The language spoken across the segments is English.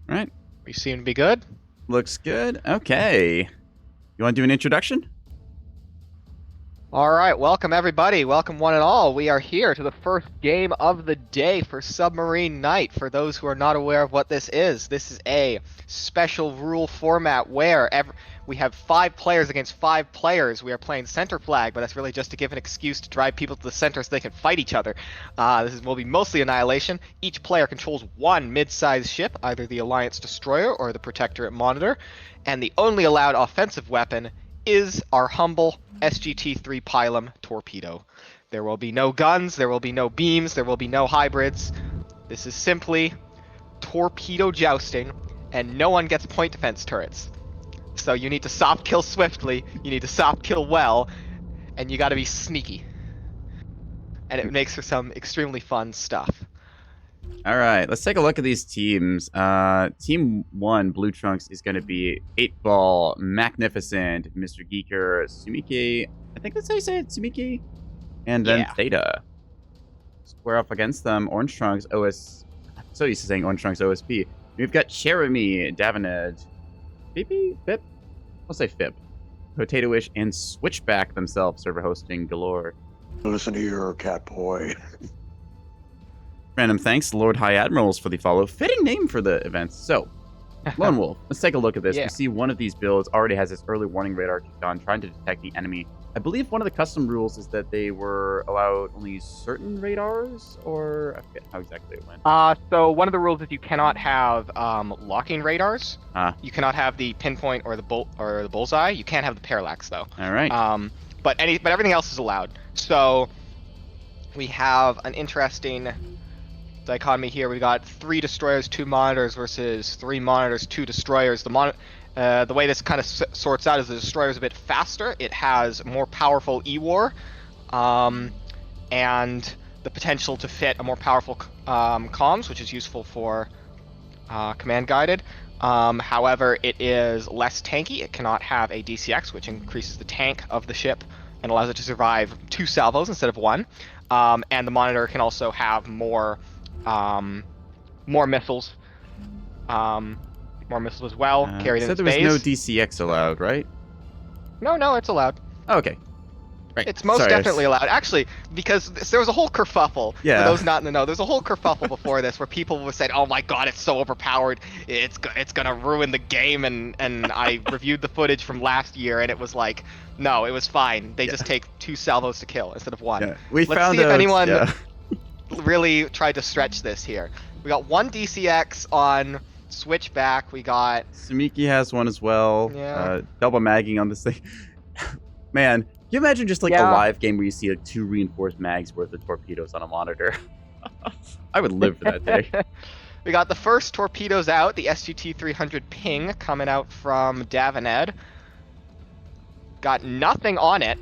All right. We seem to be good. Looks good. Okay. You want to do an introduction? All right, welcome everybody. Welcome one and all. We are here to the first game of the day for Submarine Night. For those who are not aware of what this is a special rule format where we have 5 players against 5 players. We are playing center flag, but that's really just to give an excuse to drive people to the center so they can fight each other. Will be mostly Annihilation. Each player controls one mid-sized ship, either the Alliance Destroyer or the Protectorate Monitor, and the only allowed offensive weapon is our humble SGT-3 Pylum torpedo. There will be no guns, there will be no beams, there will be no hybrids. This is simply torpedo jousting, and no one gets point defense turrets. So you need to soft kill swiftly, you need to soft kill well, and you gotta be sneaky. And it makes for some extremely fun stuff. All right. Let's take a look at these teams. Team 1, Blue Trunks, is going to be 8-Ball, Magnificent, Mr. Geeker, Sumiki. I think that's how you say it, Sumiki. And then Theta. Square off against them, Orange Trunks, OS. I'm so used to saying Orange Trunks, OSP. We've got Jeremy, Davened, Fip? I'll say Fip. Potatoish, and Switchback themselves, server hosting galore. Listen here, cat boy. Random thanks, Lord High Admirals, for the follow. Fitting name for the event. So, Lone Wolf, let's take a look at this. We see one of these builds already has its early warning radar kicked on, trying to detect the enemy. I believe one of the custom rules is that they were allowed only certain radars, or I forget how exactly it went. So one of the rules is you cannot have locking radars. You cannot have the pinpoint or the bullseye. You can't have the parallax though. All right. But everything else is allowed. So we have an interesting dichotomy here. We got 3 destroyers, 2 monitors versus 3 monitors, 2 destroyers. The way this kind of sorts out is the destroyer is a bit faster. It has more powerful E-War, and the potential to fit a more powerful comms, which is useful for command guided. However, it is less tanky. It cannot have a DCX, which increases the tank of the ship and allows it to survive 2 salvos instead of 1. And the monitor can also have more missiles. More missiles as well, carried in space. space. There was no DCX allowed, right? No, it's allowed. Oh, okay. Right. It's most definitely allowed. Actually, because there was a whole kerfuffle. Yeah. For those not in the know, there's a whole kerfuffle before this where people would say, "Oh my God, it's so overpowered. It's gonna ruin the game." And I reviewed the footage from last year, and it was like, no, it was fine. They just take 2 salvos to kill instead of 1. Yeah. Let's see if anyone really tried to stretch this here. We got 1 DCX on Switchback. We got Sumiki has one as well. Yeah. Double magging on this thing. Man, can you imagine just like a live game where you see like 2 reinforced mags worth of torpedoes on a monitor? I would live for that day. We got the first torpedoes out, the SGT-300 Ping coming out from Davened. Got nothing on it.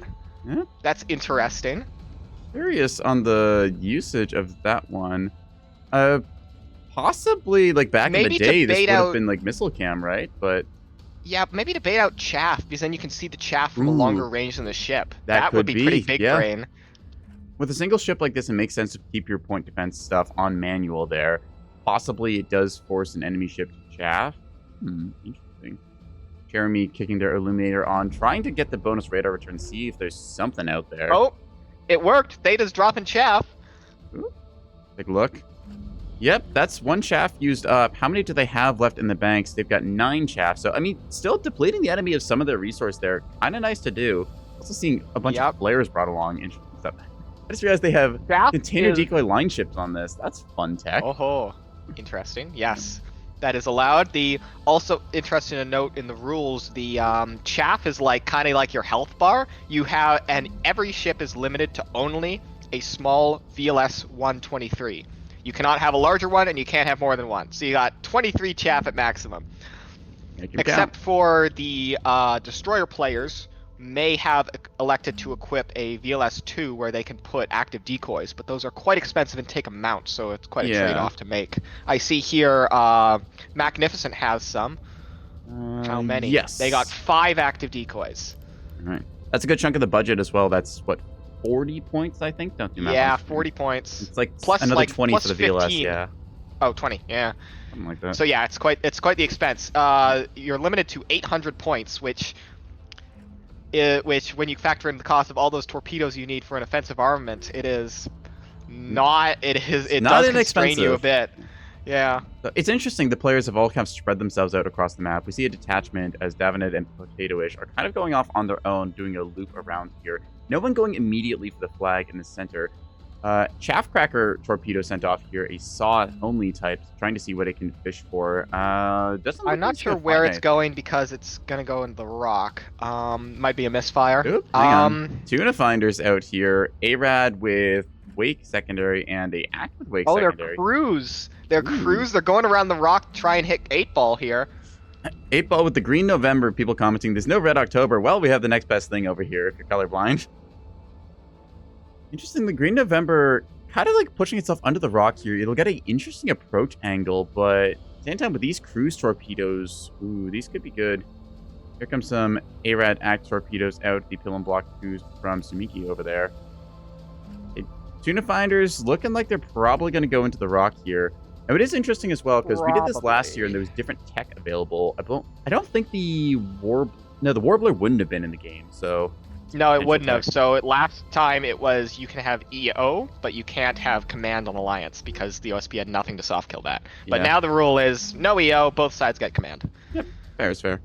Yeah. That's interesting. Curious on the usage of that one. Possibly like back in the day, this would have been like missile cam, right? But yeah, maybe to bait out chaff, because then you can see the chaff from a longer range than the ship. That would be pretty big brain. With a single ship like this, it makes sense to keep your point defense stuff on manual there. Possibly it does force an enemy ship to chaff. Interesting. Jeremy kicking their illuminator on, trying to get the bonus radar return, see if there's something out there. Oh, it worked. Theta's dropping chaff. Ooh. Take a look. Yep, that's 1 chaff used up. How many do they have left in the banks? They've got 9 chaff. So, I mean, still depleting the enemy of some of their resource there. Kind of nice to do. Also seeing a bunch of flares brought along. Interesting stuff. I just realized they have container decoy line ships on this. That's fun tech. Oh, interesting. Yes, that is allowed. Also interesting to note in the rules, the chaff is kind of like your health bar. And every ship is limited to only a small VLS 123. You cannot have a larger one, and you can't have more than 1. So you got 23 chaff at maximum. Except for the destroyer players may have elected to equip a VLS-2 where they can put active decoys, but those are quite expensive and take a mount, so it's quite a trade-off to make. I see here Magnificent has some. How many? Yes. They got 5 active decoys. All right. That's a good chunk of the budget as well. That's, what, 40 points, I think? Don't do math. Yeah, 40 points. It's like plus another like 20 plus for the 15. VLS, yeah. Oh, 20. Yeah. Something like that. So yeah, it's quite the expense. You're limited to 800 points, which when you factor in the cost of all those torpedoes you need for an offensive armament, it is not. It not does constrain you a inexpensive. bit. Yeah. So it's interesting. The players have all kind of spread themselves out across the map. We see a detachment as Davenant and Potatoish are kind of going off on their own, doing a loop around here. No one going immediately for the flag in the center. Chaffcracker torpedo sent off here, a saw-only type, trying to see what it can fish for. Doesn't look I'm like not it's sure gonna where find it's anything. going because it's gonna go in the rock. Might be a misfire. Oop, hang on. Tuna finders out here. ARAD with Wake secondary and a Act with Wake Oh, they're secondary. crews. They're Ooh. crews. They're going around the rock to try and hit 8-ball here. 8-ball with the green November. People commenting, there's no red October. Well, we have the next best thing over here if you're colorblind. Interesting, the green November kind of like pushing itself under the rock here. It'll get an interesting approach angle, but at the same time with these cruise torpedoes, ooh, these could be good. Here comes some ARAD Act torpedoes out, the pill and block crews from Sumiki over there. Tuna finders looking like they're probably going to go into the rock here. Now, it is interesting as well because we did this last year and there was different tech available. I don't think the Warbler wouldn't have been in the game, so... No, it wouldn't have. So last time it was you can have EO, but you can't have command on Alliance because the OSP had nothing to soft kill that. But Yeah. now the rule is no EO, both sides get command. Yep, fair is fair.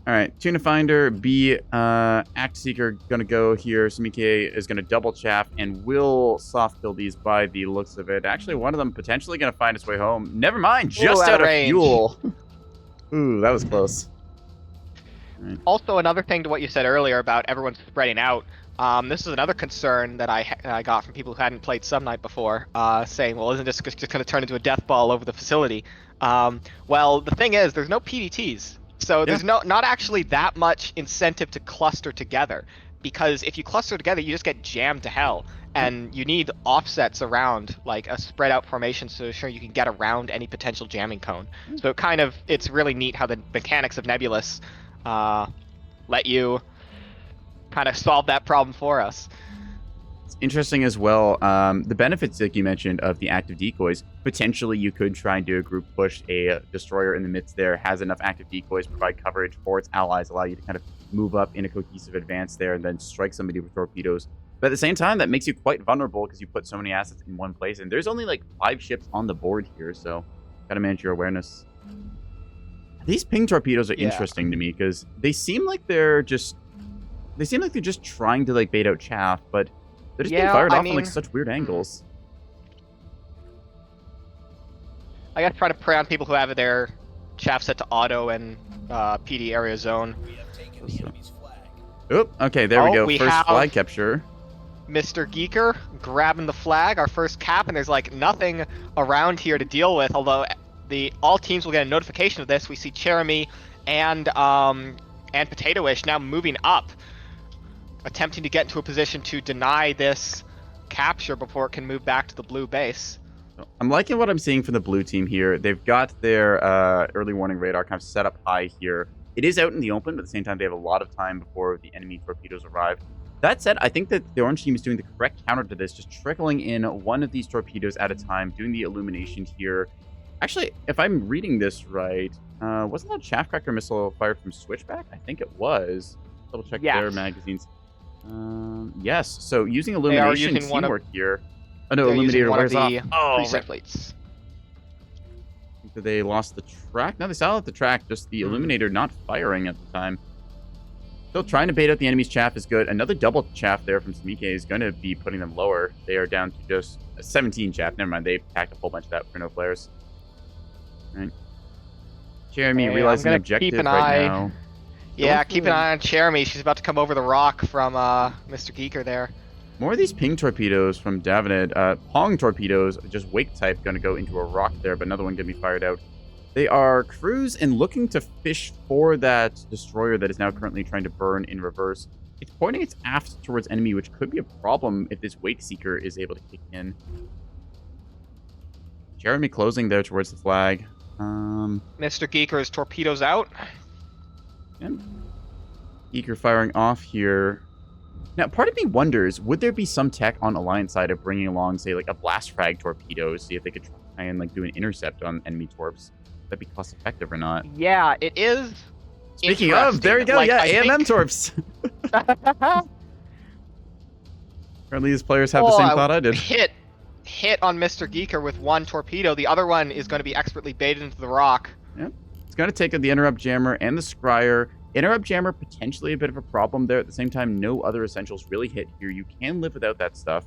All right, Tuna Finder, B, Act Seeker gonna go here. Sumike is gonna double chaff and will soft kill these by the looks of it. Actually, one of them potentially gonna find its way home. Never mind, just out out of of range. fuel. Ooh, that was close. Also, another thing to what you said earlier about everyone spreading out. This is another concern that I got from people who hadn't played Sub Night before, saying, well, isn't this just going to turn into a death ball over the facility? Well, the thing is, there's no PDTs. So there's not actually that much incentive to cluster together. Because if you cluster together, you just get jammed to hell. And you need offsets around, like a spread out formation, so sure you can get around any potential jamming cone. So it's really neat how the mechanics of Nebulous let you kind of solve that problem for us. It's interesting as well. The benefits, like you mentioned, of the active decoys. Potentially, you could try and do a group push. A destroyer in the midst there has enough active decoys, provide coverage for its allies, allow you to kind of move up in a cohesive advance there, and then strike somebody with torpedoes. But at the same time, that makes you quite vulnerable because you put so many assets in one place, and there's only like 5 ships on the board here, so gotta manage your awareness. These ping torpedoes are interesting to me because they seem like they're just trying to like bait out chaff, but they're just being fired off on like such weird angles. I guess try to prey on people who have their chaff set to auto and PD area zone. Oop, okay, there we go. We First have flag capture. Mr. Geeker grabbing the flag, our first cap, and there's like nothing around here to deal with, although all teams will get a notification of this. We see Cherami and Potatoish now moving up, attempting to get into a position to deny this capture before it can move back to the blue base. I'm liking what I'm seeing from the blue team here. They've got their early warning radar kind of set up high here. It is out in the open, but at the same time, they have a lot of time before the enemy torpedoes arrive. That said, I think that the orange team is doing the correct counter to this, just trickling in one of these torpedoes at a time, doing the illumination here. Actually, if I'm reading this right, wasn't that Chaffcracker missile fired from Switchback? I think it was. Double check their magazines. Yes, so using illumination teamwork here. Oh no, Illuminator wears off. Oh, preset plates. They lost the track? No, they still at the track, just the Illuminator not firing at the time. Still trying to bait out the enemy's chaff is good. Another double chaff there from Sumike is going to be putting them lower. They are down to just 17 chaff. Never mind, they've packed a whole bunch of that for no flares. All right. Jeremy realizing the objective right now. Yeah, keep an eye on Cherami. She's about to come over the rock from Mr. Geeker there. More of these ping torpedoes from Davenant. Pong torpedoes, just wake type, going to go into a rock there, but another one going to be fired out. They are cruise and looking to fish for that destroyer that is now currently trying to burn in reverse. It's pointing its aft towards enemy, which could be a problem if this wake seeker is able to kick in. Jeremy closing there towards the flag. Mr. Geeker's torpedoes out. And Geeker firing off here. Now, part of me wonders, would there be some tech on Alliance side of bringing along, say, like a blast frag torpedo, see if they could try and like do an intercept on enemy torps? That'd be cost effective or not? Yeah, it is. Speaking of, there you go. Like, yeah, I AMM think- torps. Apparently, these players have the same thought I did. Hit on Mr. Geeker with one torpedo. The other one is going to be expertly baited into the rock. It's going to take the interrupt jammer and the scryer. Interrupt jammer, potentially a bit of a problem there. At the same time, no other essentials really hit here. You can live without that stuff.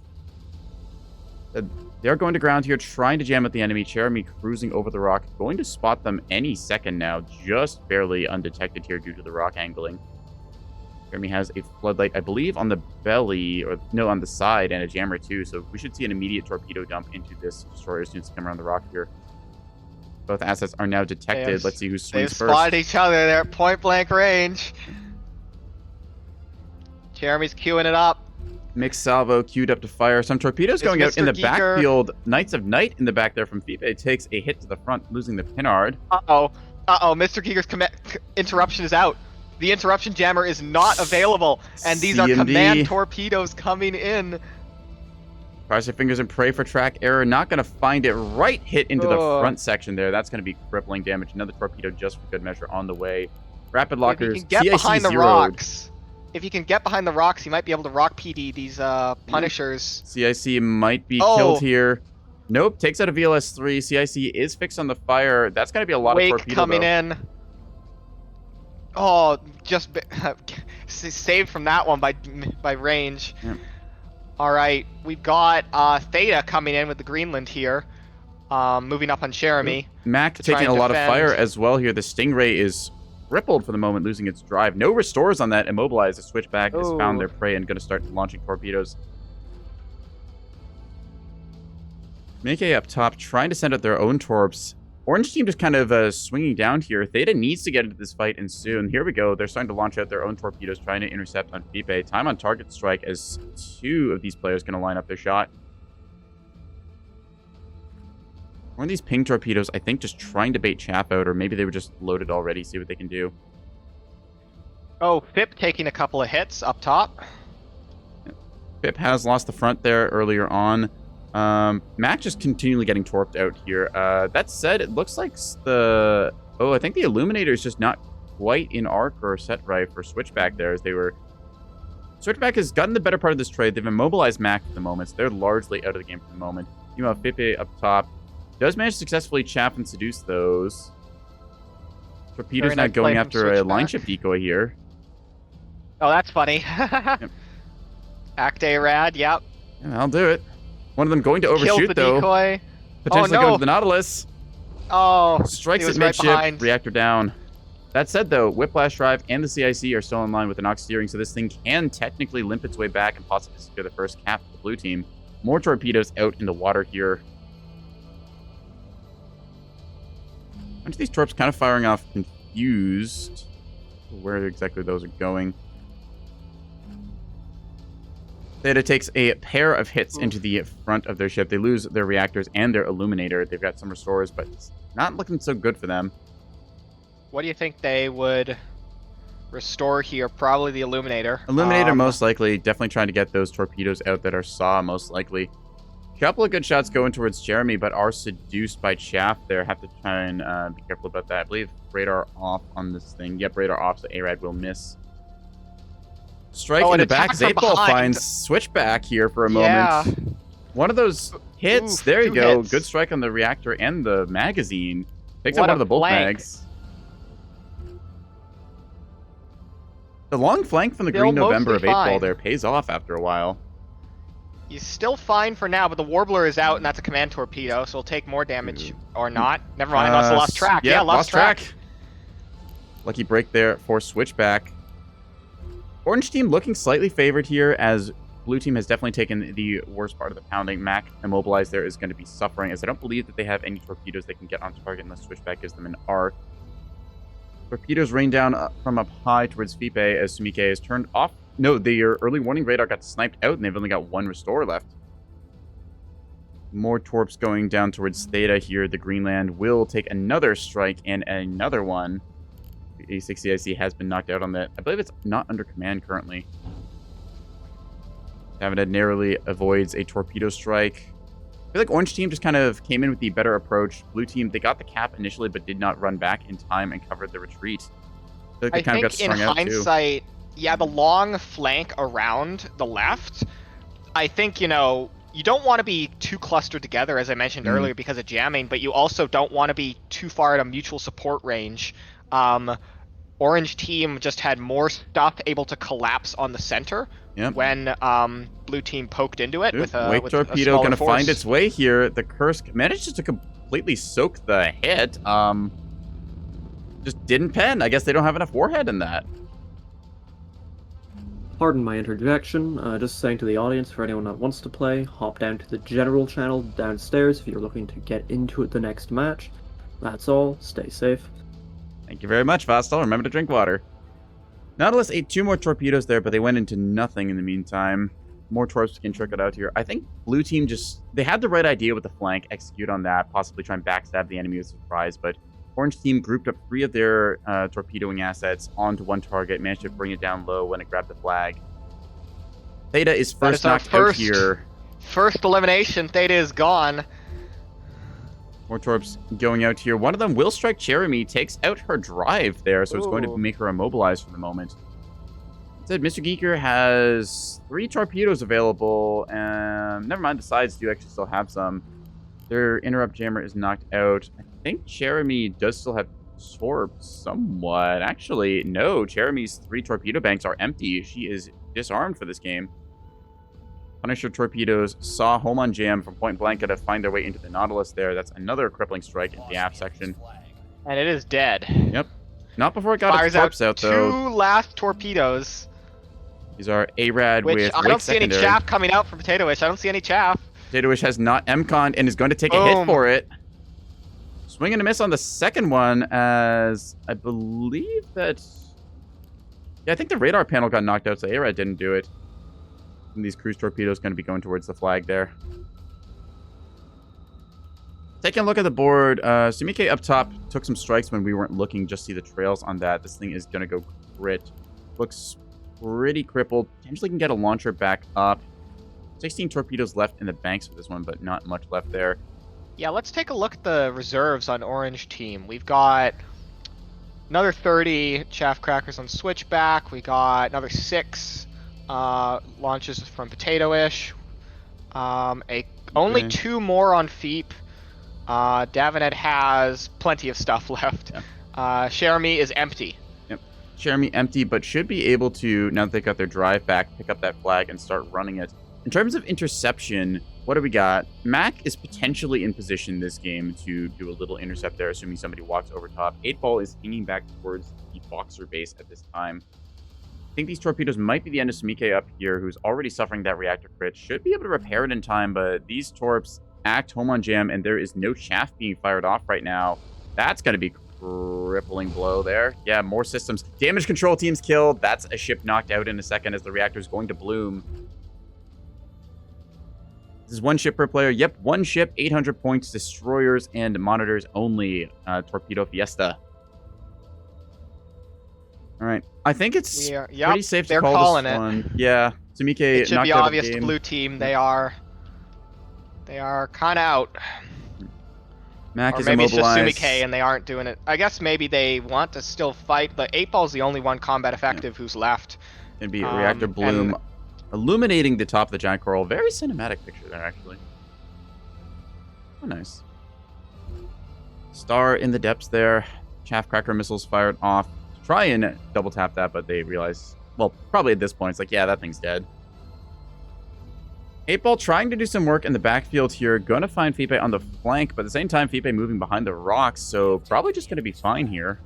They're going to ground here, trying to jam at the enemy. Jeremy cruising over the rock, going to spot them any second now. Just barely undetected here due to the rock angling. Jeremy has a floodlight, I believe, on the belly, or no, on the side, and a jammer too. So we should see an immediate torpedo dump into this destroyer as soon as they come around the rock here. Both assets are now detected. Let's see who They've swings first. spotted each other. They're at point blank range. Jeremy's queuing it up. Mixed salvo queued up to fire. Some torpedoes It's going out in Mr. the Geeker. backfield. Knights of Night in the back there from Fipe takes a hit to the front, losing the pinard. Uh-oh. Mr. Geeker's interruption is out. The interruption jammer is not available. And these are CMD. command torpedoes coming in. Cross your fingers and pray for track error. Not going to find it. Right hit into the Ugh. front section there. That's going to be crippling damage. Another torpedo just for good measure on the way. Rapid If lockers. you can get CIC behind the zeroed. rocks. If you can get behind the rocks, you might be able to rock PD these Punishers. CIC might be Oh. killed here. Nope. Takes out a VLS-3. CIC is fixed on the fire. That's going to be a lot Wake of torpedo, coming though. in. Oh, just saved from that one by range. Yeah. All right, we've got Theta coming in with the Greenland here, moving up on Jeremy. Mac to try taking a and lot of defend. fire as well here. The Stingray is crippled for the moment, losing its drive. No restores on that. Immobilized. The switchback has found Ooh. their prey and going to start launching torpedoes. Mickey up top, trying to send out their own torps. Orange team just kind of swinging down here. Theta needs to get into this fight, and soon. Here we go. They're starting to launch out their own torpedoes, trying to intercept on Fipe. Time on target strike as two of these players going to line up their shot. One of these ping torpedoes, I think, just trying to bait chaff out, or maybe they were just loaded already, see what they can do. Oh, Fip taking a couple of hits up top. Pip has lost the front there earlier on. Mac just continually getting torped out here. That said, it looks like the... Oh, I think the Illuminator is just not quite in arc or set right for Switchback there, as they were... Switchback has gotten the better part of this trade. They've immobilized Mac for the moment, so they're largely out of the game for the moment. Meanwhile, Fipe up top does manage to successfully chaff and seduce those. Torpedo's Very now nice going play from after a line Switchback. ship decoy here. Oh, that's funny. Act A rad, yep. Yeah, I'll do it. One of them going to Killed overshoot, the though. decoy. Potentially Oh, going no. to the Nautilus. Oh, Strikes he at was right midship, behind. reactor down. That said, though, Whiplash Drive and the CIC are still in line with the Nox steering, so this thing can technically limp its way back and possibly secure the first cap for the blue team. More torpedoes out in the water here. A bunch of these torps kind of firing off confused where exactly those are going. Theta takes a pair of hits into the front of their ship. They lose their reactors and their illuminator. They've got some restores, but it's not looking so good for them. what do you think they would restore here? Probably the Illuminator. Illuminator most likely, definitely trying to get those torpedoes out that are saw most likely. Couple of good shots going towards Jeremy, but are seduced by chaff there. Have to try and be careful about that. I believe radar off on this thing. Yep, radar off, so ARAD will miss. Strike Oh, in an the back. attack from Zapeball behind. finds switchback here for a Yeah. moment. One of those hits. Oof, there you 2 go. hits. Good strike on the reactor and the magazine. Takes What out one a of the bolt flank. mags. The long flank from the Still Green November of mostly 8-ball fine. there pays off after a while. He's still fine for now, but the Warbler is out, and that's a command torpedo, so he'll take more damage. Or not. Never mind, I lost track. Yeah, lost track. Lucky break there for Switchback. Orange team looking slightly favored here, as blue team has definitely taken the worst part of the pounding. Mac immobilized there is going to be suffering, as I don't believe that they have any torpedoes they can get on target unless Switchback gives them an arc. Torpedoes rain down from up high towards Fipe as Sumike is turned off. No, their early warning radar got sniped out, and they've only got one restore left. More torps going down towards Theta here. The Greenland will take another strike and another one. The A6 CIC has been knocked out on that. I believe it's not under command currently. Davened narrowly avoids a torpedo strike. I feel like Orange Team just kind of came in with the better approach. Blue Team, they got the cap initially, but did not run back in time and covered the retreat. I feel like they kind of got think in strung out too. hindsight, yeah, the long flank around the left, I think, you know, you don't want to be too clustered together, as I mentioned earlier, because of jamming, but you also don't want to be too far at a mutual support range. Orange Team just had more stuff able to collapse on the center when Blue Team poked into it with a Wake torpedo going to find its way here. The Curse manages to completely soak the hit. Just didn't pen. I guess they don't have enough warhead in that. Pardon my interjection, just saying to the audience, for anyone that wants to play, hop down to the general channel downstairs if you're looking to get into it the next match. That's all, stay safe. Thank you very much, Vostal. Remember to drink water. Nautilus ate 2 more torpedoes there, but they went into nothing in the meantime. More torps can trickle out here. I think Blue Team they had the right idea with the flank, execute on that, possibly try and backstab the enemy with surprise, but Orange Team grouped up 3 of their torpedoing assets onto one target, managed to bring it down low when it grabbed the flag. Theta is first knocked out here. First elimination, Theta is gone. More torps going out here. One of them will strike Jeremy, takes out her drive there, so it's going to make her immobilized for the moment. Said Mr. Geeker has 3 torpedoes available, and never mind, the sides do actually still have some. Their interrupt jammer is knocked out. I think Jeremy does still have torps somewhat. Actually, no, Jeremy's 3 torpedo banks are empty. She is disarmed for this game. Punisher torpedoes saw home on jam from point blank to find their way into the Nautilus there. That's another crippling strike in the aft section. And it is dead. Yep. Not before it got Fires its torps out, though. 2 last torpedoes. These are A-Rad with Which I Wake don't see any secondary. chaff coming out from Potato-ish. I don't see any chaff. Potato-ish has not M-conned and is going to take a hit for it. Swing and a miss on the second one, as I believe that... Yeah, I think the radar panel got knocked out, so A-Rad didn't do it. And these cruise torpedoes going to be going towards the flag there. Taking a look at the board, Sumike up top took some strikes when we weren't looking. Just see the trails on that. This thing is going to go crit. Looks pretty crippled. Potentially can get a launcher back up. 16 torpedoes left in the banks for this one, but not much left there. Yeah, let's take a look at the reserves on Orange Team. We've got another 30 chaff crackers on Switchback. We got another 6 launches from Potato-ish. Only 2 more on Feep. Davened has plenty of stuff left. Yeah. Jeremy is empty. Yep. Jeremy empty, but should be able to, now that they got their drive back, pick up that flag and start running it. In terms of interception, what do we got? Mac is potentially in position this game to do a little intercept there, assuming somebody walks over top. 8-Ball is hanging back towards the Boxer base at this time. I think these torpedoes might be the end of Sumike up here, who's already suffering that reactor crit. Should be able to repair it in time, but these torps act home on jam, and there is no chaff being fired off right now. That's going to be crippling blow there. Yeah, more systems. Damage control teams killed. That's a ship knocked out in a second as the reactor is going to bloom. This is 1 ship per player. Yep, 1 ship, 800 points, destroyers and monitors only. Torpedo Fiesta. All right. I think it's pretty safe to call this one. Yeah, Sumike it should knocked be out obvious the to game. Blue Team. They are kind of out. Mac or is maybe immobilized. it's just Sumike and they aren't doing it. I guess maybe they want to still fight, but 8-Ball's the only one combat effective who's left. It'd be Reactor Bloom illuminating the top of the giant coral. Very cinematic picture there, actually. Oh, nice. Star in the depths there. Chaff cracker missiles fired off. Try and double tap that, but they realize, well, probably at this point, it's like, yeah, that thing's dead. 8-Ball trying to do some work in the backfield here. Gonna find Fipe on the flank, but at the same time, Fipe moving behind the rocks, so probably just gonna be fine here.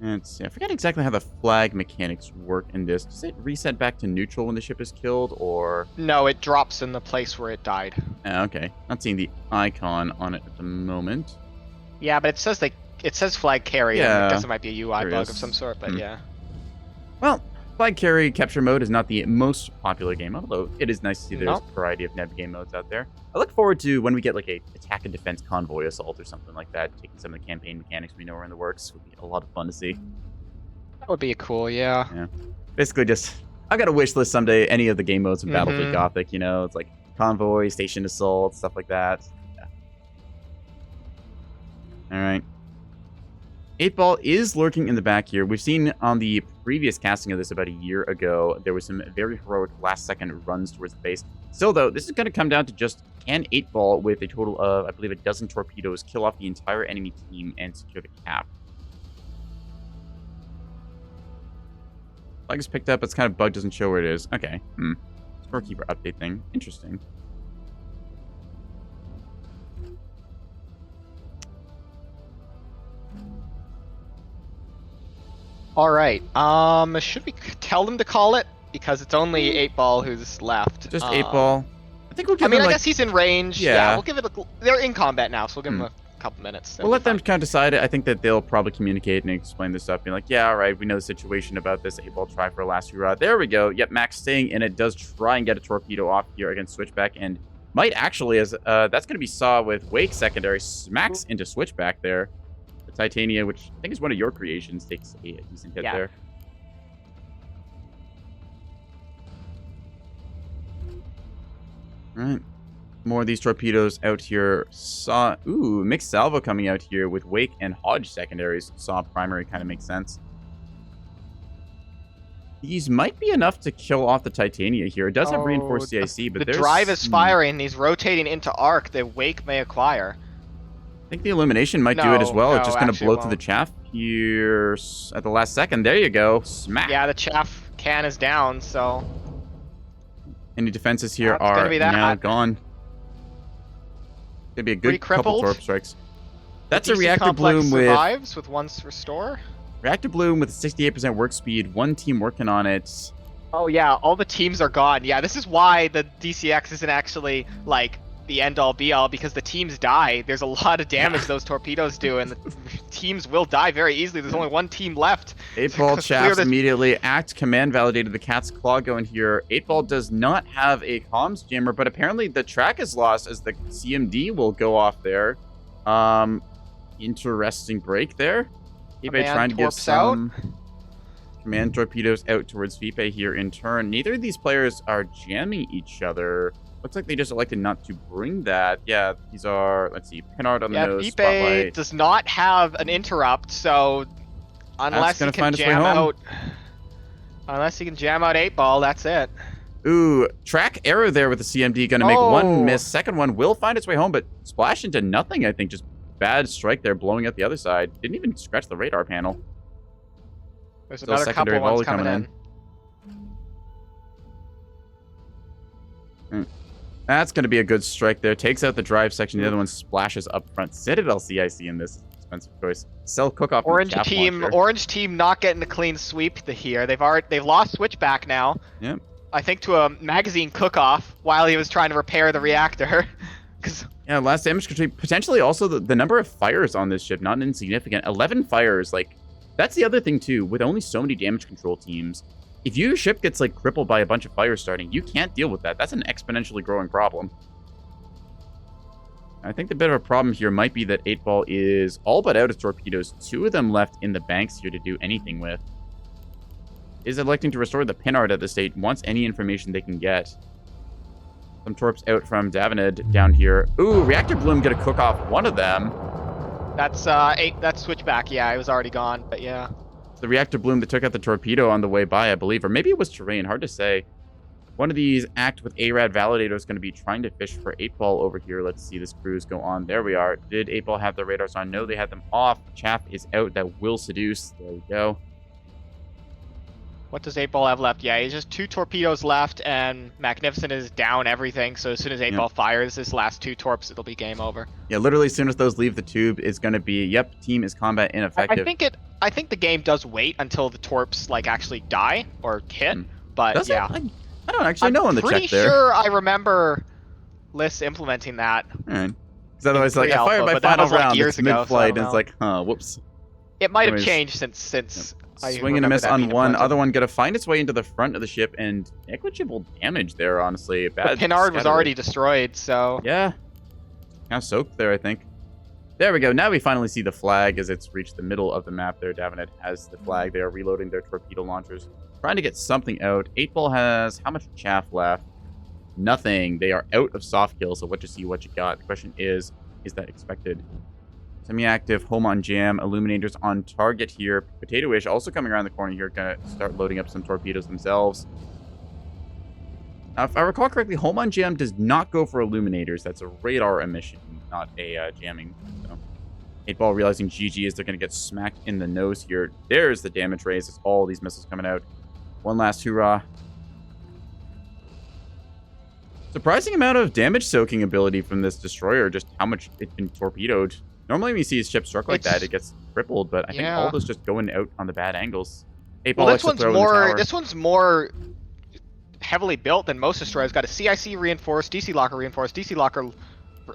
Let's see. I forget exactly how the flag mechanics work in this. Does it reset back to neutral when the ship is killed, or...? No, it drops in the place where it died. Okay. Not seeing the icon on it at the moment. Yeah, but it says flag carry. Yeah. I guess it might be a UI bug of some sort, but yeah. Well, Flag carry capture mode is not the most popular game, although it is nice to see there's Nope. a variety of Neb game modes out there. I look forward to when we get like a attack and defense convoy assault or something like that, taking some of the campaign mechanics we know are in the works. Would be a lot of fun to see. That would be cool, yeah. Basically just, I've got a wish list someday, any of the game modes in Battlefield Mhm. Gothic, you know, it's like convoy, station assault, stuff like that. Yeah. Alright. 8-Ball is lurking in the back here. We've seen on the previous casting of this about a year ago, there was some very heroic last-second runs towards the base. Still, though, this is going to come down to just, can 8-Ball, with a total of, I believe, a dozen torpedoes, kill off the entire enemy team and secure the cap? Flag is picked up. It's kind of bugged. Doesn't show where it is. Okay. Scorekeeper update thing. Interesting. All right. Should we tell them to call it because it's only 8-Ball who's left? Just 8-Ball. I think we'll give I mean, them, I like, guess he's in range. Yeah. Yeah, we'll give it. They're in combat now, so we'll give them a couple minutes. we'll let them kind of decide it. I think that they'll probably communicate and explain this stuff. Be like, yeah, all right, we know the situation about this 8-Ball try for a last hurrah. There we go. Yep, Max staying in it. Does try and get a torpedo off here against Switchback and might actually, as that's going to be Saw with Wake secondary, smacks into Switchback there. The Titania, which I think is one of your creations, takes a decent hit there. All right. More of these torpedoes out here. Saw, mixed salvo coming out here with Wake and Hodge secondaries. Saw primary kind of makes sense. These might be enough to kill off the Titania here. It does have reinforced CIC, but the there's drive is firing. He's rotating into arc. The Wake may acquire. I think the illumination might do it as well. No, It's just going to actually blow it through the won't. chaff here at the last second. There you go. Smack. Yeah, the chaff can is down, so Any defenses here That's gonna are be that. now gone. Gonna be a Pretty good couple crippled. torp strikes. That's a DC reactor complex bloom with survives with once restore. reactor bloom with 68% work speed. One team working on it. Oh yeah, all the teams are gone. Yeah, this is why the DCX isn't actually like the end all be all, because the teams die. There's a lot of damage those torpedoes do, and the teams will die very easily. There's only one team left. 8-Ball Clear chaps the- immediately. Act command validated the cat's claw going here. 8-Ball does not have a comms jammer, but apparently the track is lost as the CMD will go off there. Interesting break there. Fipe Command trying to give torps out. some command torpedoes out towards Fipe here in turn. Neither of these players are jamming each other. Looks like they just elected not to bring that. Yeah, these are, let's see, Pinard on the Yeah, nose, Fipe Spotlight. does not have an interrupt, so unless he gonna can find its way jam home. out, 8-Ball, that's it. Ooh, track error there with the CMD. Gonna make Oh. one miss. Second one will find its way home, but splash into nothing, I think. Just bad strike there, blowing out the other side. Didn't even scratch the radar panel. There's Still another secondary couple ones volley coming coming in. That's gonna be a good strike there. Takes out the drive section. The other one splashes up front. Citadel CIC in this expensive choice. Sell cook-off on the Orange chaff team, launcher. orange team not getting a clean sweep here. They've lost Switchback now. Yep. I think to a magazine cook-off while he was trying to repair the reactor. 'Cause Yeah, last damage control. Potentially also the number of fires on this ship, not insignificant. 11 fires. Like, that's the other thing too. With only so many damage control teams, if your ship gets like crippled by a bunch of fires starting, you can't deal with that. That's an exponentially growing problem. I think the bit of a problem here might be that 8-Ball is all but out of torpedoes. 2 of them left in the banks here to do anything with. Is electing to restore the Pinard at the state. Wants any information they can get. Some torps out from Davened down here. Ooh, Reactor Bloom gonna cook off one of them. that's that's Switchback. Yeah, it was already gone, but yeah. The Reactor Bloom that took out the torpedo on the way by, I believe. Or maybe it was terrain, hard to say. One of these act with ARAD Validator is going to be trying to fish for 8-Ball over here. Let's see this cruise go on. There we are. Did 8-Ball have their radars on? No, they had them off. Chaff is out. That will seduce. There we go. What does 8-Ball have left? Yeah, he's just 2 torpedoes left, and Magnificent is down everything. So as soon as 8-Ball fires his last 2 torps, it'll be game over. Yeah, literally as soon as those leave the tube, it's going to be, yep, team is combat ineffective. I think the game does wait until the torps like actually die or hit, Hmm. but Does yeah. it? I don't actually know on the pretty check there. sure I remember Liss implementing that. All right. Because otherwise, like, I pre-alpha, fired my but that final was, like, round. years It's ago, so I mid-flight, don't and it's know. like, huh, whoops. It might have Anyways, changed since I swing and a remember miss that on being one. implemented. Other one gonna find its way into the front of the ship and negligible damage there. Honestly, The bad. Pinard was scatter already rate. destroyed, so Yeah, kind of soaked there, I think. There we go. Now we finally see the flag as it's reached the middle of the map there. Davenant has the flag. They are reloading their torpedo launchers, trying to get something out. 8-Ball has how much chaff left? Nothing. They are out of soft kill, so what you see, what you got. The question is that expected? Semi-active, home on jam, illuminators on target here. Potato-ish also coming around the corner here, gonna start loading up some torpedoes themselves. Now, if I recall correctly, home on jam does not go for illuminators. That's a radar emission, not a jamming. So, 8-Ball realizing GG is they're gonna get smacked in the nose here. There's the damage raise. It's all these missiles coming out. One last hoorah. Surprising amount of damage soaking ability from this destroyer, just how much it's been torpedoed. Normally when you see a ship struck like that, it gets crippled, but I think all those just going out on the bad angles. 8-Ball well, likes to throw in the tower. this one's more heavily built than most destroyers. Got a CIC reinforced, DC locker reinforced, DC locker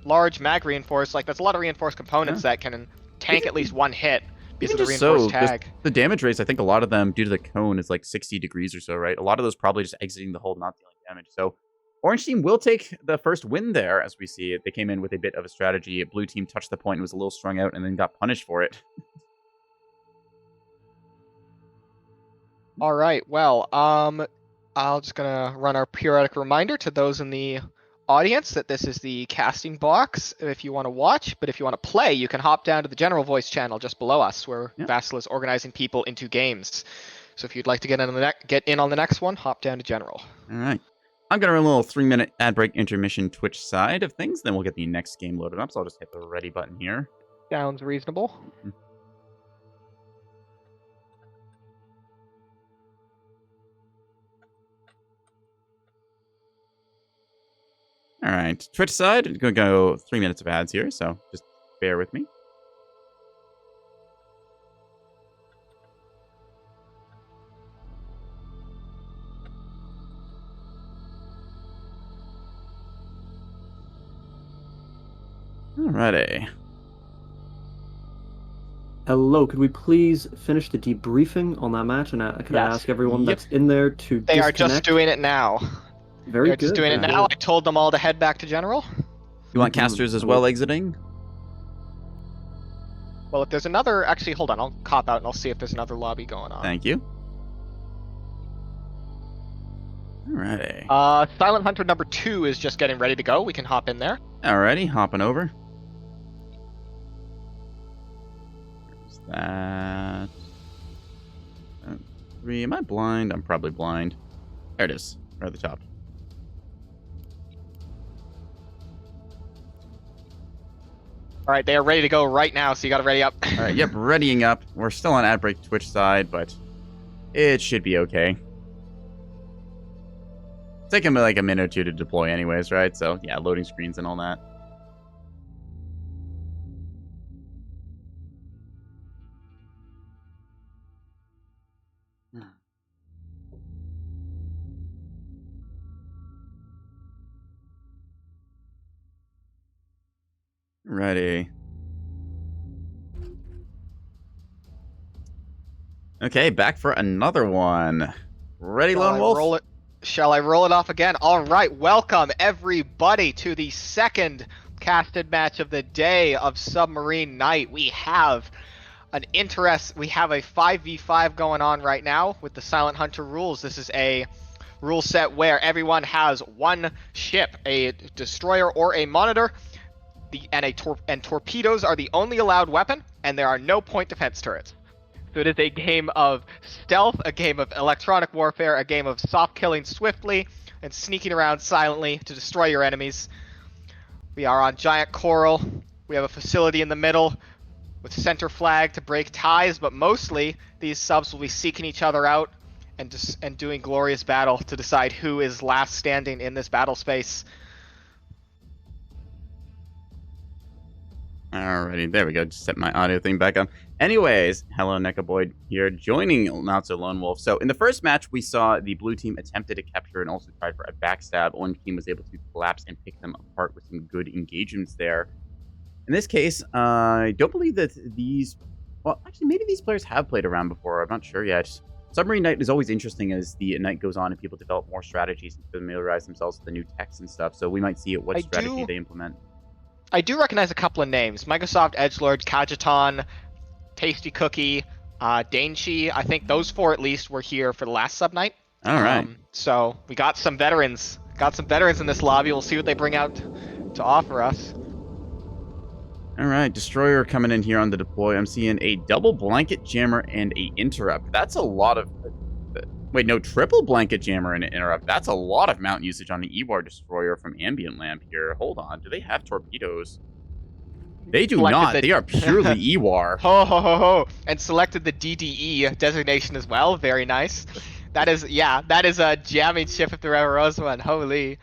large, mag reinforced. Like that's a lot of reinforced components that can tank at least one hit because of the reinforced tag. The damage rates, I think a lot of them, due to the cone, is like 60 degrees or so, right? A lot of those probably just exiting the hull, not dealing damage. So Orange team will take the first win there, as we see it. They came in with a bit of a strategy. Blue team touched the point and was a little strung out and then got punished for it. All right. Well, I'll just gonna run our periodic reminder to those in the audience that this is the casting box if you want to watch, but if you want to play, you can hop down to the general voice channel just below us where Vassal is organizing people into games. So if you'd like to get in on the next one, hop down to general. All right. I'm going to run a little 3-minute ad break intermission Twitch side of things. Then we'll get the next game loaded up. So I'll just hit the ready button here. Sounds reasonable. All right. Twitch side, I'm going to go 3 minutes of ads here. So just bear with me. Alrighty. Hello, could we please finish the debriefing on that match? And could I ask everyone that's in there to They are just doing it now. Very They're good. just doing it now. I told them all to head back to general. You want casters as well exiting? Well, if there's another... Actually, hold on. I'll cop out and I'll see if there's another lobby going on. Thank you. Alrighty. Silent Hunter number 2 is just getting ready to go. We can hop in there. Alrighty, hopping over. There's that. 3. Am I blind? I'm probably blind. There it is. Right at the top. All right, they are ready to go right now, so you got to ready up. All right, yep, readying up. We're still on ad break Twitch side, but it should be okay. Take them like a minute or two to deploy anyways, right? So, yeah, loading screens and all that. Ready. Okay, back for another one. Ready, Lone Wolf? Shall I roll it off again? All right, welcome everybody to the second casted match of the day of Submarine Night. We have a 5v5 going on right now with the Silent Hunter rules. This is a rule set where everyone has one ship, a destroyer or a monitor, and torpedoes are the only allowed weapon, and there are no point defense turrets. So it is a game of stealth, a game of electronic warfare, a game of soft killing swiftly and sneaking around silently to destroy your enemies. We are on giant coral. We have a facility in the middle with center flag to break ties, but mostly these subs will be seeking each other out and doing glorious battle to decide who is last standing in this battle space. Alrighty, there we go. Just set my audio thing back on. Anyways, hello, Nekoboy here, joining Not So Lone Wolf. So in the first match, we saw the blue team attempted to capture and also tried for a backstab. Orange team was able to collapse and pick them apart with some good engagements there. In this case, I don't believe that these Well, actually, maybe these players have played around before. I'm not sure yet. Submarine Night is always interesting as the night goes on and people develop more strategies and familiarize themselves with the new techs and stuff. So we might see what strategy they implement. I do recognize a couple of names. Microsoft Edgelord, Kajiton, Tasty Cookie, Dainchi. I think those 4 at least were here for the last sub night. All right. So we got some veterans. Got some veterans in this lobby. We'll see what they bring out to offer us. All right, Destroyer coming in here on the deploy. I'm seeing a double blanket jammer and a interrupt. That's a lot of... Wait, no, triple blanket jammer and an interrupt. That's a lot of mount usage on the EWAR Destroyer from Ambient Lamp here. Hold on, do they have torpedoes? They do not. They are purely EWAR. Ho, ho, ho, ho. And selected the DDE designation as well. Very nice. That is a jamming ship if there ever was one. Holy.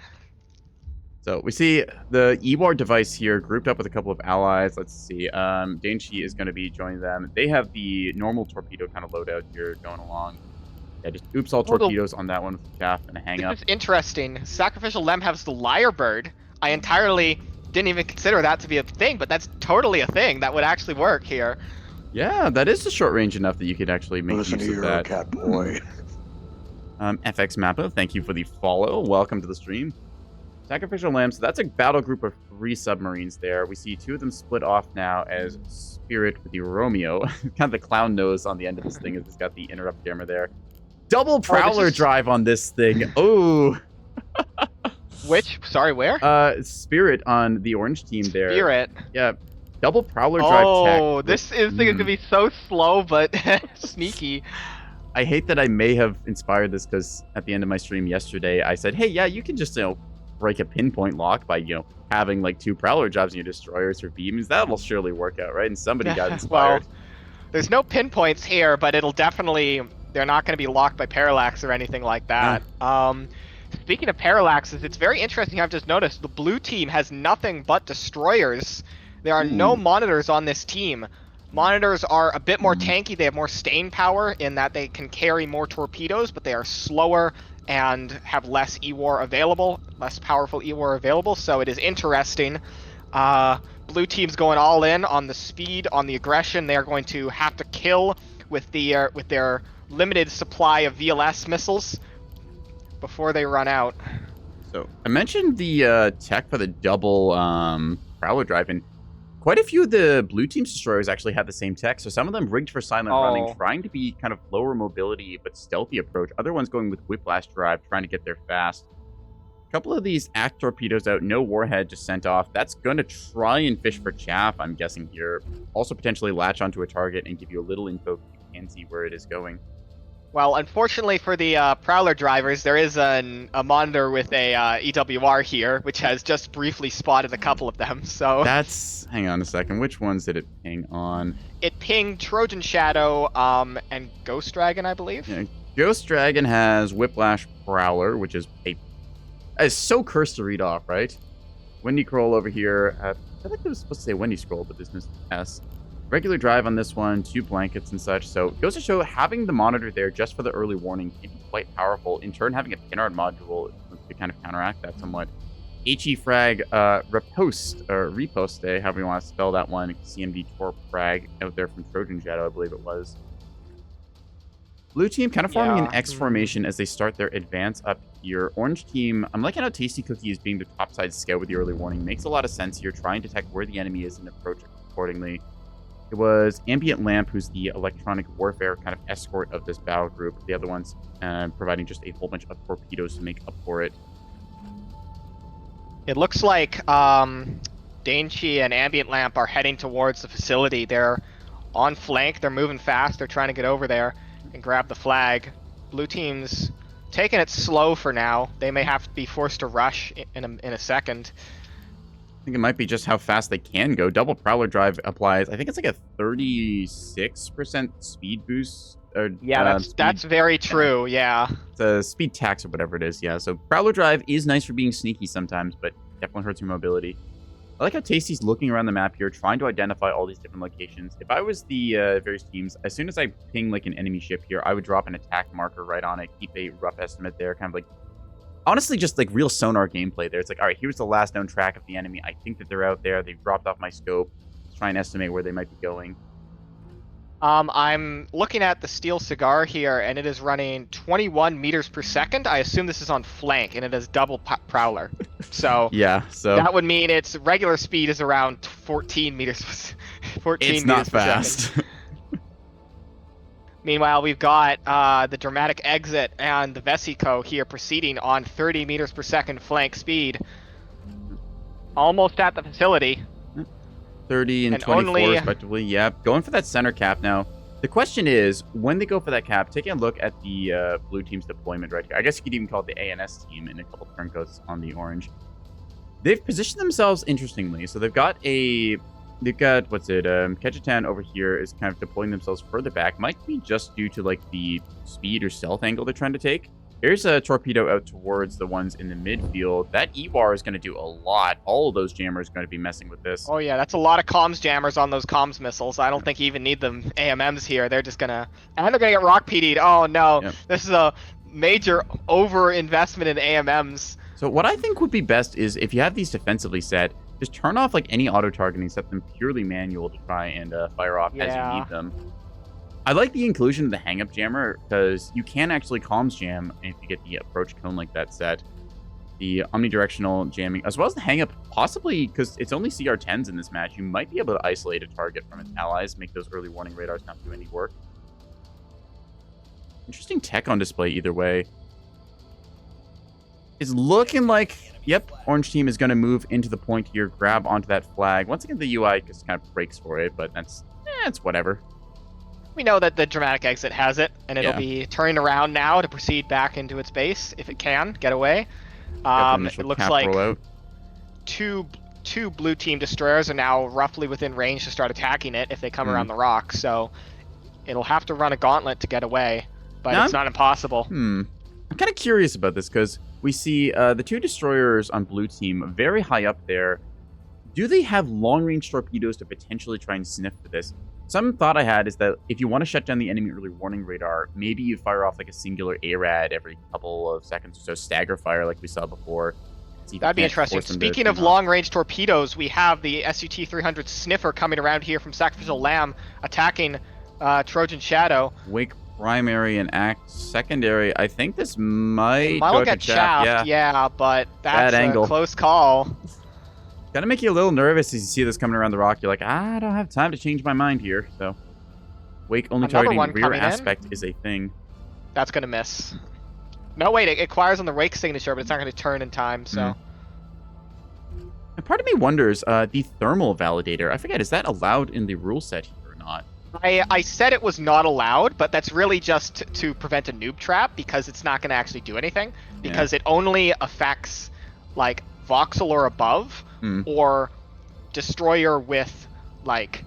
So we see the EWAR device here grouped up with a couple of allies. Let's see. Dainchi is going to be joining them. They have the normal torpedo kind of loadout here going along. Yeah, just oops all torpedoes on that one with chaff and a hang up. This is interesting. Sacrificial Lem has the Lyrebird. I entirely didn't even consider that to be a thing, but that's totally a thing that would actually work here. Yeah, that is a short range enough that you could actually make Listen use to of your that. cat boy. FX Mappa, thank you for the follow. Welcome to the stream. Sacrificial Lamb, so that's a battle group of 3 submarines there. We see 2 of them split off now as Spirit with the Romeo. Kind of the clown nose on the end of this thing. It's got the interrupt jammer there. Double Prowler drive on this thing. Oh. Which? Sorry, where? Spirit on the orange team there. Spirit. Yeah. Double Prowler drive tech. Oh, this thing is gonna be so slow but sneaky. I hate that I may have inspired this because at the end of my stream yesterday, I said, hey, yeah, you can just, break a pinpoint lock by, having like 2 Prowler jobs in your destroyers or beams. That'll surely work out, right? And somebody got inspired. Well, there's no pinpoints here, but it'll definitely... They're not going to be locked by parallax or anything like that. Speaking of parallaxes, it's very interesting. I've just noticed the blue team has nothing but destroyers. There are no monitors on this team. Monitors are a bit more tanky. They have more staying power in that they can carry more torpedoes, but they are slower and have less EWAR available, less powerful EWAR available. So it is interesting. Blue team's going all in on the speed, on the aggression. They are going to have to kill with their limited supply of VLS missiles before they run out. So I mentioned the tech for the double Prowler drive, and quite a few of the blue team's destroyers actually have the same tech. So some of them rigged for silent running, trying to be kind of lower mobility but stealthy approach. Other ones going with whiplash drive, trying to get there fast. A couple of these act torpedoes out, no warhead just sent off. That's going to try and fish for chaff, I'm guessing here. Also potentially latch onto a target and give you a little info if you can see where it is going. Well, unfortunately for the Prowler drivers, there is a monitor with a EWR here, which has just briefly spotted a couple of them. So that's... Hang on a second. Which ones did it ping on? It pinged Trojan Shadow and Ghost Dragon, I believe. Yeah, Ghost Dragon has Whiplash Prowler, which is so cursed to read off, right? Wendy Scroll over here. I feel like it was supposed to say Wendy Scroll, but this is S. Regular drive on this one, 2 blankets and such. So it goes to show having the monitor there just for the early warning can be quite powerful. In turn, having a pinard module to kind of counteract that somewhat. HE frag repost, or reposte, however you want to spell that one. CMD Torp frag out there from Trojan Shadow, I believe it was. Blue team kind of forming an X formation as they start their advance up here. Orange team, I'm liking how Tasty Cookie is being the topside scout with the early warning. Makes a lot of sense here, trying to detect where the enemy is and approach accordingly. It was Ambient Lamp, who's the electronic warfare kind of escort of this battle group. The other ones providing just a whole bunch of torpedoes to make up for it. It looks like Dainchi and Ambient Lamp are heading towards the facility. They're on flank. They're moving fast. They're trying to get over there and grab the flag. Blue team's taking it slow for now. They may have to be forced to rush in a second. I think it might be just how fast they can go. Double Prowler drive applies. I think it's like a 36% speed boost. Yeah, that's very true. Yeah. It's a speed tax or whatever it is. Yeah. So Prowler drive is nice for being sneaky sometimes, but definitely hurts your mobility. I like how Tasty's looking around the map here, trying to identify all these different locations. If I was the various teams, as soon as I ping like an enemy ship here, I would drop an attack marker right on it, keep a rough estimate there, kind of like, honestly, just like real sonar gameplay there. It's like, all right, here's the last known track of the enemy. I think that they're out there. They've dropped off my scope. Let's try and estimate where they might be going. I'm looking at the steel cigar here, and it is running 21 meters per second. I assume this is on flank, and it has double prowler. So Yeah, so that would mean its regular speed is around 14 meters. 14 it's meters not per second. fast. Meanwhile, we've got the dramatic exit and the Vesico here proceeding on 30 meters per second flank speed. Almost at the facility. 30 and 24 respectively. Yeah, going for that center cap now. The question is, when they go for that cap, taking a look at the blue team's deployment right here. I guess you could even call it the ANS team in a couple turncoats on the orange. They've positioned themselves interestingly. So they've got Kejitan over here is kind of deploying themselves further back. Might be just due to like the speed or stealth angle they're trying to take. Here's a torpedo out towards the ones in the midfield. That EWAR is going to do a lot. All of those jammers are going to be messing with this. Oh yeah, that's a lot of comms jammers on those comms missiles. I don't think you even need them AMMs here. They're just gonna... And they're gonna get rock PD'd. Oh no, Yep. This is a major over-investment in AMMs. So what I think would be best is if you have these defensively set, just turn off like any auto-targeting, set them purely manual to try and fire off as you need them. I like the inclusion of the hang-up jammer because you can actually comms jam if you get the approach cone like that set. The omnidirectional jamming, as well as the hang-up, possibly because it's only CR10s in this match, you might be able to isolate a target from its allies, make those early warning radars not do any work. Interesting tech on display either way. It's looking like, yep, orange team is going to move into the point here, grab onto that flag. Once again, the UI just kind of breaks for it, but that's it's whatever. We know that the dramatic exit has it, and it'll be turning around now to proceed back into its base if it can get away. It looks like two blue team destroyers are now roughly within range to start attacking it if they come around the rock. So it'll have to run a gauntlet to get away, but it's not impossible. I'm kind of curious about this because we see the two destroyers on blue team very high up there. Do they have long-range torpedoes to potentially try and sniff for this? Some thought I had is that if you want to shut down the enemy early warning radar, maybe you fire off like a singular ARAD every couple of seconds or so, stagger fire like we saw before. That'd be interesting. Speaking of long-range torpedoes, we have the SUT-300 Sniffer coming around here from Sacrificial Lamb, attacking Trojan Shadow. Wake primary and act secondary. I think this might look at Shaft, yeah, but that's a close call. Gotta make you a little nervous as you see this coming around the rock. You're like, I don't have time to change my mind here. So, Wake only targeting rear aspect is a thing. That's gonna miss. No, wait, it acquires on the Wake signature, but it's not gonna turn in time, so. And part of me wonders, the thermal validator, I forget, is that allowed in the rule set here or not? I said it was not allowed, but that's really just to prevent a noob trap because it's not gonna actually do anything. Because it only affects, like, voxel or above, or destroyer with, like,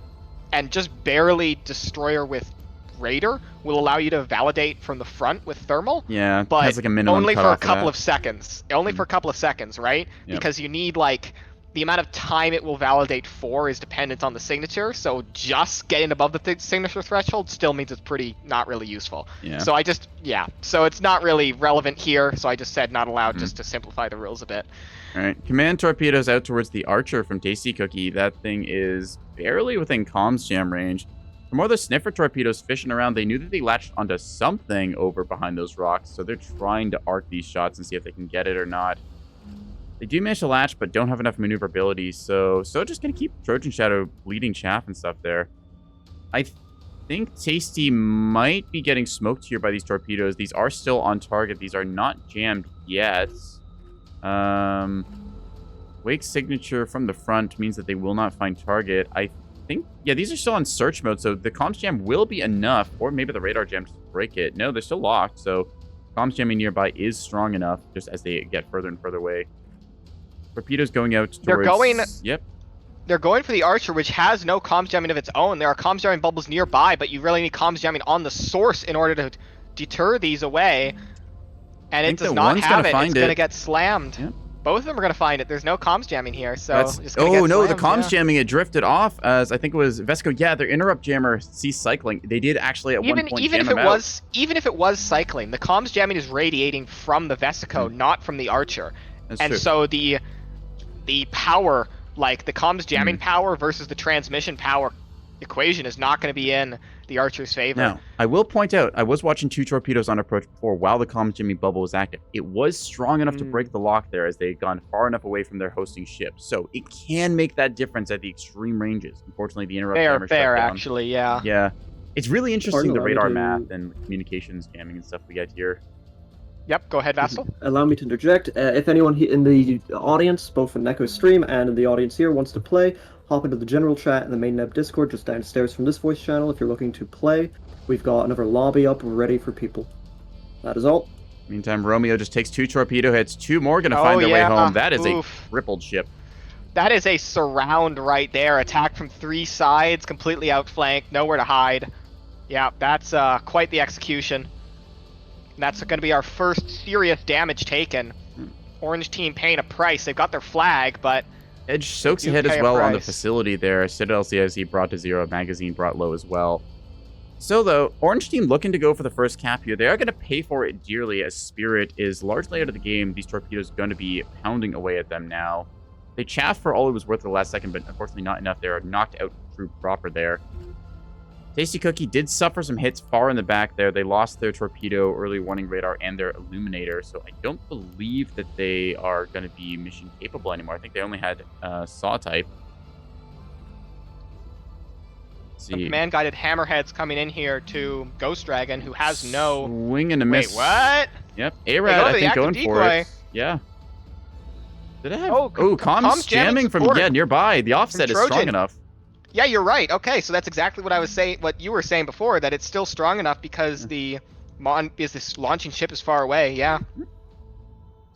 and just barely destroyer with raider will allow you to validate from the front with thermal. Yeah, but has like a minimum only for a couple of seconds. Only for a couple of seconds, right? Yep. Because you need, like, the amount of time it will validate for is dependent on the signature, so just getting above the signature threshold still means it's pretty not really useful. Yeah. So so it's not really relevant here, so I just said not allowed just to simplify the rules a bit. All right, command torpedoes out towards the Archer from Tasty Cookie. That thing is barely within comms jam range. For more of the Sniffer torpedoes fishing around, they knew that they latched onto something over behind those rocks, so they're trying to arc these shots and see if they can get it or not. They do manage to latch, but don't have enough maneuverability, so just going to keep Trojan Shadow bleeding chaff and stuff there. I think Tasty might be getting smoked here by these torpedoes. These are still on target. These are not jammed yet. Wake's signature from the front means that they will not find target. I think, yeah, these are still on search mode, so the comms jam will be enough, or maybe the radar jam to break it. No, they're still locked, so comms jamming nearby is strong enough just as they get further and further away. Torpedoes going out towards... They're going for the Archer, which has no comms jamming of its own. There are comms jamming bubbles nearby, but you really need comms jamming on the source in order to deter these away. And it does not have it. It's going to get slammed. Yep. Both of them are going to find it. There's no comms jamming here, so it's the comms jamming, it drifted off as I think it was Vesco. Yeah, their interrupt jammer ceased cycling. They did actually at one point even if it was cycling, the comms jamming is radiating from the Vesico, not from the Archer. That's and true. So the power, like the comms jamming power versus the transmission power equation is not going to be in the Archer's favor. Now, I will point out, I was watching 2 torpedoes on approach before while the comms Jimmy bubble was active. It was strong enough to break the lock there as they had gone far enough away from their hosting ship. So it can make that difference at the extreme ranges. Unfortunately, the interrupt jammer Fair, shut down. actually, yeah. Yeah. It's really interesting, the Pardon, radar allow me math and communications jamming and stuff we get here. Yep, go ahead, Vassal. Allow me to interject. If anyone in the audience, both in Neko's stream and in the audience here, wants to play, hop into the general chat in the main Neb Discord just downstairs from this voice channel if you're looking to play. We've got another lobby up ready for people. That is all. Meantime, Romeo just takes 2 torpedo hits. 2 more going to find their way home. That is a crippled ship. That is a surround right there. Attack from 3 sides, completely outflanked, nowhere to hide. Yeah, that's quite the execution. And that's going to be our first serious damage taken. Orange team paying a price. They've got their flag, but Edge soaks ahead as well on the facility there. Citadel CIC brought to 0. Magazine brought low as well. So, though, Orange team looking to go for the first cap here. They are going to pay for it dearly as Spirit is largely out of the game. These torpedoes are going to be pounding away at them now. They chaffed for all it was worth at the last second, but unfortunately not enough. They are knocked out through proper there. Tasty Cookie did suffer some hits far in the back there. They lost their torpedo, early warning radar, and their illuminator. So I don't believe that they are going to be mission capable anymore. I think they only had saw type. Some command-guided hammerheads coming in here to Ghost Dragon, who has no... Swing and a miss. Wait, what? Yep, A-Rad, I think, going for it. Yeah. Did it have... Oh, comms jamming from nearby. The offset is strong enough. Yeah, you're right. Okay, so that's exactly what I was saying. What you were saying before, that it's still strong enough because this launching ship is far away. Yeah.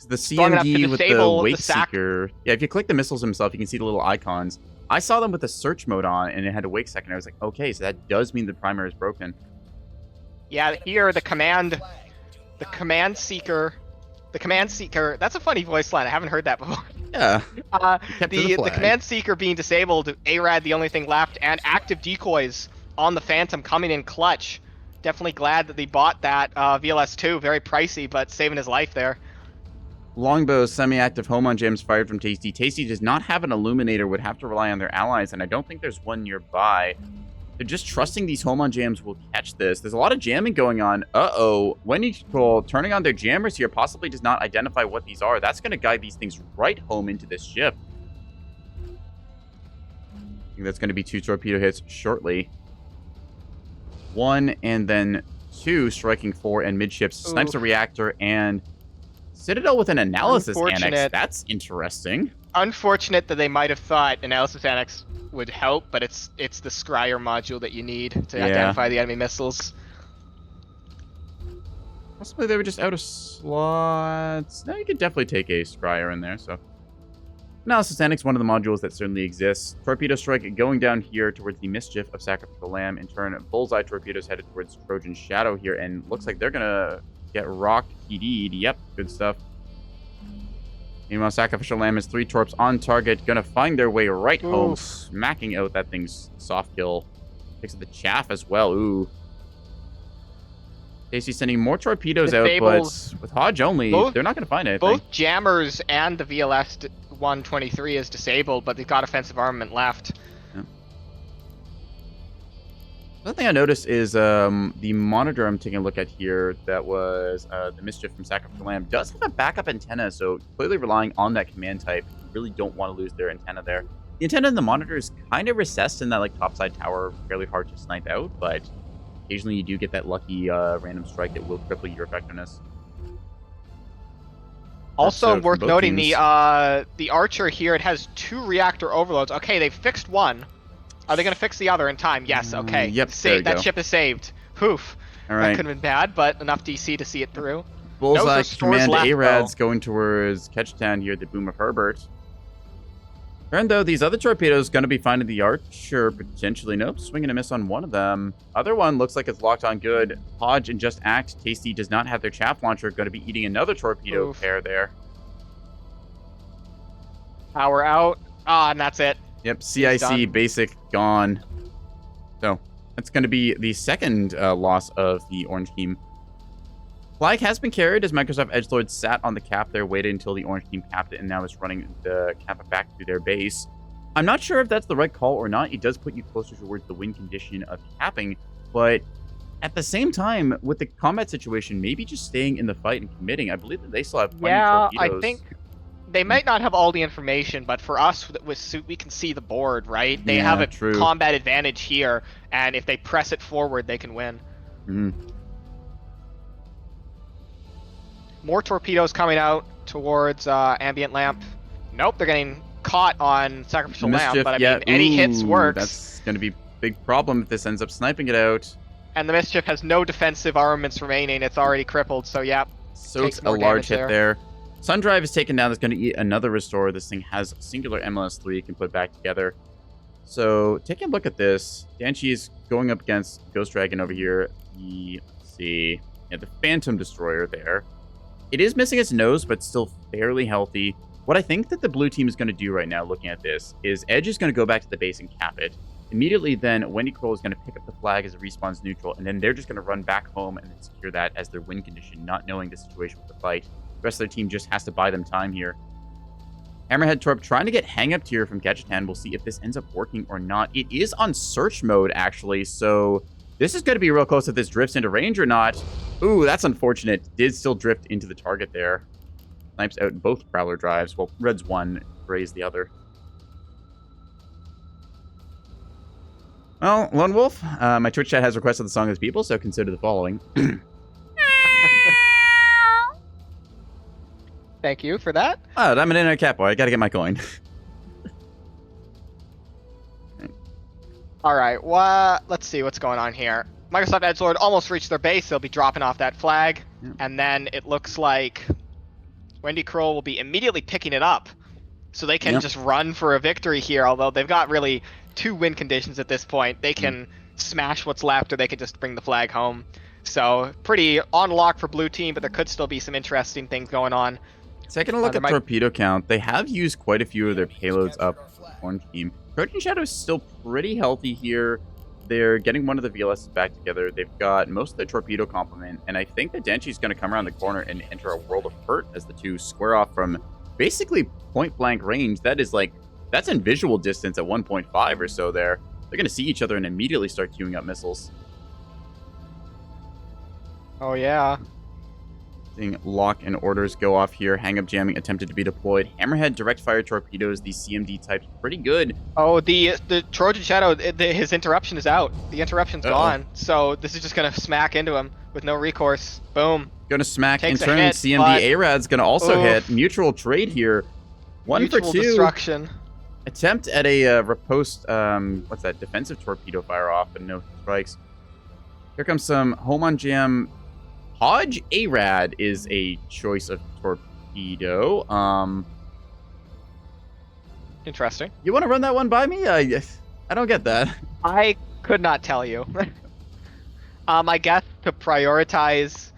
The CMD with the Wake Seeker. Yeah, if you click the missiles himself, you can see the little icons. I saw them with the search mode on, and it had a Wake Second. I was like, okay, so that does mean the primer is broken. Yeah, here the command seeker. That's a funny voice line. I haven't heard that before. Yeah. The command seeker being disabled, A-Rad the only thing left, and active decoys on the Phantom coming in clutch. Definitely glad that they bought that VLS-2. Very pricey, but saving his life there. Longbow semi-active home on jams fired from Tasty. Tasty does not have an illuminator, would have to rely on their allies, and I don't think there's one nearby. They're just trusting these home on jams will catch this. There's a lot of jamming going on. Wendy Control turning on their jammers here possibly does not identify what these are. That's going to guide these things right home into this ship. I think that's going to be 2 torpedo hits shortly. 1 and then 2 striking 4 and midships. Snipes a reactor and Citadel with an analysis annex. That's interesting. Unfortunate that they might have thought analysis annex would help, but it's the Scryer module that you need to identify the enemy missiles. Possibly they were just out of slots. No, you could definitely take a Scryer in there, so. Analysis Annex, one of the modules that certainly exists. Torpedo Strike going down here towards the Mischief of Sacrificial Lamb. In turn, Bullseye Torpedoes headed towards Trojan Shadow here, and looks like they're gonna get rocked, PD'd. Yep, good stuff. Meanwhile, Sacrificial Lamb is 3 torps on target, gonna find their way right home, smacking out that thing's soft kill. Picks up the chaff as well, ooh. Casey sending more torpedoes out, but with Hodge only, they're not gonna find anything. Both jammers and the VLS-123 is disabled, but they've got offensive armament left. Yeah. Another thing I noticed is the monitor I'm taking a look at here that was the Mischief from Sacrificial Lamb does have a backup antenna, so clearly relying on that command type. Really don't want to lose their antenna there. The antenna in the monitor is kind of recessed in that like topside tower, fairly hard to snipe out, but occasionally you do get that lucky random strike that will cripple your effectiveness. Also worth noting, the Archer here, it has 2 reactor overloads. Okay, they fixed one. Are they going to fix the other in time? Yes, okay. Yep, that ship is saved. Poof. All right. That could have been bad, but enough DC to see it through. Bullseye command A-Rads going towards Ketchtown here, the Boom of Herbert. And though these other torpedoes going to be finding the Archer potentially. Nope, swing and a miss on one of them. Other one looks like it's locked on good. Hodge and Just Act. Tasty does not have their chaff launcher. Going to be eating another torpedo pair there. Power out. And that's it. Yep, CIC basic gone. So that's going to be the second loss of the Orange team. Flag has been carried as Microsoft Edgelord sat on the cap there, waited until the Orange team capped it, and now is running the Kappa back to their base. I'm not sure if that's the right call or not. It does put you closer towards the win condition of capping. But at the same time, with the combat situation, maybe just staying in the fight and committing. I believe that they still have plenty of torpedoes. I think they might not have all the information, but for us with Suit, we can see the board, right? They have a combat advantage here, and if they press it forward, they can win. Mm-hmm. More torpedoes coming out towards Ambient Lamp. Nope, they're getting caught on Sacrificial Lamp, but I mean, any hits works. That's going to be a big problem if this ends up sniping it out. And the Mischief has no defensive armaments remaining. It's already crippled, so yeah. So it's a large hit there. Sundrive is taken down. That's going to eat another Restore. This thing has singular MLS3 you can put back together. So taking a look at this, Danchi is going up against Ghost Dragon over here. Let's see. Yeah, the Phantom Destroyer there. It is missing its nose, but still fairly healthy. What I think that the blue team is going to do right now, looking at this, is Edge is going to go back to the base and cap it. Immediately then, Wendy Kroll is going to pick up the flag as it respawns neutral, and then they're just going to run back home and then secure that as their win condition, not knowing the situation with the fight. The rest of their team just has to buy them time here. Hammerhead Torp trying to get hang-up tier from Gadgetan. We'll see if this ends up working or not. It is on search mode, actually, so this is going to be real close if this drifts into range or not. Ooh, that's unfortunate. Did still drift into the target there. Snipes out both Prowler drives. Well, Red's one, Gray's the other. Well, Lone Wolf, my Twitch chat has requested the song as people, so consider the following. Thank you for that. Oh, I'm an internet cat boy. I gotta get my coin. All right, let's see what's going on here. Microsoft Edgelord almost reached their base. They'll be dropping off that flag. Yeah. And then it looks like Wendy Kroll will be immediately picking it up. So they can just run for a victory here, although they've got really 2 win conditions at this point. They can smash what's left, or they can just bring the flag home. So pretty on lock for blue team, but there could still be some interesting things going on. Taking a look at torpedo count, they have used quite a few of their payloads up orange team. Trojan Shadow is still pretty healthy here. They're getting one of the VLSs back together. They've got most of the torpedo complement, and I think that Danchi's going to come around the corner and enter a world of hurt as the two square off from basically point blank range. That's in visual distance at 1.5 or so there. They're going to see each other and immediately start queuing up missiles. Oh, yeah. Seeing lock and orders go off here. Hang-up jamming attempted to be deployed. Hammerhead direct fire torpedoes, the CMD types, pretty good. Oh, the Trojan Shadow, his interruption is out. The interruption's gone. So this is just going to smack into him with no recourse. Boom. Going to smack. Takes in turn, hit, CMD ARAD's going to also hit. Mutual trade here. Mutual 1 for 2. destruction. Attempt at a riposte, what's that, defensive torpedo fire off, but no strikes. Here comes some home on jam. Hodge ARAD is a choice of torpedo. Interesting. You want to run that one by me? I don't get that. I could not tell you. I guess to prioritize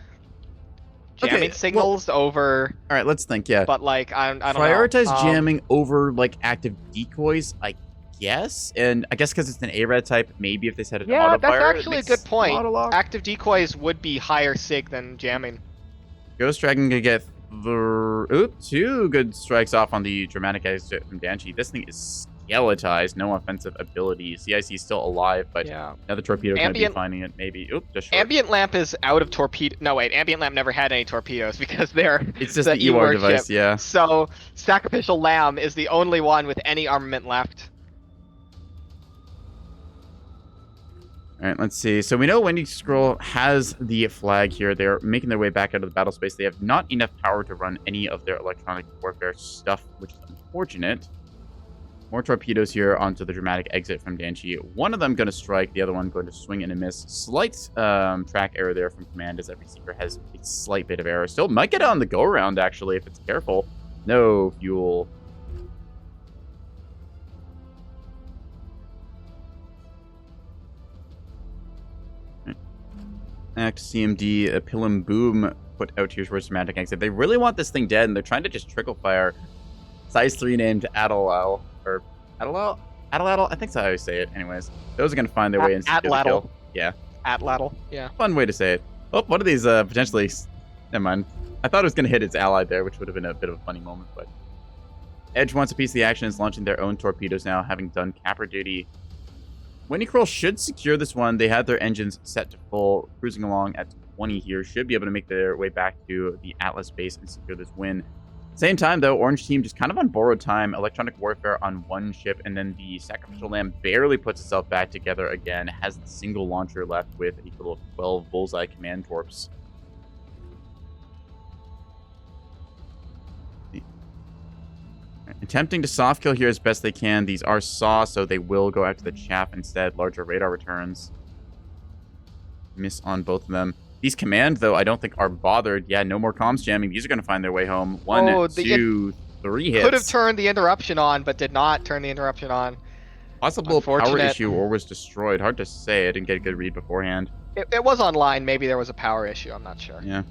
jamming signals over. All right, let's think. Yeah. But like, I don't know. Prioritize jamming over like active decoys, I guess. And I guess because it's an ARAD type, maybe if they set it to auto fire. Yeah, that's actually a good point. Active decoys would be higher sig than jamming. Ghost Dragon gonna get the 2 good strikes off on the dramatic exit from Danchi. This thing is skeletized, no offensive ability. CIC is still alive, but another torpedo gonna be finding it. Maybe. Oop, just short. Ambient Lamp is out of torpedo. No, wait. Ambient Lamp never had any torpedoes because they're. It's just the EWAR device, yeah. So Sacrificial Lamb is the only one with any armament left. All right, let's see. So we know Wendy Scroll has the flag here. They're making their way back out of the battle space. They have not enough power to run any of their electronic warfare stuff, which is unfortunate. More torpedoes here onto the dramatic exit from Danchi. One of them going to strike, the other one going to swing and a miss. Slight track error there from command, as every seeker has a slight bit of error. Still might get it on the go-around, actually, if it's careful. No fuel. Act CMD, a Pilum Boom put out here towards dramatic exit. They really want this thing dead, and they're trying to just trickle fire. Size 3 named Adalal, or Adalal? Adaladdle? I think that's how I say it. Anyways, those are going to find their way into the kill. Yeah. Atladdle, yeah. Fun way to say it. Oh, one of these potentially... Never mind. I thought it was going to hit its ally there, which would have been a bit of a funny moment, but... Edge wants a piece of the action, is launching their own torpedoes now, having done capper duty. Windy Curl should secure this one. They had their engines set to full, cruising along at 20 here. Should be able to make their way back to the Atlas base and secure this win. Same time, though, Orange Team just kind of on borrowed time. Electronic Warfare on one ship, and then the Sacrificial Lamb barely puts itself back together again. Has the single launcher left with a total of 12 Bullseye Command Torps. Attempting to soft kill here as best they can. These are SAW, so they will go after the chaff instead. Larger radar returns. Miss on both of them. These command, though, I don't think are bothered. Yeah, no more comms jamming. These are going to find their way home. One, two, 3 hits. Could have turned the interruption on, but did not turn the interruption on. Possible power issue or was destroyed. Hard to say. I didn't get a good read beforehand. It was online. Maybe there was a power issue. I'm not sure. Yeah.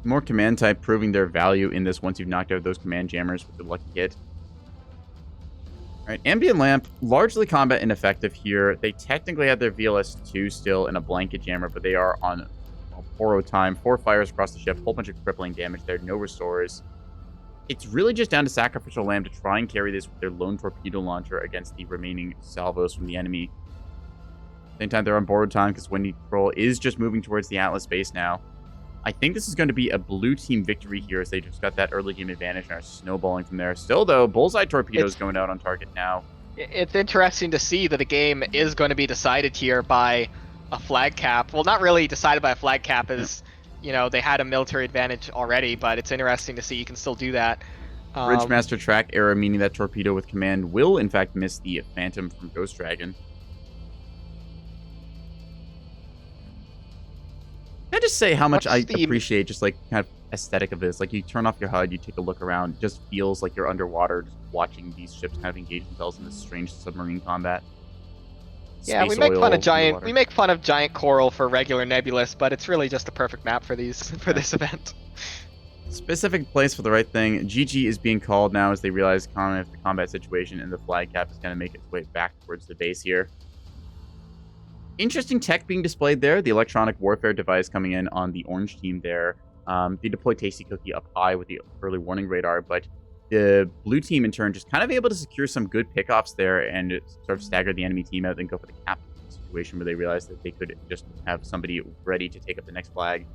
More command type proving their value in this once you've knocked out those command jammers with the lucky hit. Alright, Ambient Lamp, largely combat ineffective here. They technically have their VLS-2 still in a blanket jammer, but they are on borrowed time. 4 fires across the ship, whole bunch of crippling damage there, no restores. It's really just down to Sacrificial Lamb to try and carry this with their lone torpedo launcher against the remaining salvos from the enemy. Same time, they're on borrowed time because Windy Patrol is just moving towards the Atlas base now. I think this is going to be a blue team victory here as they just got that early game advantage and are snowballing from there. Still, though, Bullseye Torpedoes going out on target now. It's interesting to see that the game is going to be decided here by a flag cap. Well, not really decided by a flag cap, as you know, they had a military advantage already, but it's interesting to see you can still do that. Bridgemaster track error, meaning that torpedo with command will, in fact, miss the Phantom from Ghost Dragon. Can I just say how much I appreciate just like kind of aesthetic of this? Like you turn off your HUD, you take a look around, it just feels like you're underwater, just watching these ships kind of engage themselves in this strange submarine combat. Yeah, we make fun of giant coral for regular Nebulous, but it's really just the perfect map for this event. Specific place for the right thing. GG is being called now as they realize the combat situation, and the flag cap is going to make its way back towards the base here. Interesting tech being displayed there. The electronic warfare device coming in on the orange team there. They deployed Tasty Cookie up high with the early warning radar, but the blue team in turn just kind of able to secure some good pickoffs there and sort of stagger the enemy team out and go for the cap situation where they realized that they could just have somebody ready to take up the next flag.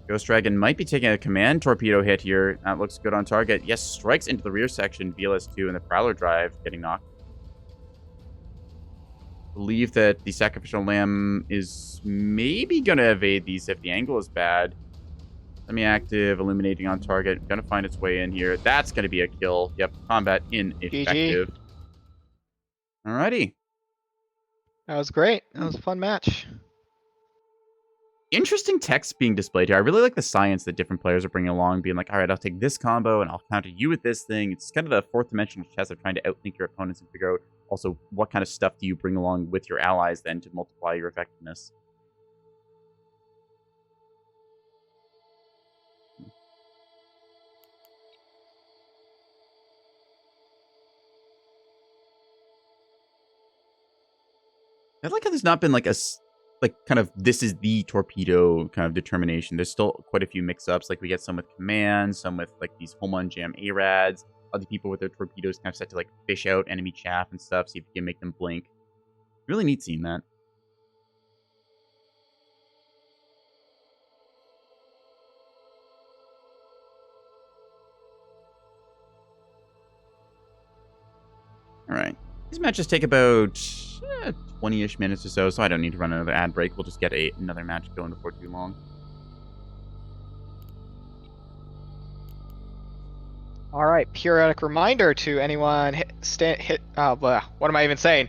Ghost Dragon might be taking a command torpedo hit here. That looks good on target. Yes, strikes into the rear section. VLS-2 and the Prowler drive getting knocked. Believe that the Sacrificial Lamb is maybe going to evade these if the angle is bad. Semi-active, illuminating on target. Going to find its way in here. That's going to be a kill. Yep, combat ineffective. GG. Alrighty. That was great. That was a fun match. Interesting text being displayed here. I really like the science that different players are bringing along, being like, all right, I'll take this combo and I'll counter you with this thing. It's kind of the fourth dimensional chess of trying to outthink your opponents and figure out also what kind of stuff do you bring along with your allies then to multiply your effectiveness. I like how there's not been like kind of this is the torpedo kind of determination. There's still quite a few mix-ups. Like we get some with command, some with like these home on jam ARADs, other people with their torpedoes kind of set to like fish out enemy chaff and stuff, see if you can make them blink. Really neat seeing that. All right. These matches take about 20-ish minutes or so I don't need to run another ad break. We'll just get another match going before too long. All right, periodic reminder to anyone what am I even saying?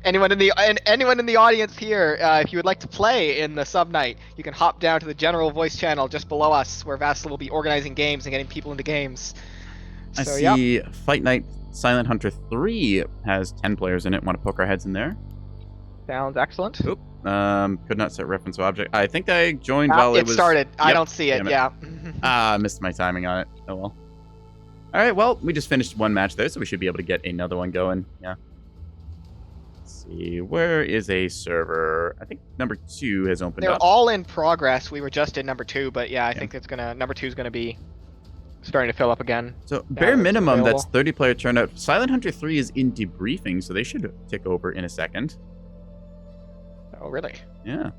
anyone in the audience here, if you would like to play in the Sub Night, you can hop down to the general voice channel just below us, where Vassal will be organizing games and getting people into games. I see Fight Night Silent Hunter 3 has 10 players in it. Want to poke our heads in there? Sounds excellent. Oop. Could not set reference object. I think I joined while it was... started. Yep. I don't see it, yeah. Missed my timing on it. Oh well. Alright, well, we just finished one match there, so we should be able to get another one going. Yeah. Let's see. Where is a server? I think number 2 has opened up. They're all in progress. We were just in number 2, but yeah, I think it's gonna... Number 2 is gonna be starting to fill up again. So Yeah, bare it's minimum, that's available. 30 player turnout. Silent Hunter 3 is in debriefing, so they should tick over in a second. Oh, really? Yeah.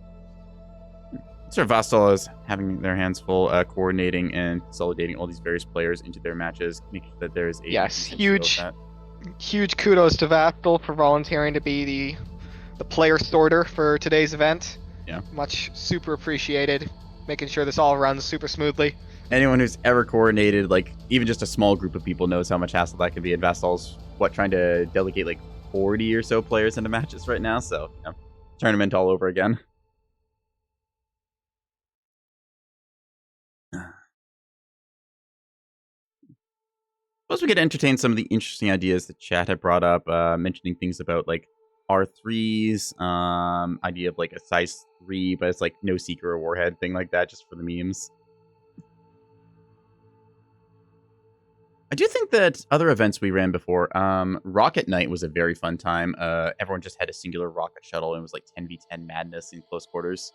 Sir Vastal is having their hands full, coordinating and consolidating all these various players into their matches, making sure that there's a Yes, decent flow of huge. that. Huge kudos to Vastal for volunteering to be the player sorter for today's event. Yeah. Much super appreciated. Making sure this all runs super smoothly. Anyone who's ever coordinated, like, even just a small group of people knows how much hassle that can be. And Vastal's, trying to delegate, like, 40 or so players into matches right now. So, yeah, tournament all over again. Suppose we could entertain some of the interesting ideas that chat had brought up, mentioning things about, like, R3s, idea of, like, a size 3, but it's, like, no seeker or warhead, thing like that, just for the memes. I do think that other events we ran before, Rocket Night was a very fun time. Everyone just had a singular rocket shuttle, and it was, like, 10v10 madness in close quarters.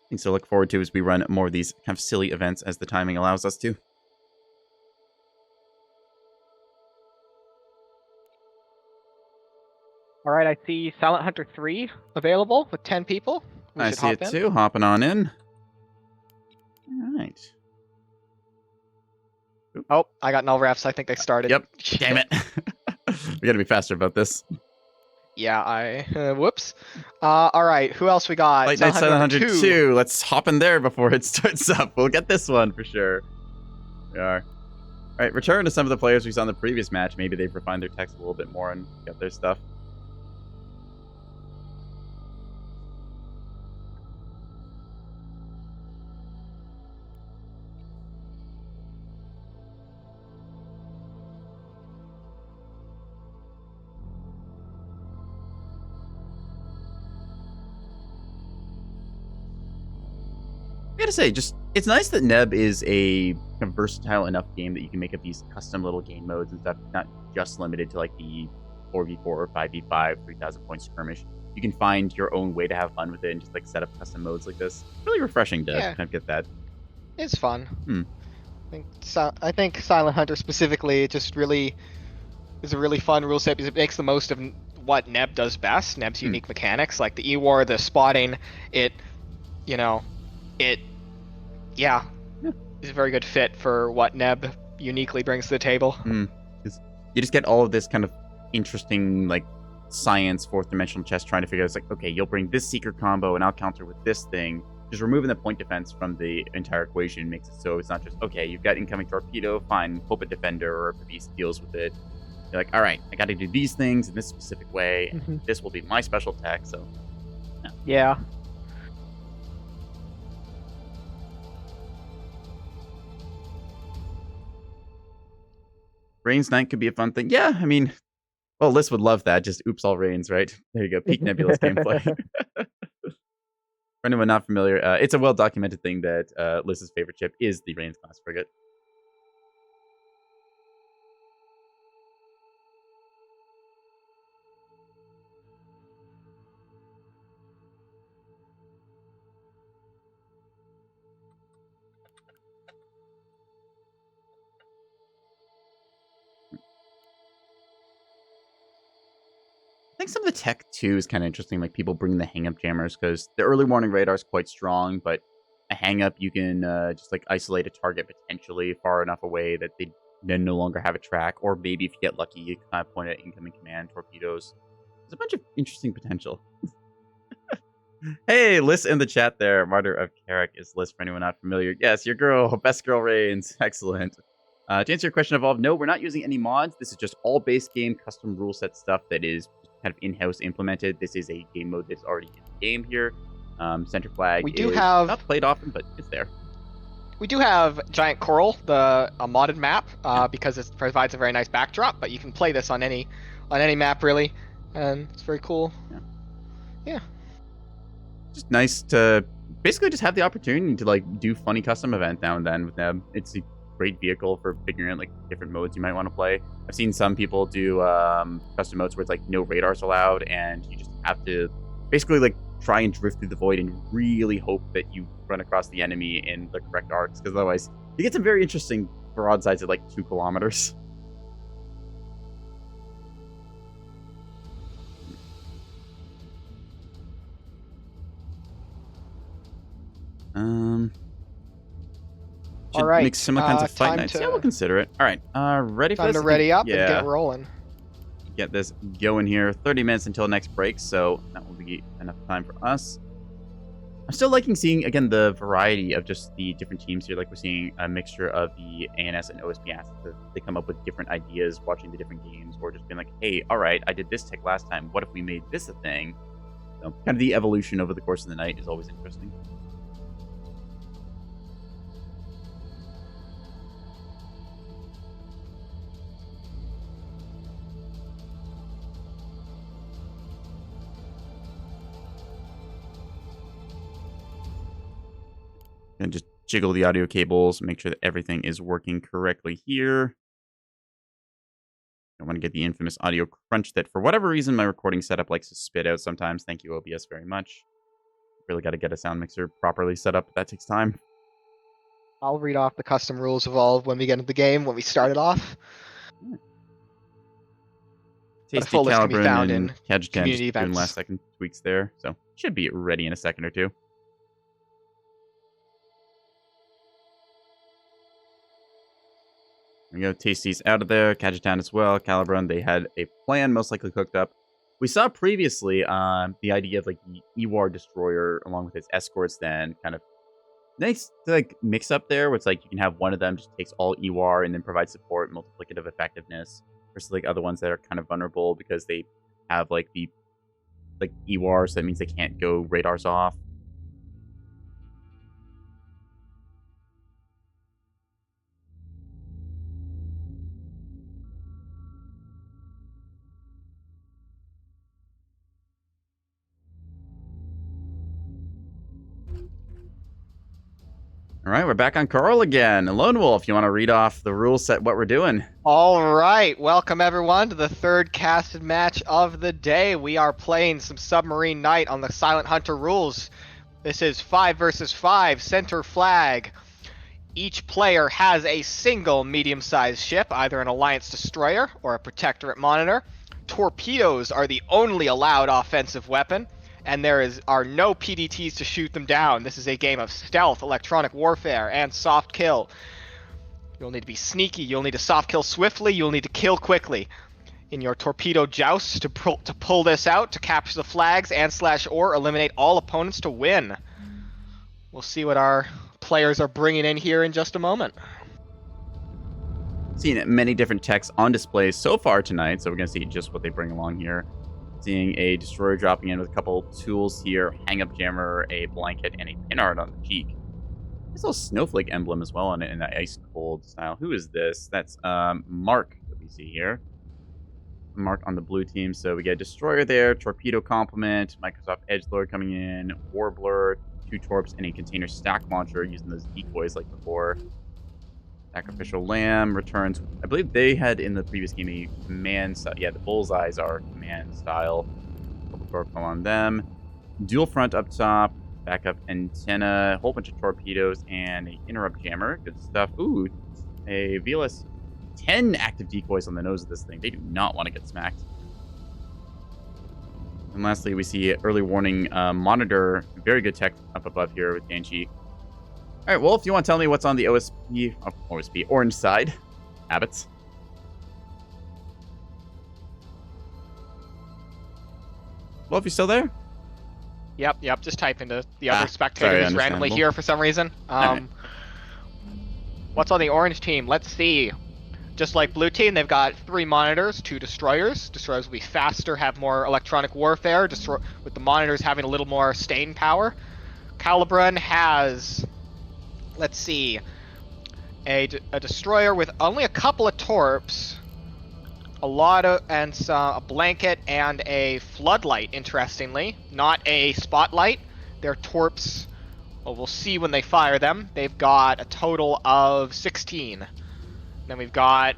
Things to look forward to as we run more of these kind of silly events as the timing allows us to. All right, I see Silent Hunter 3 available with 10 people. We I should see hop it in. too. Hopping on in. All right. Oh, I got null refs. I think they started. Yep. Damn it. We got to be faster about this. Yeah, whoops. All right, who else we got? Late Night Silent Hunter 2. Let's hop in there before it starts up. We'll get this one for sure. We are. All right, return to some of the players we saw in the previous match. Maybe they've refined their text a little bit more and got their stuff. I gotta say, it's nice that Neb is a kind of versatile enough game that you can make up these custom little game modes and stuff, not just limited to like the 4v4 or 5v5 3,000 point skirmish. You can find your own way to have fun with it and just like set up custom modes like this. It's really refreshing to kind of get that. It's fun. Hmm. I think Silent Hunter specifically just really is a really fun rule set because it makes the most of what Neb does best. Neb's unique mechanics, like the E-War, the spotting. Is a very good fit for what Neb uniquely brings to the table. You just get all of this kind of interesting, like, science, fourth dimensional chess trying to figure out, it's like, okay, you'll bring this seeker combo and I'll counter with this thing. Just removing the point defense from the entire equation makes it so it's not just, okay, you've got incoming torpedo, fine, hope a defender or if the beast deals with it. You're like, all right, I got to do these things in this specific way, and this will be my special tech, so. Yeah. Rain's Night could be a fun thing. Yeah, I mean, well, Liz would love that. Just oops, all rains, right? There you go. Peak Nebulous gameplay. For anyone not familiar, it's a well-documented thing that Liz's favorite ship is the Rains class frigate. I think some of the tech, too, is kind of interesting. Like, people bring the hang-up jammers, because the early warning radar is quite strong, but a hang-up, you can just, like, isolate a target potentially far enough away that they then no longer have a track, or maybe if you get lucky, you kind of point at incoming command torpedoes. There's a bunch of interesting potential. Hey, Liz in the chat there. Martyr of Carrick is Liz, for anyone not familiar. Yes, your girl, best girl Reigns. Excellent. To answer your question, Evolve, no, we're not using any mods. This is just all base game, custom rule set stuff that is kind of in-house implemented. This is a game mode that's already in the game here. Center flag is not played often, but it's there. We do have Giant Coral, a modded map, because it provides a very nice backdrop, but you can play this on any map, really, and it's very cool. Yeah. Just nice to basically just have the opportunity to, like, do funny custom event now and then with them. It's a great vehicle for figuring out, like, different modes you might want to play. I've seen some people do custom modes where it's like no radars allowed and you just have to basically like try and drift through the void and really hope that you run across the enemy in the correct arcs, because otherwise you get some very interesting broadsides at like 2 kilometers. Should All right, make similar kinds of fight time nights. to- Yeah, we'll consider it. All right, ready for Time this? to ready up Yeah. and get rolling. Get this going here. 30 minutes until next break, so that will be enough time for us. I'm still liking seeing, again, the variety of just the different teams here. Like, we're seeing a mixture of the ANS and OSP assets. They come up with different ideas watching the different games, or just being like, hey, all right, I did this tech last time. What if we made this a thing? So, kind of the evolution over the course of the night is always interesting. And just jiggle the audio cables, make sure that everything is working correctly here. I want to get the infamous audio crunch that, for whatever reason, my recording setup likes to spit out sometimes. Thank you, OBS, very much. Really got to get a sound mixer properly set up. That takes time. I'll read off the custom rules evolved when we get into the game, when we start it off. But a Tasty full list can be Calibrin found and in Kajitan just community doing events. last second tweaks there. So should be ready in a second or two. There we go. Tasty's out of there. Kajitan as well. Calibrin, they had a plan most likely cooked up. We saw previously the idea of like the Ewar destroyer along with its escorts then kind of nice to like mix up there where it's like you can have one of them just takes all Ewar and then provides support, multiplicative effectiveness versus like other ones that are kind of vulnerable because they have like the Ewar, so that means they can't go radars off. All right, we're back on Carl again. Lone Wolf, you want to read off the rule set, what we're doing? All right, welcome everyone to the third casted match of the day. We are playing some Submarine Night on the Silent Hunter rules. This is 5 versus 5, center flag. Each player has a single medium-sized ship, either an Alliance destroyer or a Protectorate monitor. Torpedoes are the only allowed offensive weapon, and there are no PDTs to shoot them down. This is a game of stealth, electronic warfare, and soft kill. You'll need to be sneaky, you'll need to soft kill swiftly, you'll need to kill quickly. In your torpedo joust to pull this out, to capture the flags and /or eliminate all opponents to win. We'll see what our players are bringing in here in just a moment. Seeing many different techs on display so far tonight, so we're going to see just what they bring along here. Seeing a destroyer dropping in with a couple tools here, hang-up jammer, a blanket, and a pin art on the cheek. There's a little snowflake emblem as well on it in that ice cold style. Who is this? That's Mark that we see here. Mark on the blue team. So we get destroyer there, torpedo complement, Microsoft Edgelord coming in, Warbler, 2 torps, and a container stack launcher using those decoys like before. Sacrificial Lamb returns. I believe they had in the previous game a command style. Yeah, the bullseyes are command style. Double torp on them. Dual front up top. Backup antenna. A whole bunch of torpedoes and an interrupt jammer. Good stuff. Ooh, a VLS 10 active decoys on the nose of this thing. They do not want to get smacked. And lastly, we see early warning monitor. Very good tech up above here with Banshee. All right, Wolf, you want to tell me what's on the OSP orange side? Habits. Wolf, you still there? Yep, just type into the other Sorry, spectator who's randomly understandable. here for some reason. Alright. What's on the orange team? Let's see. Just like blue team, they've got 3 monitors, 2 destroyers. Destroyers will be faster, have more electronic warfare, with the monitors having a little more staying power. Calibrin has, let's see, a destroyer with only a couple of torps, a blanket and a floodlight, interestingly. Not a spotlight. Their torps, well, we'll see when they fire them. They've got a total of 16. Then we've got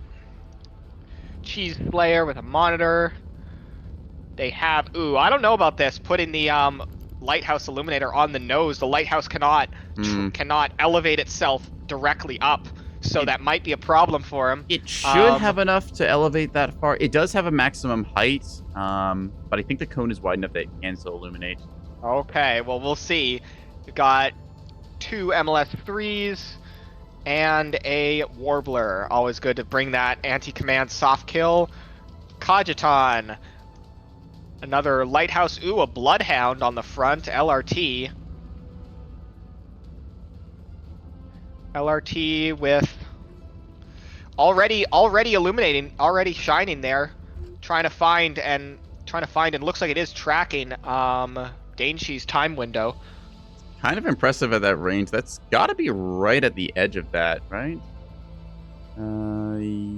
Cheese Slayer with a monitor. They have, I don't know about this, putting the lighthouse illuminator on the nose. The lighthouse cannot elevate itself directly up, so that might be a problem for him. It should have enough to elevate that far. It does have a maximum height, but I think the cone is wide enough that it can still illuminate. Okay, well, we'll see. We've got 2 MLS-3s and a Warbler. Always good to bring that anti-command soft kill. Kajitan. Another Lighthouse. Ooh, a Bloodhound on the front. LRT. LRT with already illuminating, already shining there. Trying to find and looks like it is tracking Danshi's time window. Kind of impressive at that range. That's got to be right at the edge of that, right?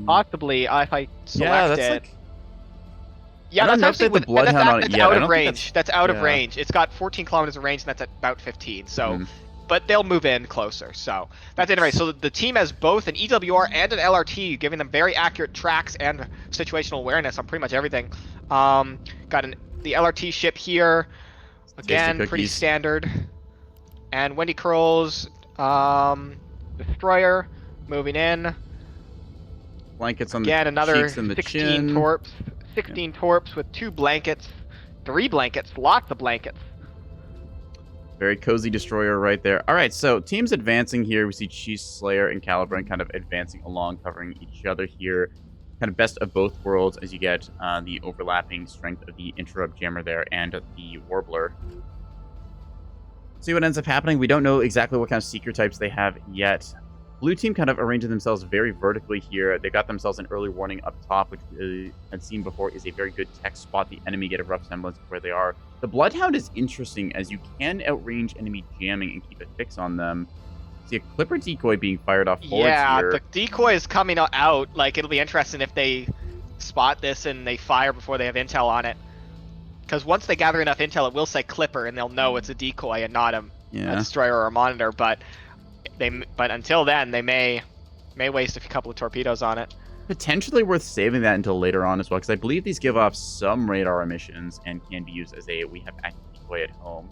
Possibly, if I select it. Like... Yeah, that's actually the Bloodhound on it. That's Yeah, out of range. That's out of range. It's got 14 kilometers of range, and that's at about 15. So, but they'll move in closer. So that's it. So the team has both an EWR and an LRT, giving them very accurate tracks and situational awareness on pretty much everything. Got the LRT ship here. Again, pretty standard. And Wendy Curl's destroyer moving in. Blankets on again, the another cheeks and the 16 chin. torps. 16 torps with 2 blankets, 3 blankets, lots of blankets. Very cozy destroyer right there. All right, so teams advancing here. We see Cheese Slayer and Calibran kind of advancing along, covering each other here. Kind of best of both worlds as you get the overlapping strength of the Interrupt Jammer there and the Warbler. See what ends up happening. We don't know exactly what kind of seeker types they have yet. Blue team kind of arranging themselves very vertically here. They got themselves an early warning up top, which we had seen before is a very good tech spot. The enemy get a rough semblance of where they are. The Bloodhound is interesting as you can outrange enemy jamming and keep a fix on them. See a Clipper decoy being fired off forwards here. The decoy is coming out. Like, it'll be interesting if they spot this and they fire before they have intel on it. Because once they gather enough intel, it will say Clipper, and they'll know it's a decoy and not a destroyer or a monitor. But until then, they may waste a couple of torpedoes on it. Potentially worth saving that until later on as well, because I believe these give off some radar emissions and can be used as we have active decoy at home.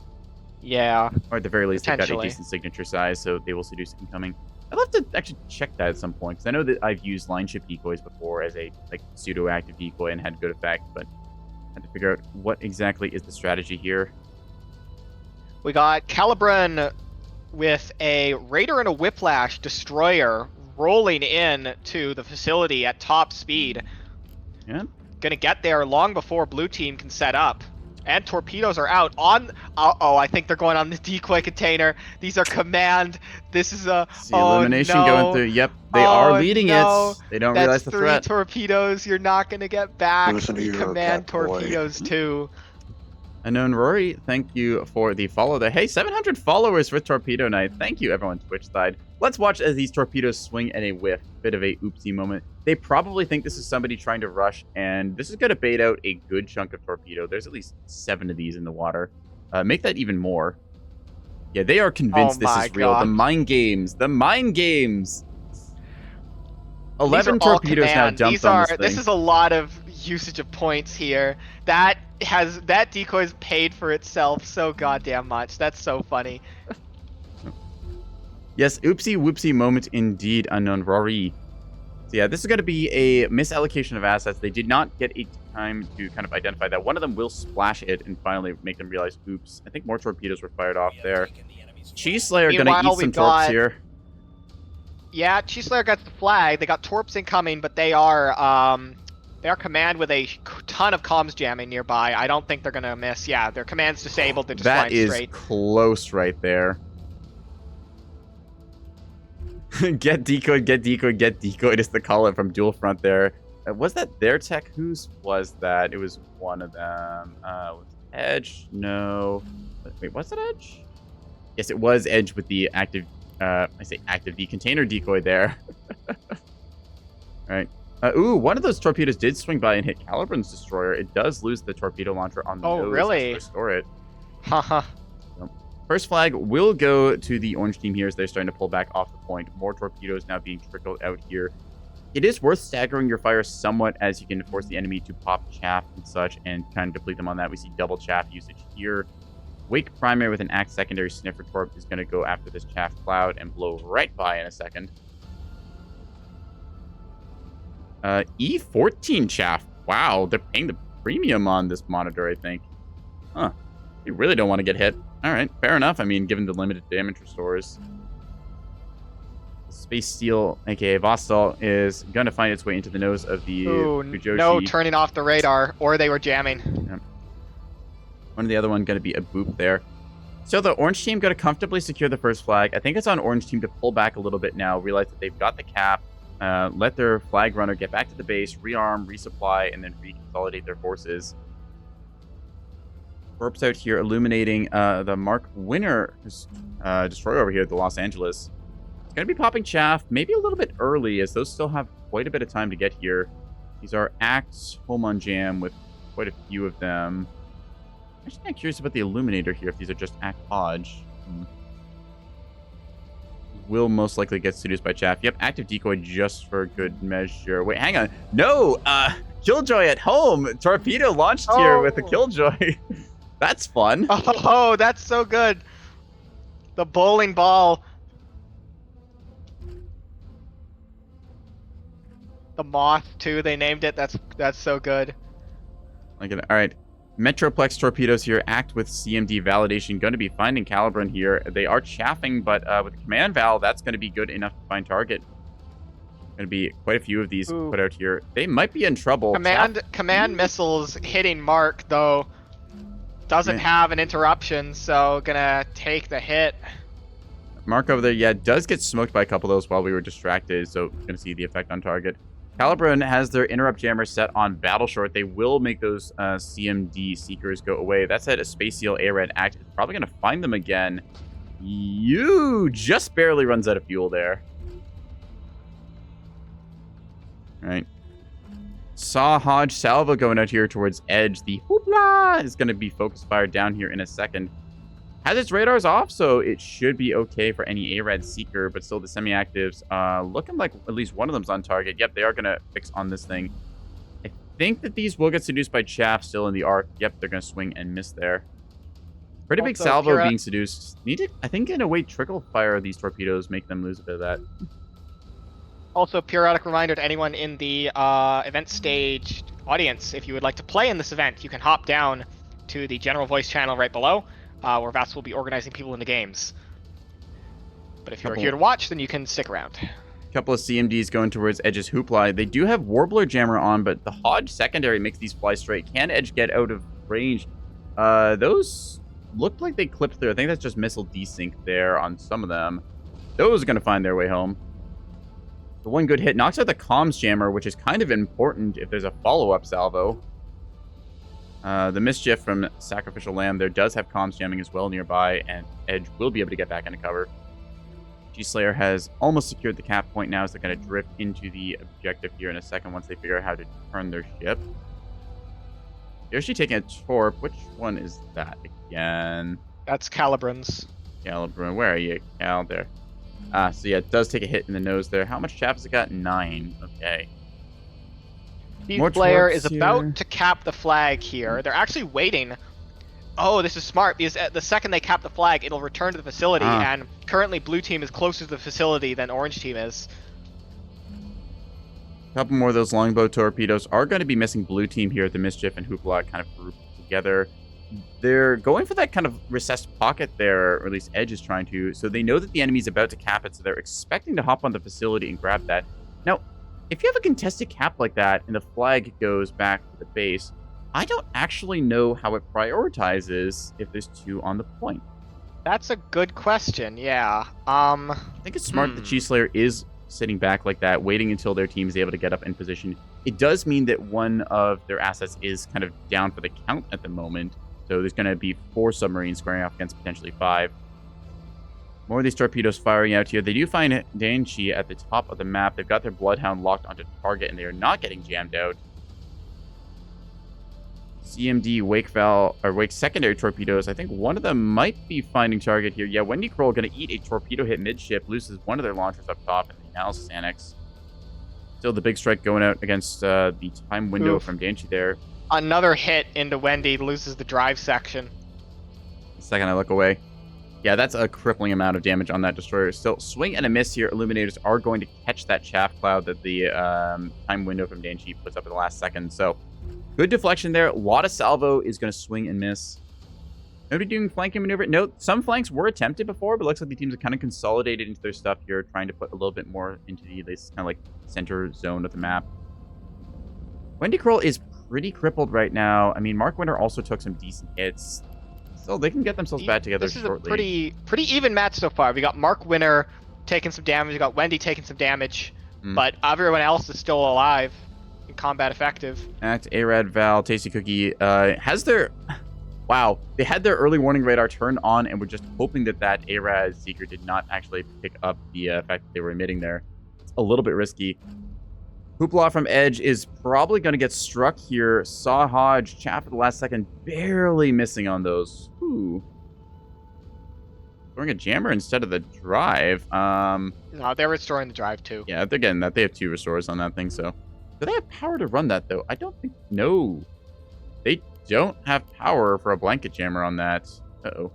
Yeah. Or at the very least, they've got a decent signature size, so they will seduce incoming. I'd love to actually check that at some point, because I know that I've used line ship decoys before as a pseudo-active decoy and had good effect, but I had to figure out what exactly is the strategy here. We got Calibran with a Raider and a Whiplash destroyer rolling in to the facility at top speed. Yeah. Gonna get there long before blue team can set up. And torpedoes are out on... Uh-oh, I think they're going on the decoy container. These are command. This is a... See illumination going through. Yep, they are leading it. They don't realize the threat. That's 3 torpedoes you're not gonna get back. Listen to your command cat boy. torpedoes too. Unknown Rory, thank you for the follow there. Hey, 700 followers for Torpedo Night. Thank you, everyone, Twitch side. Let's watch as these torpedoes swing at a whiff. Bit of a oopsie moment. They probably think this is somebody trying to rush, and this is going to bait out a good chunk of torpedo. There's at least 7 of these in the water. Make that even more. Yeah, they are convinced this is real. The mind games. The mind games. 11 torpedoes now dumped on this thing. This is a lot of usage of points here. That decoy's paid for itself so goddamn much. That's so funny. Yes, oopsie whoopsie moment indeed, Unknown Rory. So yeah, this is going to be a misallocation of assets. They did not get a time to kind of identify that. One of them will splash it and finally make them realize, oops, I think more torpedoes were fired off there. Cheese Slayer going to eat some torps here. Yeah, Cheese Slayer got the flag. They got torps incoming, but they are command with a ton of comms jamming nearby. I don't think they're going to miss. Yeah, their command's disabled. They're just flying straight. That is close right there. Get decoyed, get decoyed, get decoyed is the call it from Dual Front there. Was that their tech? Whose was that? It was one of them. Was it Edge? No. Wait, was it Edge? Yes, it was Edge with the active, the container decoy there. Alright. Ooh, one of those torpedoes did swing by and hit Calibran's destroyer. It does lose the torpedo launcher on the nose. Oh, really? Restore it. Haha. First flag will go to the orange team here as they're starting to pull back off the point. More torpedoes now being trickled out here. It is worth staggering your fire somewhat as you can force the enemy to pop chaff and such and kind of deplete them on that. We see double chaff usage here. Wake primary with an act secondary sniffer torp is going to go after this chaff cloud and blow right by in a second. E14 chaff. Wow, they're paying the premium on this monitor, I think. Huh. You really don't want to get hit. All right, fair enough. I mean, given the limited damage restores. Space Steel, aka Vostal, is going to find its way into the nose of the Fujoshi. No, turning off the radar, or they were jamming. Yep. One of the other one going to be a boop there. So the orange team going to comfortably secure the first flag. I think it's on orange team to pull back a little bit now, realize that they've got the cap, let their flag runner get back to the base, rearm, resupply, and then reconsolidate their forces. Corpse out here illuminating the Mark Winner destroyer over here at the Los Angeles. It's going to be popping chaff, maybe a little bit early, as those still have quite a bit of time to get here. These are Acts home on jam with quite a few of them. I'm actually not curious about the Illuminator here, if these are just Act Hodge. Will most likely get seduced by chaff. Yep, active decoy just for good measure. Wait, hang on. No! Killjoy at home! Torpedo launched here with a Killjoy. That's fun. Oh, that's so good. The bowling ball. The moth too, they named it. That's so good. Like it. All right. Metroplex torpedoes here act with CMD validation. Going to be finding Calibran here. They are chaffing, but with command val, that's going to be good enough to find target. Going to be quite a few of these put out here. They might be in trouble. Command missiles hitting Mark though doesn't have an interruption, so gonna take the hit. Mark over there, yeah, does get smoked by a couple of those while we were distracted, so gonna see the effect on target. Calibran has their interrupt jammer set on battle short. They will make those CMD seekers go away. That said, a Space Seal A-Red Act is probably going to find them again. You just barely runs out of fuel there. All right. Saw Hodge Salvo going out here towards Edge. The Hoopla is going to be focus fire down here in a second. Has its radars off, so it should be okay for any A-Red Seeker, but still the semi-actives looking like at least one of them's on target. Yep, they are going to fix on this thing. I think that these will get seduced by chaff still in the arc. Yep, they're going to swing and miss there. Pretty big salvo being seduced. I think in a way, trickle fire these torpedoes make them lose a bit of that. Also, periodic reminder to anyone in the event stage audience, if you would like to play in this event, you can hop down to the general voice channel right below. Where Vats will be organizing people into games. But if you're here to watch, then you can stick around. A couple of CMDs going towards Edge's Hoopla. They do have Warbler Jammer on, but the Hodge secondary makes these fly straight. Can Edge get out of range? Those looked like they clipped through. I think that's just missile desync there on some of them. Those are going to find their way home. The one good hit knocks out the Comms Jammer, which is kind of important if there's a follow-up salvo. The Mischief from Sacrificial Lamb there does have comms jamming as well nearby, and Edge will be able to get back into cover. G-Slayer has almost secured the cap point now, so they're going to drift into the objective here in a second once they figure out how to turn their ship. They're actually taking a torp. Which one is that again? That's Calibran's. Calibran, where are you, Cal? There. So yeah, it does take a hit in the nose there. How much chaff has it got? 9. Okay. Steve Blair is about to cap the flag here. They're actually waiting. Oh, this is smart, because the second they cap the flag, it'll return to the facility, and currently blue team is closer to the facility than orange team is. A couple more of those longbow torpedoes are going to be missing blue team here at the Mischief and Hoopla kind of grouped together. They're going for that kind of recessed pocket there, or at least Edge is trying to, so they know that the enemy's about to cap it, so they're expecting to hop on the facility and grab that. Now, if you have a contested cap like that and the flag goes back to the base, I don't actually know how it prioritizes if there's 2 on the point. That's a good question, yeah. I think it's smart that G-Slayer is sitting back like that, waiting until their team is able to get up in position. It does mean that one of their assets is kind of down for the count at the moment, so there's going to be 4 submarines squaring off against potentially 5. More of these torpedoes firing out here. They do find Danchi at the top of the map. They've got their Bloodhound locked onto target, and they are not getting jammed out. CMD Wake secondary torpedoes. I think one of them might be finding target here. Yeah, Wendy Kroll going to eat a torpedo hit midship, loses one of their launchers up top in the analysis annex. Still the big strike going out against the time window from Danchi there. Another hit into Wendy, loses the drive section. The second I look away. Yeah, that's a crippling amount of damage on that destroyer. Still, swing and a miss here. Illuminators are going to catch that chaff cloud that the time window from Danchi puts up in the last second. So, good deflection there. A lot of salvo is going to swing and miss. Nobody doing flanking maneuver. No, some flanks were attempted before, but it looks like the teams are kind of consolidated into their stuff here, trying to put a little bit more into this kind of like center zone of the map. Wendy Kroll is pretty crippled right now. I mean, Mark Winter also took some decent hits. So they can get themselves back together shortly. This is a pretty even match so far. We got Mark Winter taking some damage. We got Wendy taking some damage. But everyone else is still alive and combat effective. Act, Arad, Val, Tasty Cookie has their... Wow. They had their early warning radar turned on and were just hoping that that Arad Seeker did not actually pick up the fact that they were emitting there. It's a little bit risky. Hoopla from Edge is probably going to get struck here. Saw Hodge, Chaff at the last second, barely missing on those. Ooh. Throwing a jammer instead of the drive. No, they're restoring the drive too. Yeah, they're getting that. They have 2 restores on that thing, so. Do they have power to run that, though? I don't think... No. They don't have power for a blanket jammer on that. Uh-oh.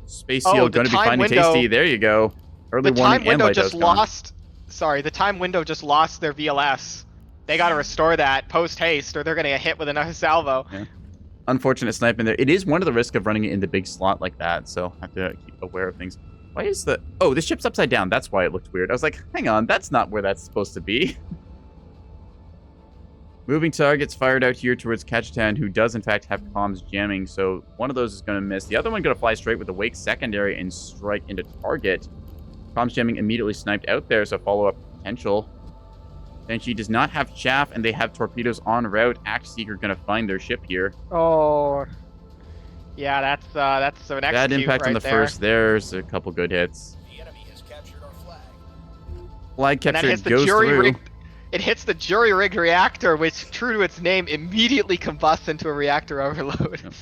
Space Seal going to be finding Tasty. There you go. Early warning and light just lost... Sorry, the time window just lost their VLS. They got to restore that post-haste, or they're going to get hit with another salvo. Yeah. Unfortunate sniping there. It is one of the risks of running it in the big slot like that, so I have to keep aware of things. Why is the... Oh, this ship's upside down. That's why it looked weird. I was like, hang on, that's not where that's supposed to be. Moving targets fired out here towards Kachtan, who does in fact have comms jamming, so one of those is going to miss. The other one going to fly straight with the Wake secondary and strike into target. Comms jamming immediately sniped out there, so follow-up potential. And she does not have chaff, and they have torpedoes en route. Axe Seeker going to find their ship here. Oh, yeah, that's an execute bad impact right on the there. first. There's a couple good hits. The enemy has captured our flag. Flag capture hits the goes through. It hits the jury-rigged reactor, which, true to its name, immediately combusts into a reactor overload. Yep.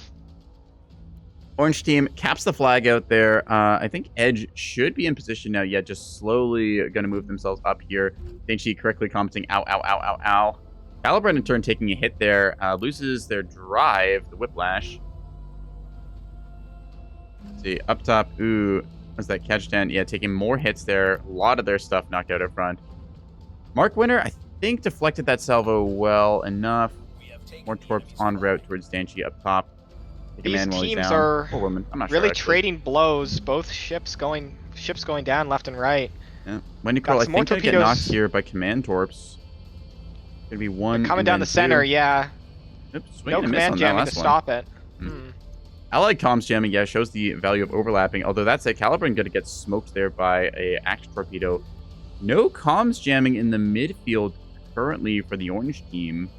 Orange team caps the flag out there. I think Edge should be in position now. Yeah, just slowly going to move themselves up here. Danchi correctly commenting, ow, ow, ow, ow, ow. Calibrate in turn taking a hit there. Loses their drive, the whiplash. Let's see, up top, ooh, was that Kachtan? Yeah, taking more hits there. A lot of their stuff knocked out up front. Mark Winter, I think, deflected that salvo well enough. More torps en route towards Danchi up top. These teams are really sure, trading blows. Both ships going down left and right. Yeah. Wendy Kroll, I think, gonna get knocked here by command torps. Gonna be one. They're coming down the center, yeah. Oops, no command jamming to stop it. Allied comms jamming, yeah, shows the value of overlapping. Although that's a Caliburn gonna get smoked there by a axe torpedo. No comms jamming in the midfield currently for the orange team.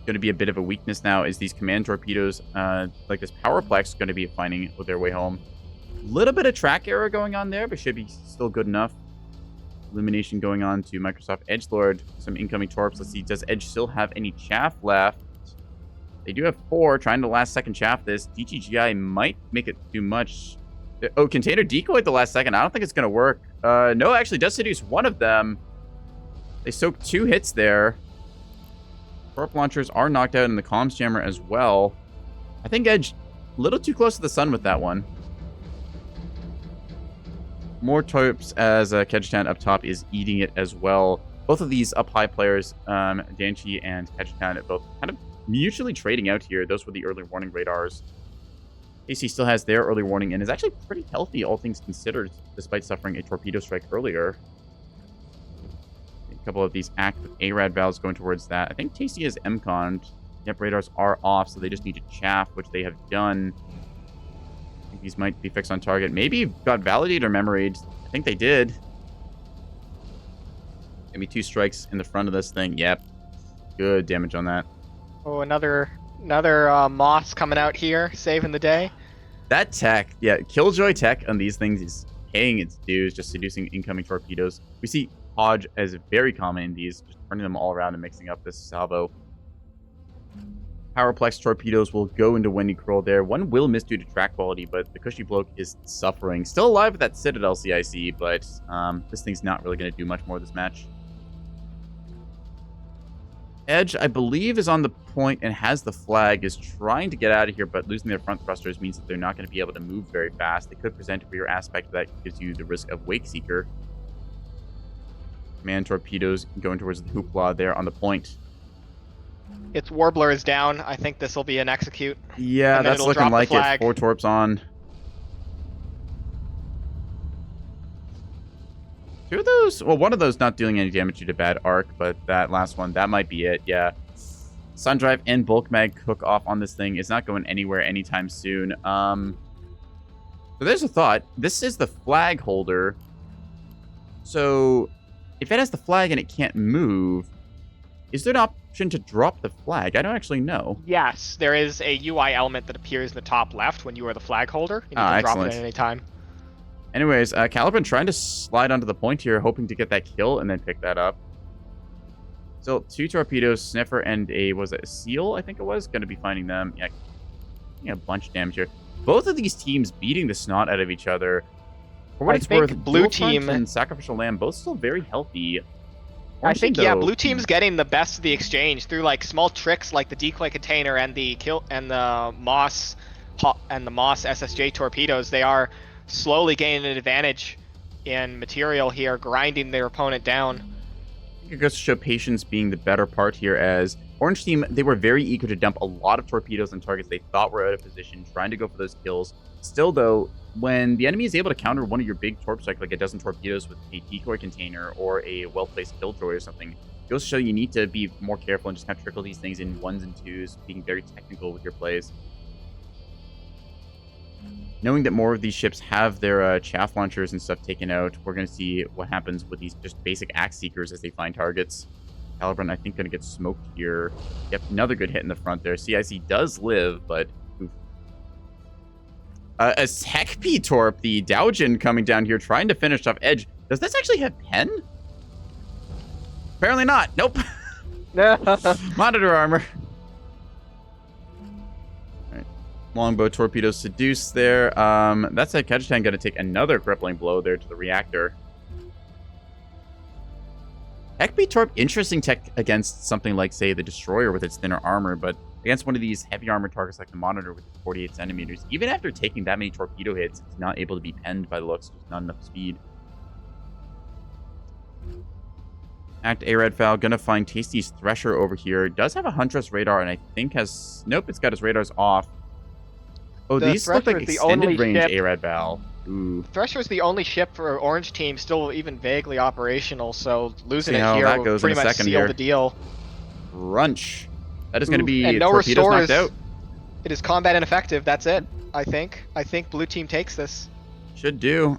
Going to be a bit of a weakness now is these command torpedoes, like this Powerplex, going to be finding their way home. A little bit of track error going on there, but should be still good enough. Illumination going on to Microsoft Edgelord. Some incoming torps. Let's see, does Edge still have any chaff left? They do have 4, trying to last second chaff this. DGGI might make it too much. Oh, container decoyed the last second. I don't think it's going to work. No, actually does seduce one of them. They soaked 2 hits there. Torp launchers are knocked out in the comms jammer as well. I think Edge a little too close to the sun with that one. More torps as Kachtan up top is eating it as well. Both of these up high players, Danchi and Kachtan, both kind of mutually trading out here. Those were the early warning radars. AC still has their early warning and is actually pretty healthy, all things considered, despite suffering a torpedo strike earlier. A couple of these act with ARAD valves going towards that. I think Tasty has MCON. Yep, radars are off, so they just need to chaff, which they have done. I think these might be fixed on target. Maybe got validated or memoried. I think they did. Maybe 2 strikes in the front of this thing. Yep. Good damage on that. Oh, another Moss coming out here, saving the day. That tech, yeah, Killjoy tech on these things is paying its dues, just seducing incoming torpedoes. We see Hodge as very common in these, just turning them all around and mixing up this salvo. Powerplex torpedoes will go into Wendy Kroll there. One will miss due to track quality, but the Cushy Bloke is suffering. Still alive with that Citadel CIC, but this thing's not really going to do much more this match. Edge, I believe, is on the point and has the flag, is trying to get out of here, but losing their front thrusters means that they're not going to be able to move very fast. They could present a rear aspect that gives you the risk of Wake Seeker. Man torpedoes going towards the hoopla there on the point. Its Warbler is down. I think this will be an execute. Yeah, And then that's it'll looking drop the like it. flag. 4 torps on. 2 of those, well, one of those not dealing any damage due to bad arc, but that last one, that might be it, yeah. Sundrive and Bulk Mag cook off on this thing. Is not going anywhere anytime soon. So there's a thought. This is the flag holder. So if it has the flag and it can't move, is there an option to drop the flag? I don't actually know. Yes, there is a UI element that appears in the top left when you are the flag holder. And you can drop excellent. it at any time. Anyways, Caliban trying to slide onto the point here, hoping to get that kill and then pick that up. Still 2 torpedoes, Sniffer, and a seal, I think it was? Going to be finding them. Yeah, a bunch of damage here. Both of these teams beating the snot out of each other. For what I it's think worth, Blue Dual Front Team and Sacrificial Lamb both still very healthy. I think, yeah, though, Blue Team's getting the best of the exchange through like small tricks like the decoy container and the Moss SSJ torpedoes. They are slowly gaining an advantage in material here, grinding their opponent down. it goes to show patience being the better part here, as Orange Team, they were very eager to dump a lot of torpedoes on targets they thought were out of position, trying to go for those kills. Still, though, when the enemy is able to counter one of your big torp strike, like a dozen torpedoes with a decoy container or a well-placed killjoy or something, it goes to show you need to be more careful and just kind of trickle these things in ones and twos, being very technical with your plays. Knowing that more of these ships have their chaff launchers and stuff taken out, we're going to see what happens with these just basic axe seekers as they find targets. Caliban, I think, going to get smoked here. Yep, another good hit in the front there. CIC does live, but oof. A Sekpi Torp, the Doujin, coming down here, trying to finish off Edge. Does this actually have pen? Apparently not. Nope. Monitor armor. All right. Longbow torpedo seduce there. That's a Kazakhstan going to take another crippling blow there to the reactor. Ekpi Torp, interesting tech against something like, say, the Destroyer with its thinner armor, but against one of these heavy armor targets like the Monitor with 48 centimeters, even after taking that many torpedo hits, it's not able to be penned by the looks, just not enough speed. Act A Red Foul, gonna find Tasty's Thresher over here. Does have a Huntress radar, and I think has... Nope, it's got his radars off. Oh, these look like extended range A Red Foul. Ooh. Thresher is the only ship for Orange Team still even vaguely operational, so losing See it how here that will goes in pretty a much second seal here. the deal. Crunch. That is going to be And no torpedoes knocked restores. out. It is combat ineffective. That's it. I think Blue Team takes this. Should do.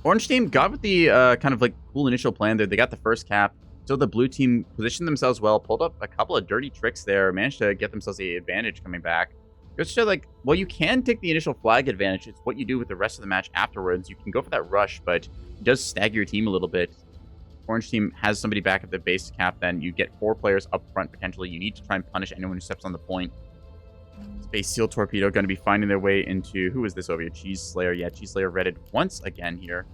Orange Team got with the kind of like cool initial plan there. They got the first cap. So the Blue Team positioned themselves well, pulled up a couple of dirty tricks there, managed to get themselves the advantage coming back. Goes to show, like, well, you can take the initial flag advantage. It's what you do with the rest of the match afterwards. You can go for that rush, but it does stagger your team a little bit. Orange Team has somebody back at the base cap, then you get 4 players up front potentially. You need to try and punish anyone who steps on the point. Space Seal Torpedo going to be finding their way into... Who is this over here? Cheese Slayer. Yeah, Cheese Slayer redded once again here.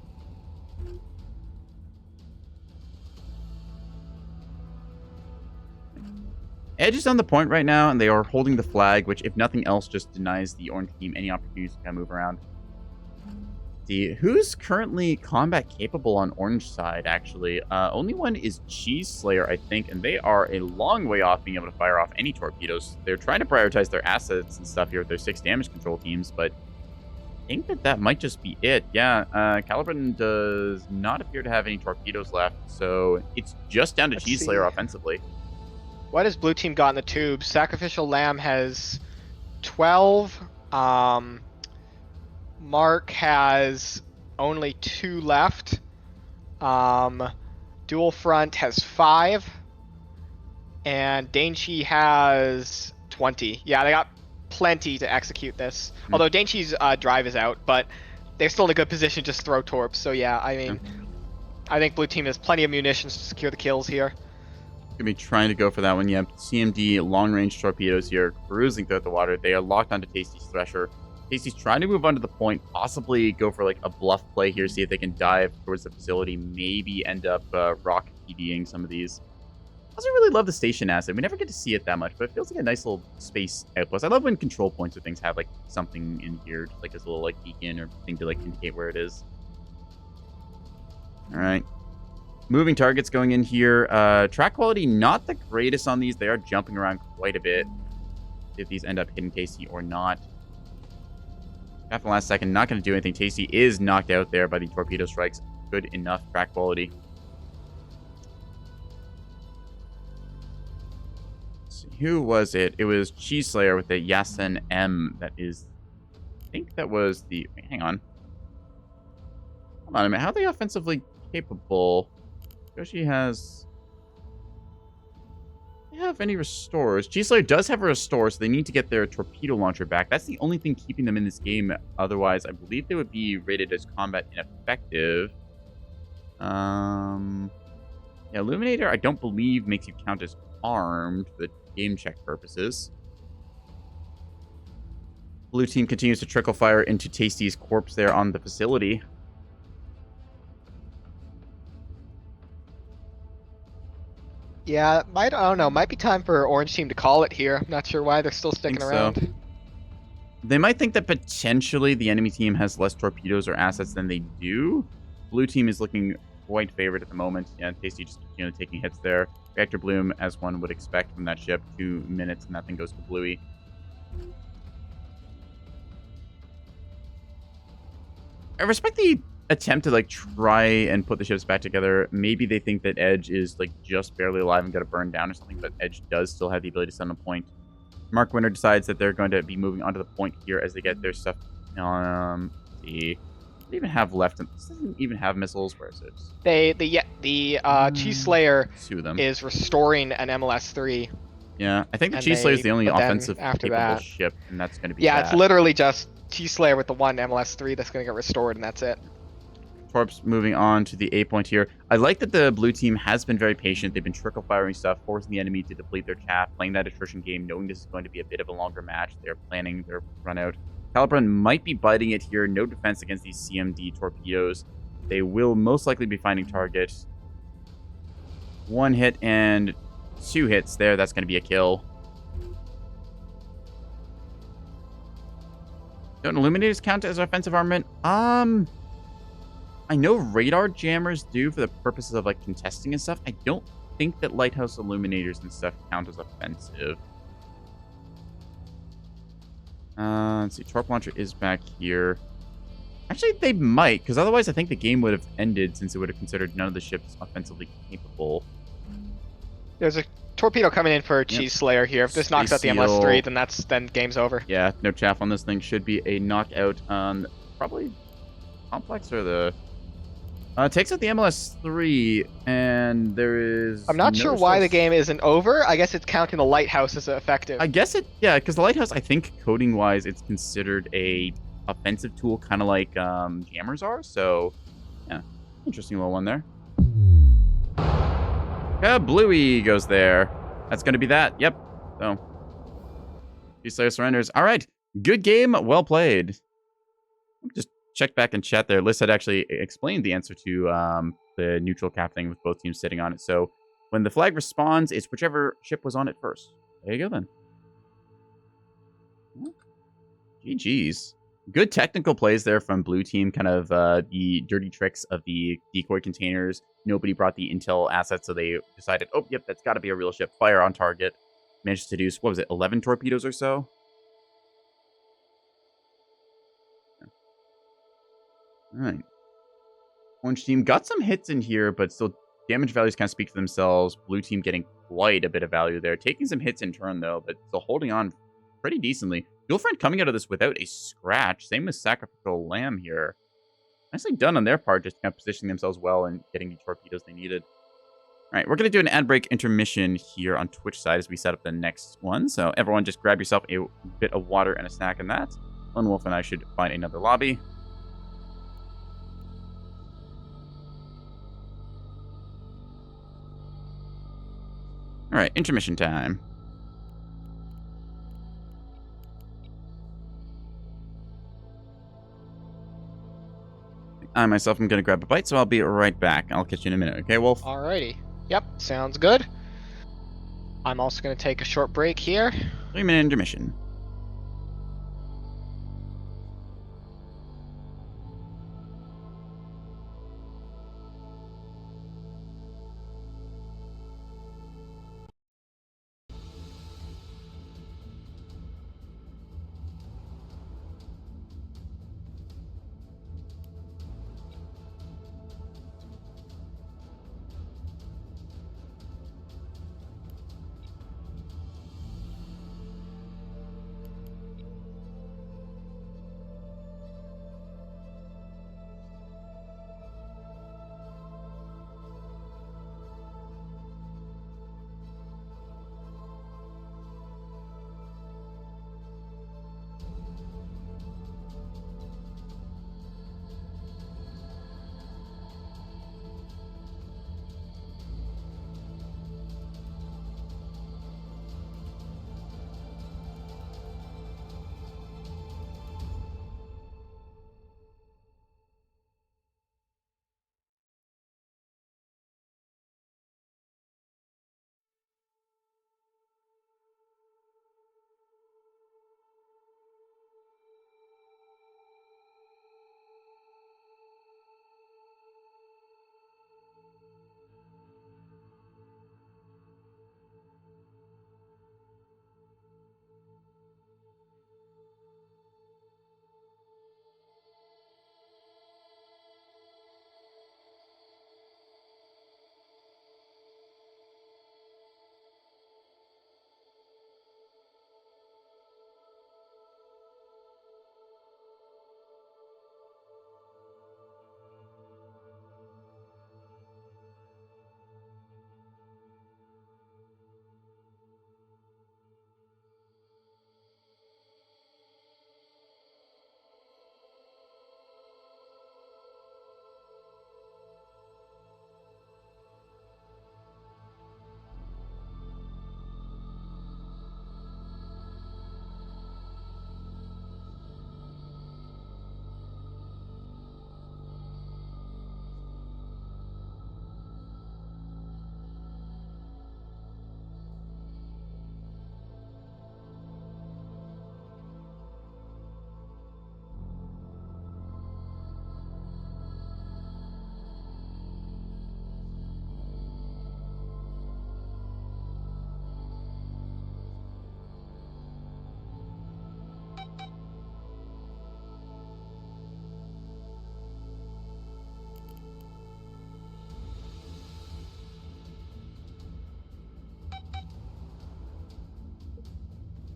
Edge is on the point right now, and they are holding the flag, which, if nothing else, just denies the Orange Team any opportunities to kind of move around. See, who's currently combat capable on Orange side, actually? Only one is Cheese Slayer, I think, and they are a long way off being able to fire off any torpedoes. They're trying to prioritize their assets and stuff here with their 6 damage control teams, but I think that might just be it. Yeah, Caliban does not appear to have any torpedoes left, so it's just down to Let's Cheese see. Slayer offensively. What has Blue Team got in the tubes? Sacrificial Lamb has 12. Mark has only 2 left. Dual Front has 5. And Dainchi has 20. Yeah, they got plenty to execute this. Although Dainchi's drive is out, but they're still in a good position to just throw torps. So yeah, I mean, I think Blue Team has plenty of munitions to secure the kills here. Gonna be trying to go for that one. Yep, CMD long-range torpedoes here, cruising throughout the water. They are locked onto Tasty's Thresher. Tasty's trying to move onto the point, possibly go for like a bluff play here, see if they can dive towards the facility, maybe end up rocket PDing some of these. also really love the station asset. We never get to see it that much, but it feels like a nice little space outpost. I love when control points or things have like something in here, just like this little like beacon or thing to like indicate where it is. All right. Moving targets going in here. Track quality, not the greatest on these. They are jumping around quite a bit. If these end up hitting Tasty or not. After the last second, not going to do anything. Tasty is knocked out there by the torpedo strikes. Good enough track quality. Let's see, who was it? It was Cheese Slayer with the Yasen M. That is, I think that was the. Wait, hang on. Hold on a minute. How are they offensively capable? Yoshi has. Do they have any restores? G-Slayer does have a restore, so they need to get their torpedo launcher back. That's the only thing keeping them in this game. Otherwise, I believe they would be rated as combat ineffective. Yeah, Illuminator, I don't believe makes you count as armed for the game check purposes. Blue team continues to trickle fire into Tasty's corpse there on the facility. Yeah, I don't know. Might be time for Orange team to call it here. I'm not sure why they're still sticking around. So. They might think that potentially the enemy team has less torpedoes or assets than they do. Blue team is looking quite favored at the moment. Yeah, Tasty just taking hits there. Reactor Bloom, as one would expect from that ship, 2 minutes and that thing goes to Bluey. I respect the attempt to like try and put the ships back together. Maybe they think that Edge is like just barely alive and got to burn down or something, but Edge does still have the ability to send a point. Mark Winter decides that they're going to be moving onto the point here as they get their stuff. Let's see. What do they even have left? This doesn't even have missiles. Where is it? The Cheese Slayer Sue them. is restoring an MLS-3. Yeah, I think the Cheese Slayer is the only but then offensive after capable that- ship, and that's going to be Yeah, that. it's literally just Cheese Slayer with the one MLS-3 that's going to get restored, and that's it. Torps moving on to the A point here. I like that the blue team has been very patient. They've been trickle firing stuff, forcing the enemy to deplete their chaff, playing that attrition game, knowing this is going to be a bit of a longer match. They're planning their run out. Calibran might be biting it here. No defense against these CMD torpedoes. They will most likely be finding target. 1 hit and 2 hits there. That's going to be a kill. Don't Illuminators count as offensive armament? I know radar jammers do for the purposes of like contesting and stuff. I don't think that lighthouse illuminators and stuff count as offensive. Let's see. Torp launcher is back here. Actually, they might, because otherwise I think the game would have ended since it would have considered none of the ships offensively capable. There's a torpedo coming in for Cheese Slayer here. If this knocks out the Space MLS-3, Seal. then game's over. Yeah, no chaff on this thing. Should be a knockout on probably complex or the... takes out the MLS-3, and there is... I'm not no sure why the source- game isn't over. I guess it's counting the lighthouse as effective. I guess it... Yeah, because the lighthouse, I think, coding-wise, it's considered a offensive tool, kind of like jammers are. So, yeah. Interesting little one there. Bluey goes there. That's going to be that. Yep. So, G-Slayer surrenders. All right. Good game. Well played. Just check back in chat there. Liz had actually explained the answer to the neutral cap thing with both teams sitting on it. So when the flag responds, it's whichever ship was on it first. There you go then. GG's. Good technical plays there from blue team. Kind of the dirty tricks of the decoy containers. Nobody brought the intel assets, so they decided, oh, yep, that's got to be a real ship. Fire on target. Managed to seduce, what was it, 11 torpedoes or so? All right. Orange team got some hits in here, but still damage values kind of speak for themselves. Blue team getting quite a bit of value there. Taking some hits in turn, though, but still holding on pretty decently. Girlfriend coming out of this without a scratch. Same with Sacrificial Lamb here. Nicely done on their part, just kind of positioning themselves well and getting the torpedoes they needed. All right, we're going to do an ad break intermission here on Twitch side as we set up the next one. So everyone just grab yourself a bit of water and a snack in that. Lone Wolf and I should find another lobby. All right, intermission time. I myself am going to grab a bite, so I'll be right back. I'll catch you in a minute, okay, Wolf? Alrighty. Yep, sounds good. I'm also going to take a short break here. 3-minute intermission.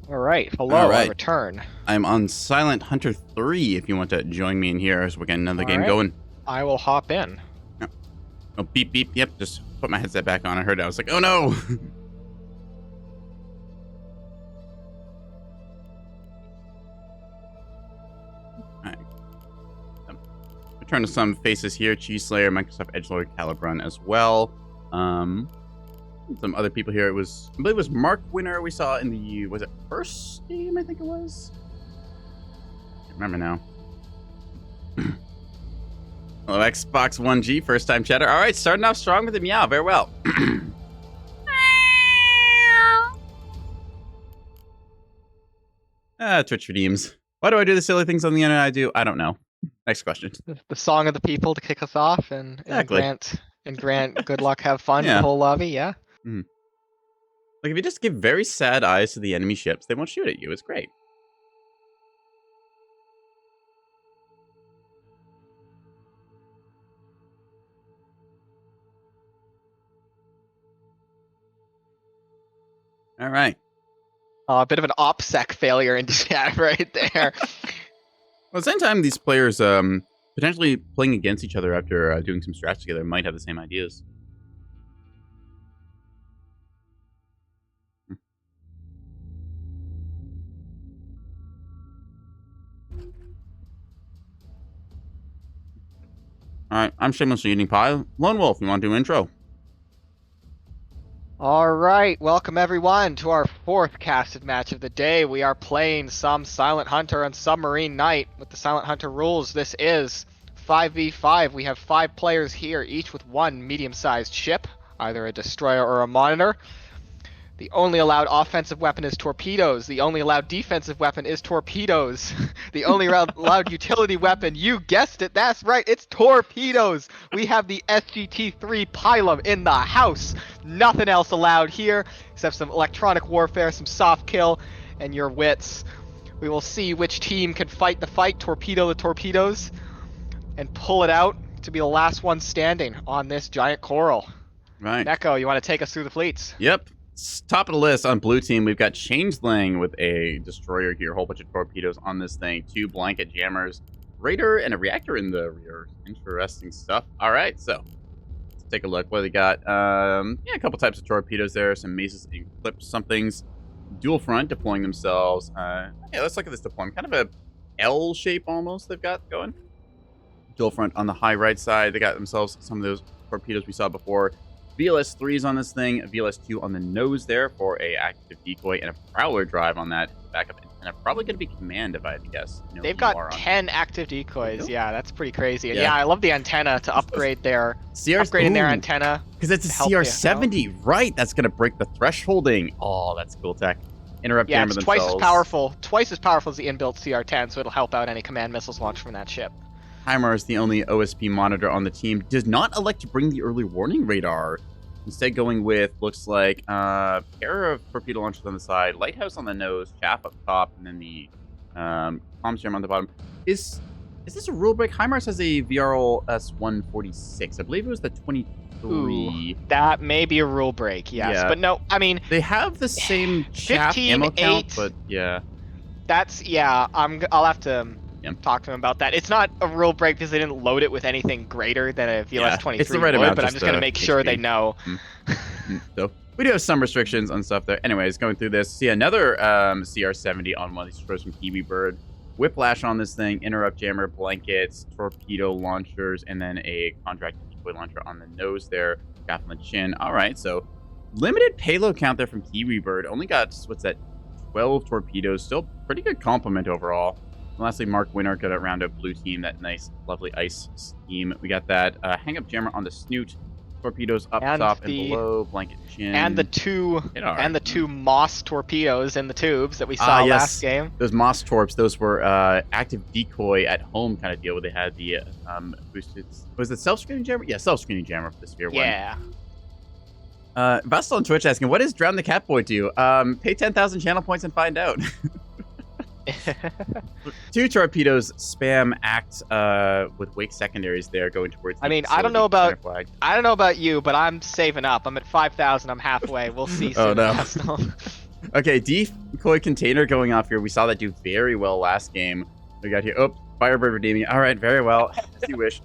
All right. Hello, All I right. return. I'm on Silent Hunter 3 if you want to join me in here as we get another All game right. going. I will hop in. Oh, beep, beep. Yep, just put my headset back on. I heard it. I was like, oh no! Alright. Return to some faces here. Cheese Slayer, Microsoft Edgelord, Calibrun as well. Some other people here. I believe it was Mark Winner we saw in the, was it first game, I think it was? I can't remember now. Hello, Xbox One G, first time chatter. All right, starting off strong with the meow. Very well. Twitch redeems. Why do I do the silly things on the internet I do? I don't know. Next question. The song of the people to kick us off, and Exactly. grant good luck, have fun, Yeah. the whole lobby. Yeah. Like, if you just give very sad eyes to the enemy ships, they won't shoot at you. It's great. All right. A bit of an OPSEC failure in chat right there. Well, at the same time, these players potentially playing against each other after doing some strats together might have the same ideas. All right, I'm shamelessly eating pie. Lone Wolf, you want to do intro? All right, welcome everyone to our fourth casted match of the day. We are playing some Silent Hunter on Submarine Night with the Silent Hunter rules. This is 5v5. We have 5 players here, each with one medium-sized ship, either a destroyer or a monitor. The only allowed offensive weapon is torpedoes. The only allowed defensive weapon is torpedoes. The only allowed utility weapon, you guessed it, that's right, it's torpedoes. We have the SGT-3 Pylum in the house. Nothing else allowed here except some electronic warfare, some soft kill, and your wits. We will see which team can fight the fight, torpedo the torpedoes, and pull it out to be the last one standing on this giant coral. Right. Neko, you want to take us through the fleets? Yep. Top of the list on blue team, we've got Changeling with a destroyer here, a whole bunch of torpedoes on this thing, 2 blanket jammers, radar, and a reactor in the rear. Interesting stuff. All right, so let's take a look. What do they got? Yeah, a couple types of torpedoes there, some Maces and Eclipse somethings, dual front deploying themselves. Yeah, let's look at this deployment. Kind of a L shape almost they've got going. Dual front on the high right side. They got themselves some of those torpedoes we saw before. VLS 3s on this thing, a VLS 2 on the nose there for a active decoy, and a prowler drive on that backup antenna. Probably going to be command if I had to guess. They've got 10 active decoys. Yeah, that's pretty crazy. And Yeah. yeah, I love the antenna to upgrade their upgrading their antenna. Because it's a to help you CR70, right? That's going to break the thresholding. Oh, that's cool tech. Interrupt Yeah, jammer it's themselves. twice as powerful as the inbuilt CR10, so it'll help out any command missiles launched from that ship. HIMARS is the only OSP monitor on the team. Does not elect to bring the early warning radar. Instead going with, looks like, pair of torpedo launchers on the side, lighthouse on the nose, chaff up top, and then the comms jam on the bottom. Is this a rule break? HIMARS has a VRL S146. I believe it was the 23. Ooh, that may be a rule break, yes. Yeah. But no, I mean, They have the same chaff 15, ammo count, 8. but yeah. I'll have to Yeah. talk to him about that. It's not a rule break because they didn't load it with anything greater than a VLS 23 it's the right would, amount, but I'm just just going to make sure HP. they know. So we do have some restrictions on stuff there. Anyways, going through this, see another CR70 on one of these destroyers from Kiwi Bird. Whiplash on this thing, interrupt jammer, blankets, torpedo launchers, and then a contract decoy launcher on the nose there, gaff on the chin. All right, so limited payload count there from Kiwi Bird. Only got, 12 torpedoes. Still pretty good compliment overall. And lastly, Mark Winner got a round of blue team, that nice, lovely ice scheme. We got that hang-up jammer on the snoot, torpedoes up And top the- and below, blanket chin. And the two Moss torpedoes in the tubes that we saw last game. Those Moss torps, those were active decoy at home kind of deal where they had the boosted. Was it self-screening jammer? Yeah, self-screening jammer for the Sphere one. Yeah. Vestal on Twitch asking, what does Drown the Catboy do? Pay 10,000 channel points and find out. 2 torpedoes spam act with wake secondaries there going towards the I mean, I don't know about you, but I'm saving up. I'm at 5,000. I'm halfway. We'll see soon. Oh, no. Vestal. Okay, decoy container going off here. We saw that do very well last game. We got here. Oh, Firebird redeeming. All right, very well. As you wish.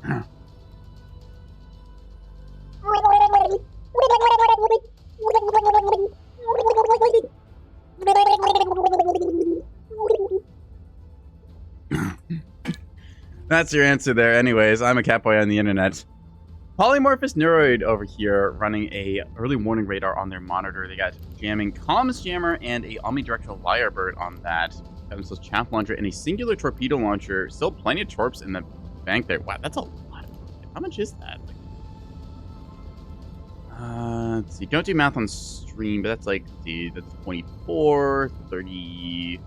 That's your answer there. Anyways, I'm a catboy on the internet. Polymorphous Neuroid over here running a early warning radar on their monitor. They got jamming comms jammer and a omnidirectional Lyrebird on that. Got themselves chaff launcher and a singular torpedo launcher. Still plenty of torps in the bank there. Wow, that's a lot. How much is that? Let's see. Don't do math on stream, but that's like, that's 24, 30,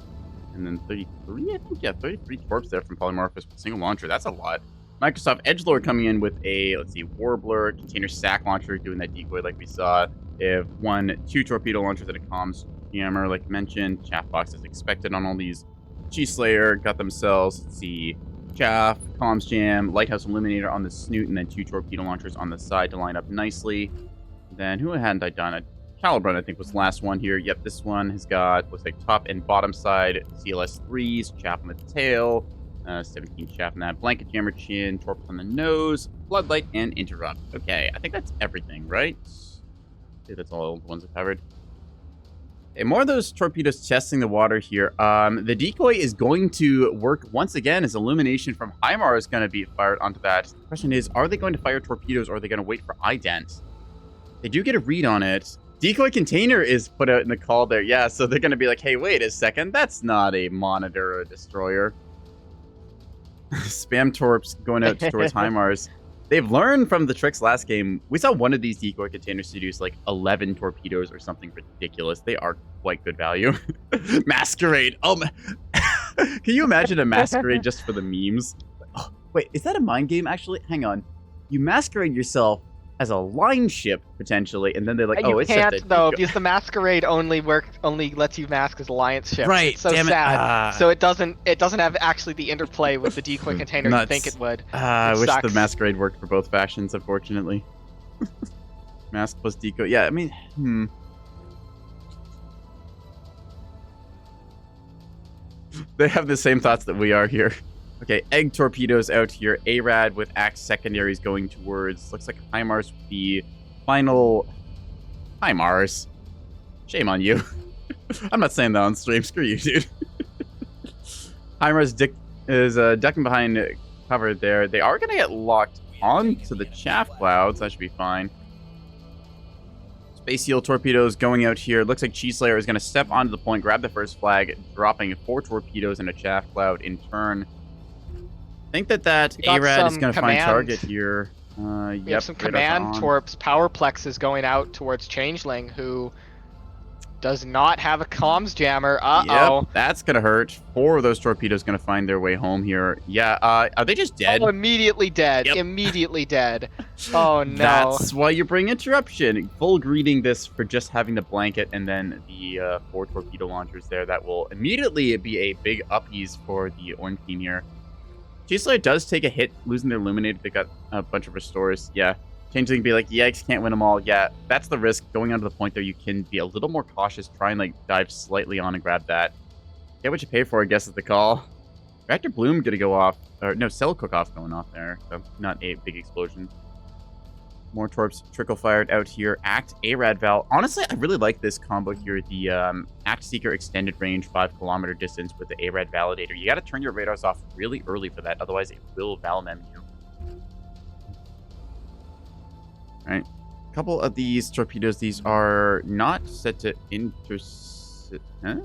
and then 33, I think. Yeah, 33 torps there from Polymorphous with a single launcher. That's a lot. Microsoft Edgelord coming in with a, let's see, Warbler, container stack launcher, doing that decoy like we saw. They have 2 torpedo launchers and a comms jammer, like mentioned. Chaff box as expected on all these. G-Slayer got themselves, let's see, chaff, comms jam, lighthouse illuminator on the snoot, and then 2 torpedo launchers on the side to line up nicely. Then who hadn't I done? Caliburn, I think, was the last one here. Yep, this one has got, looks like top and bottom side CLS 3s, chaff on the tail, 17 chaff on that, blanket jammer chin, torps on the nose, floodlight, and interrupt. Okay, I think that's everything, right? I think that's all the ones I've covered. And more of those torpedoes testing the water here. The decoy is going to work once again as illumination from HIMAR is going to be fired onto that. The question is, are they going to fire torpedoes or are they going to wait for ident? They do get a read on it. Decoy container is put out in the call there. Yeah, so they're going to be like, hey, wait a second. That's not a monitor or a destroyer. Spam torps going out towards HIMARS. They've learned from the tricks last game. We saw one of these decoy containers seduce like 11 torpedoes or something ridiculous. They are quite good value. Masquerade. Oh, can you imagine a masquerade just for the memes? Oh, wait, is that a mind game actually? Hang on. You masquerade yourself as a line ship potentially, and then they're like, And "Oh, you it's can't just a though, decoy." because the masquerade only lets you mask as alliance ship. Right, It's so damn it. sad. So it doesn't have actually the interplay with the decoy container you Nuts. think it would. I It wish the sucks. masquerade worked for both factions, unfortunately. Mask plus decoy. Yeah, I mean, They have the same thoughts that we are here. Okay, egg torpedoes out here. ARAD with axe secondaries going towards, looks like HIMARS with the final... HIMARS. Shame on you. I'm not saying that on stream. Screw you, dude. HIMARS is ducking behind cover there. They are going to get locked onto the chaff clouds. That should be fine. Space Seal torpedoes going out here. Looks like Cheese Slayer is going to step onto the point, grab the first flag, dropping 4 torpedoes in a chaff cloud in turn. I think that ARAD is going to find target here. We have some command torps. Powerplex is going out towards Changeling, who does not have a comms jammer. Uh-oh. Yep, that's going to hurt. 4 of those torpedoes going to find their way home here. Yeah, are they just dead? Oh, immediately dead. Yep. Immediately dead. Oh, no. That's why you bring interruption. Full greeting this for just having the blanket and then the 4 torpedo launchers there. That will immediately be a big uppies for the orange team here. Cheese Slayer does take a hit, losing their Illuminator. They got a bunch of restores. Yeah. Changeling can be like, yikes, can't win them all. Yeah, that's the risk. Going onto the point there, you can be a little more cautious. Try and like dive slightly on and grab that. Get what you pay for, I guess, is the call. Reactor Bloom gonna go off. Or no, Cell Cook-Off going off there. So not a big explosion. More torps trickle fired out here. Act ARAD Val. Honestly, I really like this combo here. The Act Seeker extended range 5-kilometer distance with the ARAD Validator. You got to turn your radars off really early for that. Otherwise, it will Valmem you. Alright. A couple of these torpedoes. These are not set to intercept. Huh?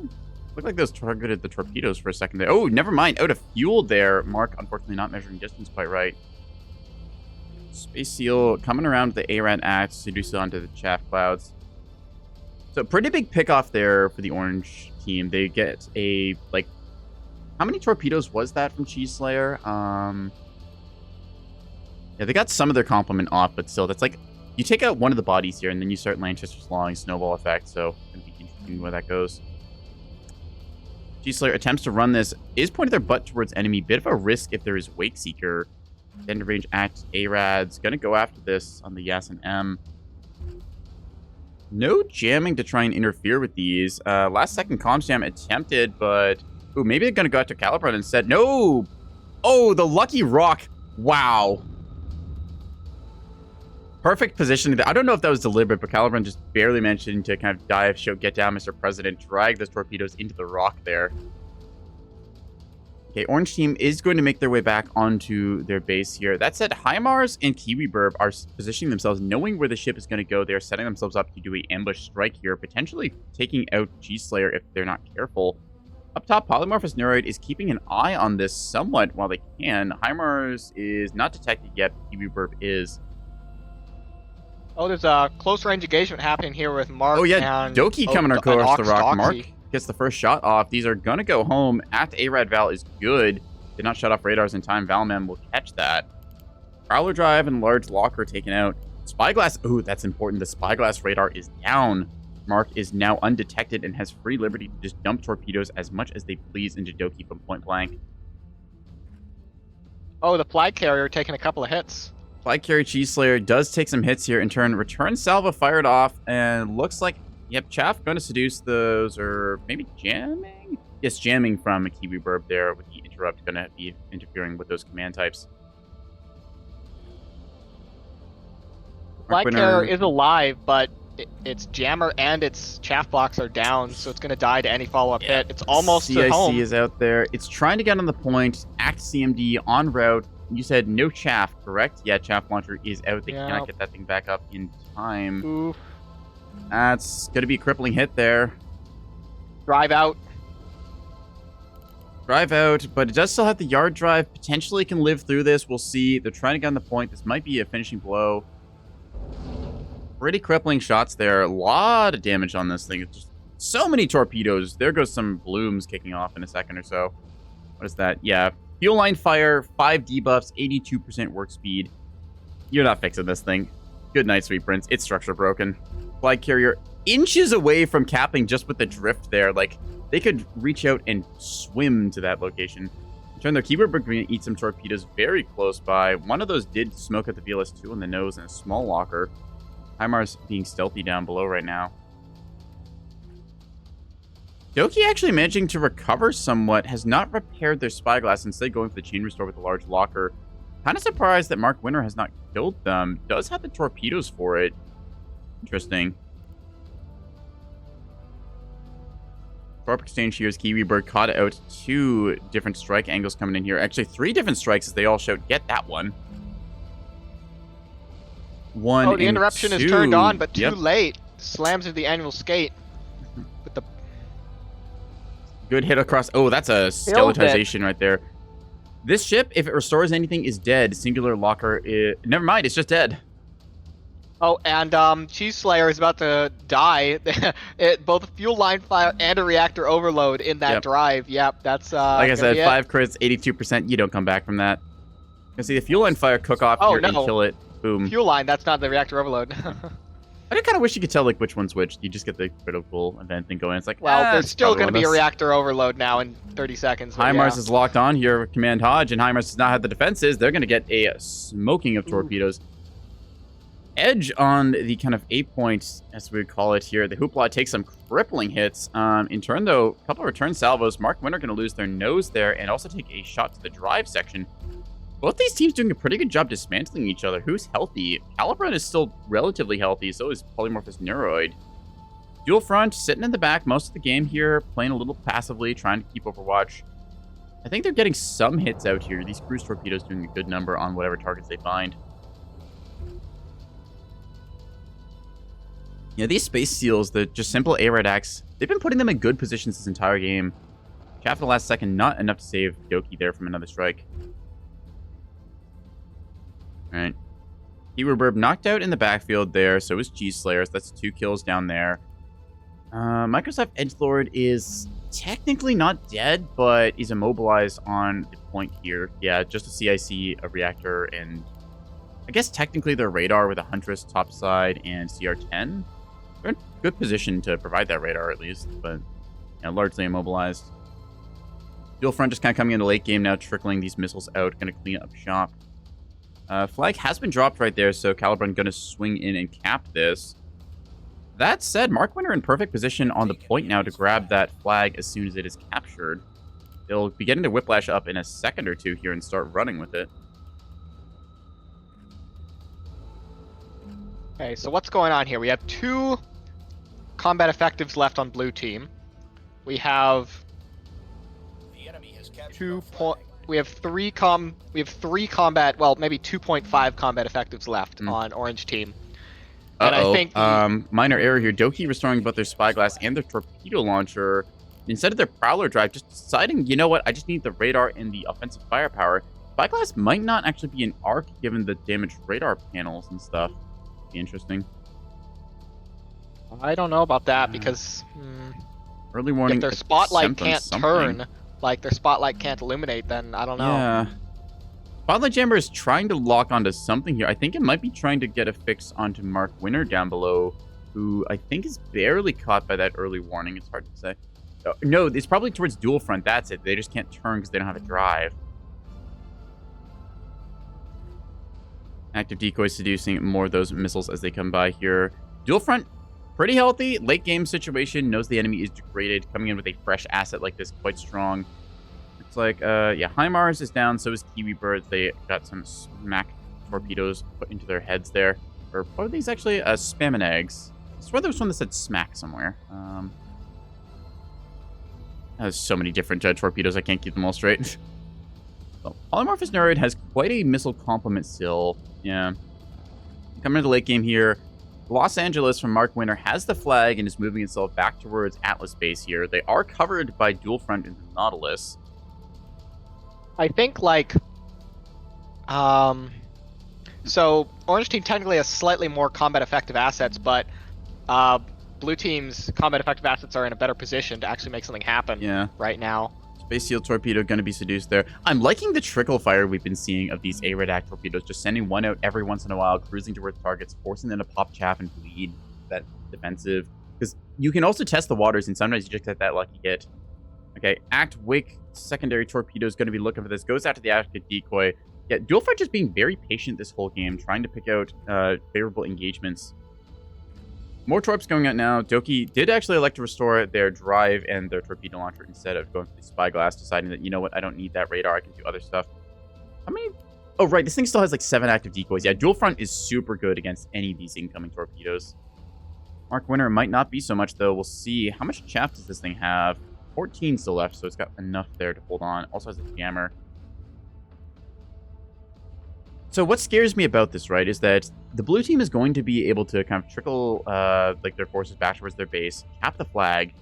Look like those targeted the torpedoes for a second there. Oh, never mind. Out of fuel there. Mark, unfortunately, not measuring distance quite right. Space Seal coming around with the ARAD Act, seduce it onto the chaff clouds. So pretty big pick-off there for the orange team. They get a, like, how many torpedoes was that from Cheese Slayer? Yeah, they got some of their complement off, but still, that's like, you take out one of the bodies here, and then you start Lanchester's Lawing snowball effect, so it's going to be interesting where that goes. Cheese Slayer attempts to run this, is pointing their butt towards enemy. Bit of a risk if there is Wake Seeker. End of range Act ARAD's going to go after this on the Yas and M. No jamming to try and interfere with these. Last second comms jam attempted, but... Ooh, maybe they're going to go after Calibron instead. No! Oh, the Lucky Rock. Wow. Perfect positioning. I don't know if that was deliberate, but Calibron just barely mentioned to kind of dive, show, get down, Mr. President, drag those torpedoes into the rock there. Okay, orange team is going to make their way back onto their base here. That said, HIMARS and KiwiBurb are positioning themselves, knowing where the ship is going to go. They're setting themselves up to do an ambush strike here, potentially taking out Cheese Slayer if they're not careful. Up top, Polymorphous Neuroid is keeping an eye on this somewhat while they can. HIMARS is not detected yet, but KiwiBurb is. Oh, there's a close range engagement happening here with Mark. Oh yeah, and Doki coming across the rock. Oxy. Mark gets the first shot off. These are gonna go home. Act ARAD Val is good. Did not shut off radars in time. Valmem will catch that. Prowler Drive and Large Locker taken out. Spyglass. Ooh, that's important. The Spyglass radar is down. Mark is now undetected and has free liberty to just dump torpedoes as much as they please into Doki from point blank. Oh, the flag carrier taking a couple of hits. Flag carrier Cheese Slayer does take some hits here in turn. Return salvo fired off, and looks like, yep, Chaff going to seduce those, or maybe jamming? Yes, jamming from a KiwiBurb there with the interrupt going to be interfering with those command types. Flag carrier is alive, but its jammer and its chaff blocks are down, so it's going to die to any follow-up hit. It's almost CIC to home. is out there. It's trying to get on the point. Act CMD en route. You said no chaff, correct? Yeah, chaff launcher is out. They cannot get that thing back up in time. Oof. That's going to be a crippling hit there. Drive out. Drive out, but it does still have the yard drive. Potentially can live through this. We'll see. They're trying to get on the point. This might be a finishing blow. Pretty crippling shots there. A lot of damage on this thing. It's just so many torpedoes. There goes some blooms kicking off in a second or so. What is that? Yeah. Fuel line fire, 5 debuffs, 82% work speed. You're not fixing this thing. Good night, Sweet Prince. It's structure broken. Flag carrier inches away from capping just with the drift there. Like, they could reach out and swim to that location. In turn, their keyword are going to eat some torpedoes very close by. One of those did smoke at the VLS-2 in the nose and a small locker. HIMARS being stealthy down below right now. Doki actually managing to recover somewhat, has not repaired their spyglass, instead going for the chain restore with a large locker. Kind of surprised that Mark Winter has not killed them. Does have the torpedoes for it. Interesting. Torp exchange here's Kiwi Bird caught out 2 different strike angles coming in here. Actually, 3 different strikes as they all shout, get that one. Oh, the interruption is turned on, but too late. Slams into the annual skate. With the good hit across. Oh, that's a skeletization right there. This ship, if it restores anything, is dead. Singular locker is... Never mind, it's just dead. Oh, and Cheese Slayer is about to die. Both a fuel line fire and a reactor overload in that drive. Yep, that's like I said, 5 crits, 82%. You don't come back from that. You can see the fuel line fire cook off here and kill it. Boom. Fuel line, that's not the reactor overload. I kind of wish you could tell like which one's which. You just get the critical event thing going. It's like, well, there's still going to be a reactor overload now in 30 seconds. So HIMARS is locked on here with Command Hodge, and HIMARS does not have the defenses. They're going to get a smoking of torpedoes. Edge on the kind of 8 points, as we would call it here. The Hoopla takes some crippling hits. In turn, though, a couple of return salvos. Mark Winter going to lose their nose there and also take a shot to the drive section. Both these teams doing a pretty good job dismantling each other. Who's healthy? Calibran is still relatively healthy, so is Polymorphous Neuroid. Dual Front sitting in the back most of the game here, playing a little passively, trying to keep Overwatch. I think they're getting some hits out here. These cruise torpedoes doing a good number on whatever targets they find. Yeah, these Space Seals, the just simple A-Red-X, they've been putting them in good positions this entire game. Chaff at the last second, not enough to save Doki there from another strike. Alright. Burb knocked out in the backfield there, so is Cheese Slayers. That's 2 kills down there. Microsoft Edgelord is technically not dead, but is immobilized on the point here. Yeah, just a CIC, a reactor, and I guess technically their radar with a Huntress topside and CR-10. They're in good position to provide that radar at least, but largely immobilized. Dual Front just kind of coming into late game now, trickling these missiles out, going to clean up shop. Flag has been dropped right there, so Calibran going to swing in and cap this. That said, Mark Winter in perfect position on the point now to grab that flag as soon as it is captured. They'll be getting to Whiplash up in a second or two here and start running with it. Okay, so what's going on here? We have 2 combat effectives left on blue team. We have we have 3 combat, well, maybe 2.5 combat effectives left on orange team. And I think minor error here. Doki restoring both their spyglass and their torpedo launcher. Instead of their prowler drive, just deciding, you know what, I just need the radar and the offensive firepower. Spyglass might not actually be an arc given the damaged radar panels and stuff. Be interesting. I don't know about that because early warning. If their spotlight can't turn, like their spotlight can't illuminate, then I don't know. Yeah. Spotlight Jammer is trying to lock onto something here. I think it might be trying to get a fix onto Mark Winter down below, who I think is barely caught by that early warning. It's hard to say. No, it's probably towards Dual Front. That's it. They just can't turn because they don't have a drive. Active decoy seducing more of those missiles as they come by here. Dual Front, pretty healthy. Late game situation. Knows the enemy is degraded. Coming in with a fresh asset like this, quite strong. It's like, yeah, HIMARS is down. So is Kiwi Bird. They got some smack torpedoes put into their heads there. Or what are these actually? Spam and eggs. I swear there was one that said smack somewhere. There's so many different torpedoes. I can't keep them all straight. So, Polymorphous Neuroid has quite a missile complement still. Yeah. Coming into the late game here, Los Angeles from Mark Winter has the flag and is moving itself back towards Atlas base here. They are covered by Dual Front and the Nautilus. I think like, so orange team technically has slightly more combat effective assets, but blue team's combat effective assets are in a better position to actually make something happen. Yeah. Right now. Space Seal Torpedo going to be seduced there. I'm liking the trickle fire we've been seeing of these A-Red torpedoes, just sending one out every once in a while, cruising towards targets, forcing them to pop chaff and bleed. That defensive. Because you can also test the waters, and sometimes you just get that lucky hit. Okay, Act Wake secondary torpedo is going to be looking for this. Goes out to the active decoy. Yeah, Dual Front just being very patient this whole game, trying to pick out favorable engagements. More torps going out now. Doki did actually elect to restore their drive and their torpedo launcher instead of going for the spyglass, deciding that, you know what, I don't need that radar. I can do other stuff. How many? Oh, right. This thing still has like 7 active decoys. Yeah, Dual Front is super good against any of these incoming torpedoes. Mark Winter might not be so much, though. We'll see. How much chaff does this thing have? 14 still left, so it's got enough there to hold on. Also has a jammer. So what scares me about this, right, is that the blue team is going to be able to kind of trickle like their forces back towards their base, cap the flag.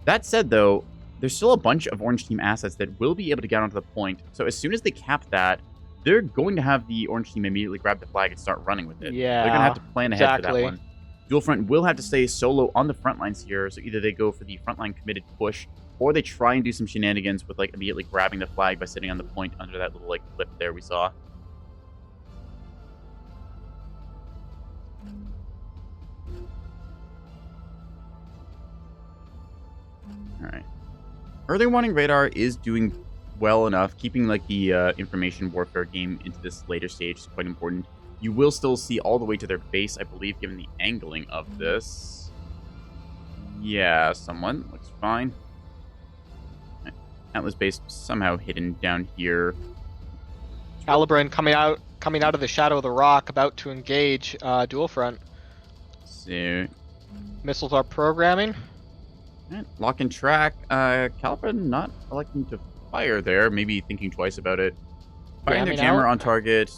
That said, though, there's still a bunch of orange team assets that will be able to get onto the point. So as soon as they cap that, they're going to have the orange team immediately grab the flag and start running with it. Yeah, they're going to have to plan ahead for that exactly. one. Dual Front will have to stay solo on the front lines here, so either they go for the frontline committed push, or they try and do some shenanigans with like immediately grabbing the flag by sitting on the point under that little like clip there we saw. Alright. Early warning radar is doing well enough. Keeping like the information warfare game into this later stage is quite important. You will still see all the way to their base, I believe, given the angling of this. Yeah, someone. Looks fine. Right. Atlas base somehow hidden down here. Calibrin coming out of the shadow of the rock, about to engage Dual Front. So, Missiles are programming. right, lock and track. Calibrin not electing to fire there. Maybe thinking twice about it. Firing their Jamming jammer out. on target.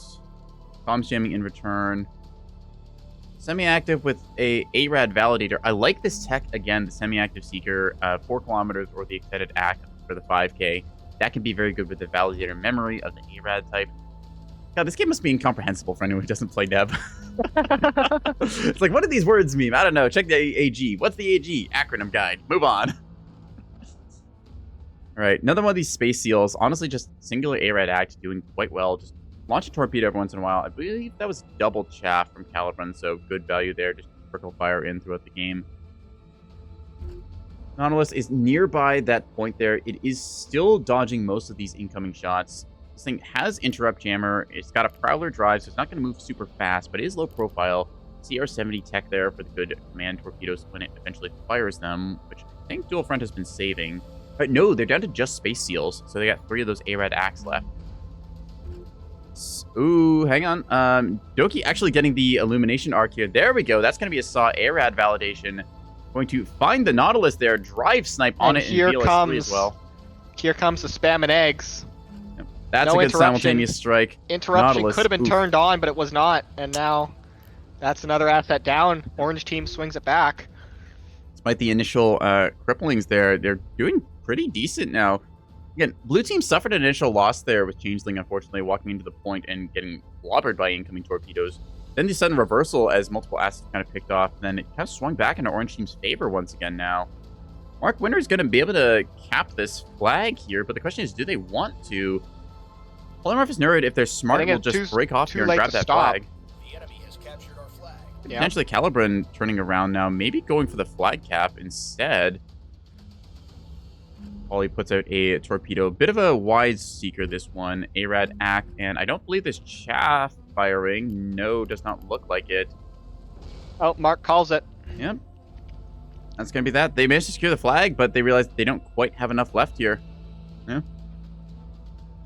Comms jamming in return. Semi-active with a ARAD validator. I like this tech again. The semi-active seeker, 4 kilometers or the extended act for the 5K. That can be very good with the validator memory of the ARAD type. God, this game must be incomprehensible for anyone who doesn't play Neb. It's like, what do these words mean? I don't know. Check the AG. What's the AG? Acronym guide. Move on. All right, another one of these space seals. Honestly, just singular ARAD act doing quite well. Just launch a torpedo every once in a while. I believe that was double chaff from Calibrin, so good value there. Just trickle fire in throughout the game. Nautilus is nearby that point there. It is still dodging most of these incoming shots. This thing has interrupt jammer. It's got a prowler drive, so it's not going to move super fast, but it is low profile. CR-70 tech there for the good command torpedoes when it eventually fires them, which I think Dual Front has been saving. But no, they're down to just space seals, so they got 3 of those ARAD acts left. Ooh, hang on. Doki actually getting the illumination arc here. There we go. That's going to be a SAW ARAD validation. Going to find the Nautilus there, drive snipe on And it, here and VLS-3 as well. Here comes the spam and eggs. That's No a good interruption. simultaneous strike. Interruption Nautilus, could have been oof. turned on, but it was not. And now that's another asset down. Orange team swings it back. Despite the initial cripplings there, they're doing pretty decent now. Again, blue team suffered an initial loss there with Changeling, unfortunately, walking into the point and getting clobbered by incoming torpedoes. Then the sudden reversal as multiple assets kind of picked off. Then it kind of swung back into orange team's favor once again now. Mark Winter's going to be able to cap this flag here, but the question is, do they want to? Polymorph is nerd. If they're smart, think will it's just too- break off too here and late grab to that stop. flag. The enemy has captured our flag. Yeah. Potentially Calibrin turning around now, maybe going for the flag cap instead. Ollie puts out a torpedo. Bit of a wide seeker, this one. ARAD act, and I don't believe there's chaff firing. No, does not look like it. Oh, Mark calls it. Yep. That's going to be that. They managed to secure the flag, but they realize they don't quite have enough left here. Yeah.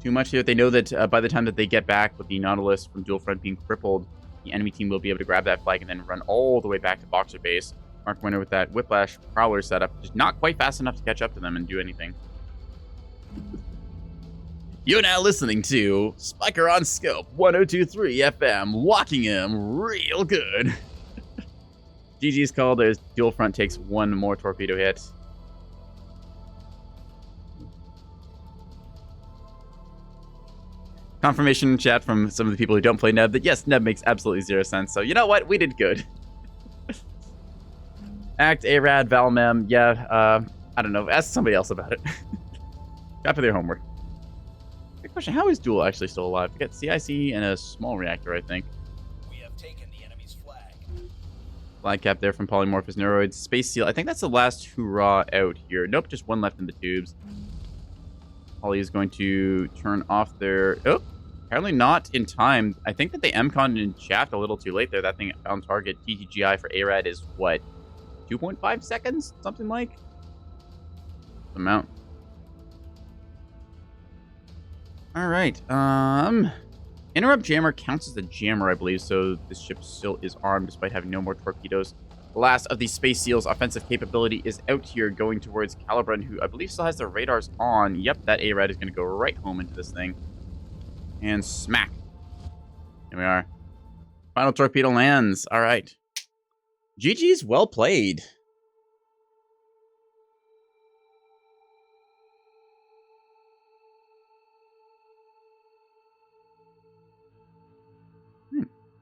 Too much here. They know that by the time that they get back with the Nautilus from Dual Front being crippled, the enemy team will be able to grab that flag and then run all the way back to Boxer Base. Mark Winter with that Whiplash Prowler setup, just not quite fast enough to catch up to them and do anything. You're now listening to Spiker on Scope 1023 FM, walking him real good. GG's called as Dual Front takes 1 more torpedo hit. Confirmation in chat from some of the people who don't play Neb that yes, Neb makes absolutely 0 sense. So you know what? We did good. Act, Arad, Valmem, yeah, I don't know. Ask somebody else about it. Got for their homework. Good question. How is Duel actually still alive? We got CIC and a small reactor, I think. We have taken the enemy's flag. Flag cap there from Polymorphous Neuroids. Space Seal. I think that's the last hurrah out here. Nope, just one left in the tubes. Poly is going to turn off their... Oh, apparently not in time. I think that they MConned in chat a little too late there. That thing on target. TTGI for ARAD is what? 2.5 seconds? Something like? Amount. Alright. Interrupt Jammer counts as a jammer, I believe, so this ship still is armed despite having no more torpedoes. The last of these Space Seals' offensive capability is out here going towards Calibran, who I believe still has their radars on. Yep, that ARAD is going to go right home into this thing. And smack. Here we are. Final torpedo lands. All right. GG's, well played.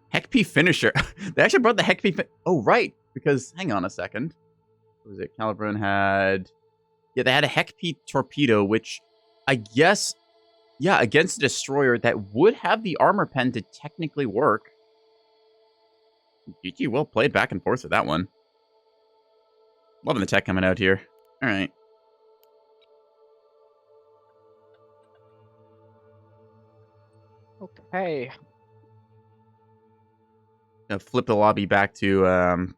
Heck-P finisher. They actually brought the Heck-P... Oh, right. Because, hang on a second. What was it? Calibran had... Yeah, they had a Heck-P torpedo, which I guess... Yeah, against a destroyer that would have the armor pen to technically work. GG, well played back and forth with that one. Loving the tech coming out here. All right. Okay. Flip the lobby back to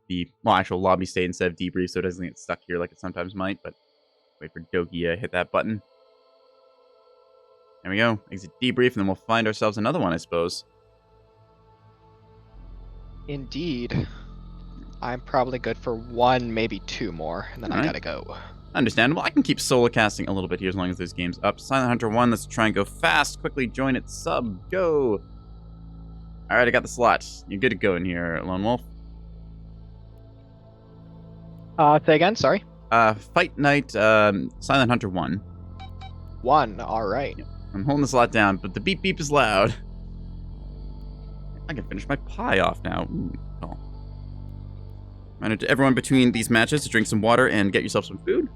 the actual lobby state instead of debrief, so it doesn't get stuck here like it sometimes might. But wait for Doki to hit that button. There we go. Exit debrief, and then we'll find ourselves another one, I suppose. Indeed. I'm probably good for one, maybe two more, and then All I right. gotta go. Understandable. I can keep solo casting a little bit here as long as there's games up. Silent Hunter 1, let's try and go fast. Quickly join it. Sub. Go. All right, I got the slot. You're good to go in here, Lone Wolf. Say again, sorry. Fight Night, Silent Hunter 1. One, alright. I'm holding the slot down, but the beep beep is loud. I can finish my pie off now. Ooh, cool. Reminder to everyone between these matches to drink some water and get yourself some food.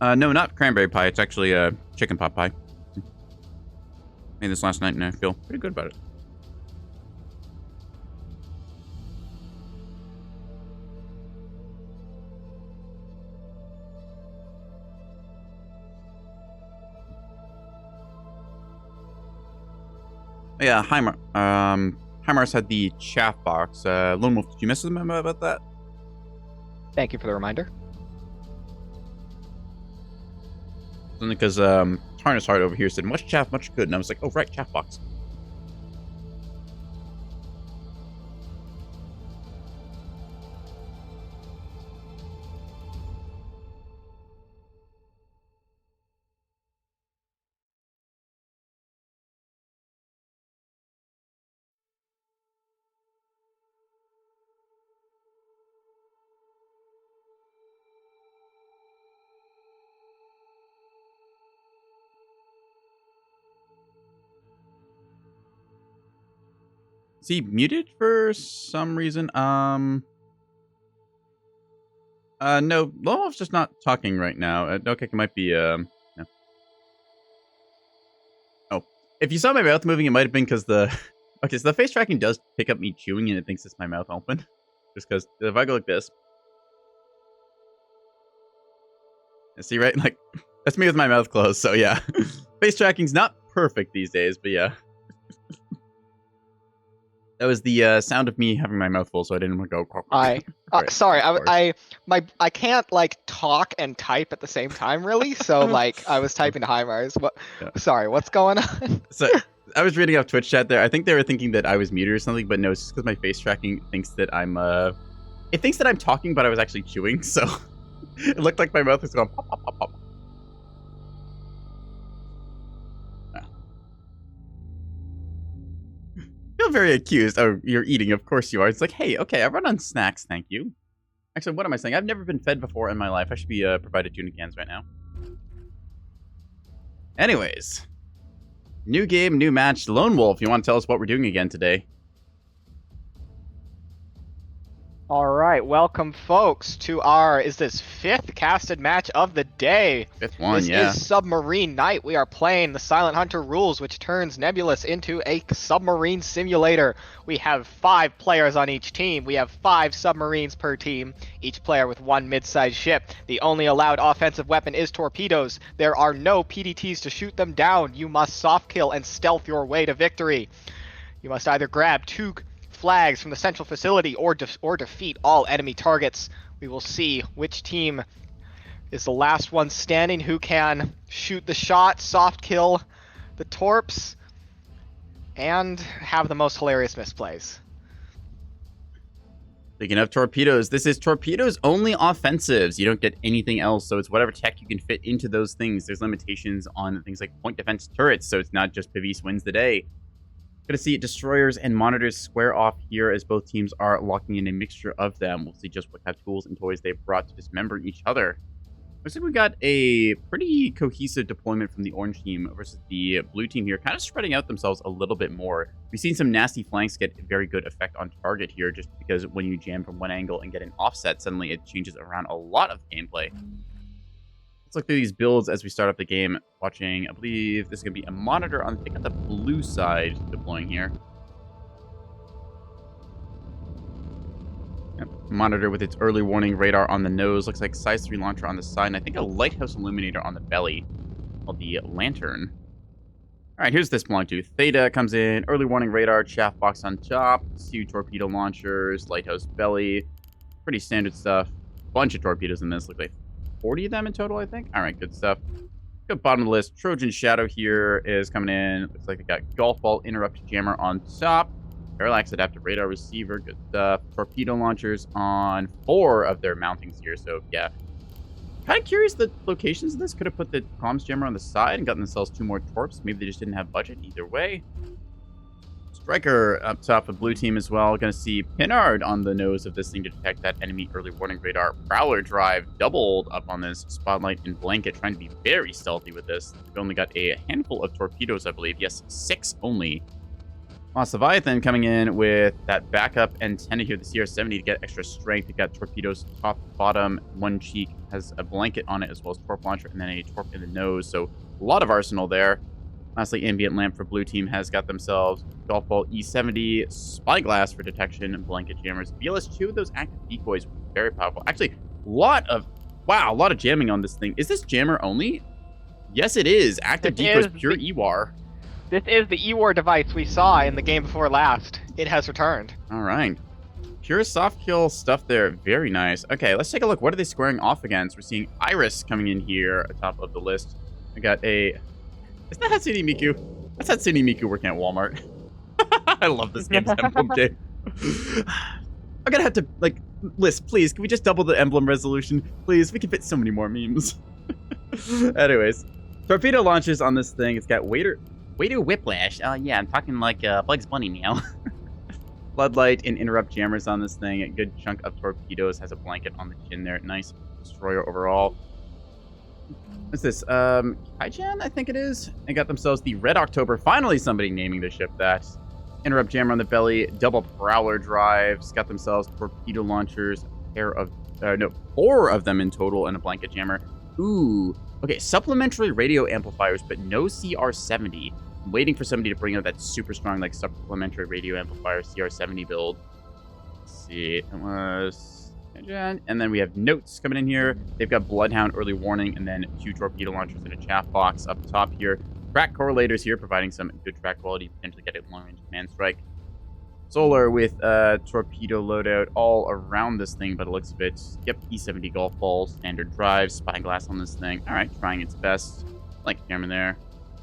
No, not cranberry pie. It's actually a chicken pot pie. Made this last night and I feel pretty good about it. Yeah, Heimars had the chaff box. Lone Wolf, did you message them about that? Thank you for the reminder. Only because Harness Heart over here said, much chaff, much good. And I was like, oh, right, chaff box. Is he muted for some reason? No, Lone Wolf's just not talking right now. Okay, it might be, no. Oh, if you saw my mouth moving, it might have been because the... Okay, so the face tracking does pick up me chewing, and it thinks it's my mouth open. Just because if I go like this... See, right? Like, that's me with my mouth closed, so yeah. Face tracking's not perfect these days, but yeah. That was the sound of me having my mouth full, so I didn't want to go. Right. Sorry, I can't like talk and type at the same time, really. So like, I was typing to Heimars. What? Yeah. Sorry, what's going on? So I was reading off Twitch chat there. I think they were thinking that I was muted or something, but no, it's just because my face tracking thinks that I'm it thinks that I'm talking, but I was actually chewing, so it looked like my mouth was going pop, pop, pop, pop. very accused. Oh, you're eating. Of course you are. It's like, hey, okay, I run on snacks, thank you. Actually, what am I saying? I've never been fed before in my life. I should be provided tuna cans right now. Anyways. New game, new match. Lone Wolf, you want to tell us what we're doing again today? All right, welcome, folks, to our, is this 5th casted match of the day? 5th one, This yeah. is Submarine Night. We are playing the Silent Hunter rules, which turns Nebulous into a submarine simulator. We have 5 players on each team. We have 5 submarines per team, each player with 1 mid-sized ship. The only allowed offensive weapon is torpedoes. There are no PDTs to shoot them down. You must soft kill and stealth your way to victory. You must either grab 2 flags from the central facility or defeat all enemy targets. We will see which team is the last one standing, who can shoot the shot, soft kill the torps, and have the most hilarious misplays. Speaking of torpedoes, this is torpedoes only offensives. You don't get anything else, so it's whatever tech you can fit into those things. There's limitations on things like point defense turrets, so it's not just Pavis wins the day. Gonna see destroyers and monitors square off here as both teams are locking in a mixture of them. We'll see just what kind of tools and toys they've brought to dismember each other. Looks like we got a pretty cohesive deployment from the orange team versus the blue team here, kind of spreading out themselves a little bit more. We've seen some nasty flanks get very good effect on target here, just because when you jam from one angle and get an offset, suddenly it changes around a lot of gameplay. Let's look through these builds as we start up the game. Watching, I believe this is going to be a monitor on, I think, on the blue side deploying here. Yep. Monitor with its early warning radar on the nose. Looks like size 3 launcher on the side. And I think a lighthouse illuminator on the belly called the lantern. All right, here's this belong to. Theta comes in. Early warning radar, chaff box on top. 2 torpedo launchers, lighthouse belly. Pretty standard stuff. Bunch of torpedoes in this. Look like 40 of them in total, I think. All right, good stuff. Go bottom of the list. Trojan Shadow here is coming in. Looks like they got golf ball interrupt jammer on top. Parallax adaptive radar receiver. Good stuff. Torpedo launchers on 4 of their mountings here. So, yeah. Kind of curious the locations of this. Could have put the comms jammer on the side and gotten themselves 2 more torps. Maybe they just didn't have budget either way. Striker up top of blue team as well. Going to see Pinard on the nose of this thing to detect that enemy early warning radar. Prowler drive doubled up on this spotlight and blanket, trying to be very stealthy with this. We've only got a handful of torpedoes, I believe. Yes, 6 only. Lost Leviathan coming in with that backup antenna here, the CR-70, to get extra strength. It got torpedoes top, bottom, one cheek, has a blanket on it as well as torp launcher, and then a torp in the nose. So a lot of arsenal there. Lastly, ambient lamp for blue team has got themselves golf ball E70, spyglass for detection, and blanket jammers. BLS2 of those active decoys, very powerful. Actually, a lot of jamming on this thing. Is this jammer only? Yes, it is. Active decoys, pure EWAR. This is the EWAR device we saw in the game before last. It has returned. All right. Pure soft kill stuff there. Very nice. Okay, let's take a look. What are they squaring off against? We're seeing Iris coming in here atop of the list. I got a... Is that Hatsune Miku? That's Hatsune Miku working at Walmart. I love this game's emblem game. I'm gonna have to, like, list, please, can we just double the emblem resolution? Please, we can fit so many more memes. Anyways, torpedo launches on this thing. It's got Waiter Whiplash. Oh, yeah, I'm talking like Bugs Bunny now. Floodlight and interrupt jammers on this thing. A good chunk of torpedoes. Has a blanket on the chin there. Nice destroyer overall. What's this? Kaijan, I think it is. They got themselves the Red October. Finally, somebody naming the ship that. Interrupt jammer on the belly. Double prowler drives. Got themselves torpedo launchers. Four of them in total, and a blanket jammer. Ooh. Okay, supplementary radio amplifiers, but no CR-70. I'm waiting for somebody to bring out that super strong, like, supplementary radio amplifier CR-70 build. Let's see. It was... And then we have notes coming in here. They've got Bloodhound early warning, and then 2 torpedo launchers and a chaff box up top here. Track correlators here, providing some good track quality, potentially get a long-range command strike. Solar with torpedo loadout all around this thing, but it looks a bit... Yep, E70 golf ball, standard drive, spyglass on this thing. All right, trying its best. Like camera there.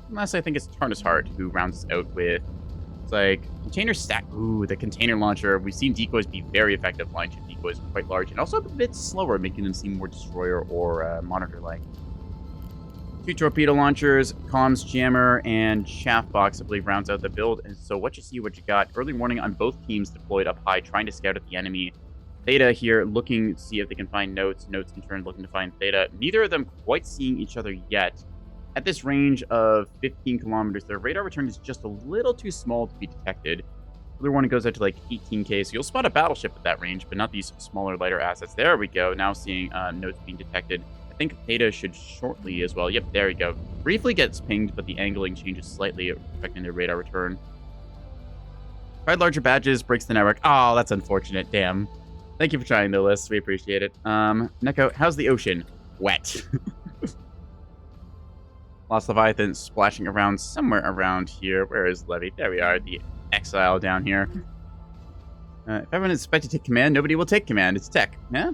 Unless I think it's Tarnus Heart, who rounds us out with... It's like container stack. Ooh, the container launcher. We've seen decoys be very effective. Line ship decoys quite large and also a bit slower, making them seem more destroyer or monitor-like. 2 torpedo launchers, comms jammer, and chaff box, I believe, rounds out the build. And so what you see, what you got. Early warning on both teams deployed up high, trying to scout at the enemy. Theta here looking to see if they can find notes. Notes in turn looking to find Theta. Neither of them quite seeing each other yet. At this range of 15 kilometers, their radar return is just a little too small to be detected. Early warning goes out to like 18k, so you'll spot a battleship at that range, but not these smaller, lighter assets. There we go. Now seeing notes being detected. I think Theta should shortly as well. Yep, there we go. Briefly gets pinged, but the angling changes slightly, affecting their radar return. Tried larger badges, breaks the network. Oh, that's unfortunate. Damn. Thank you for trying, though, Liz. We appreciate it. Neko, how's the ocean? Wet. Lost Leviathan splashing around somewhere around here. Where is Levy? There we are, the exile down here. If everyone is expected to take command, nobody will take command. It's tech. Yeah?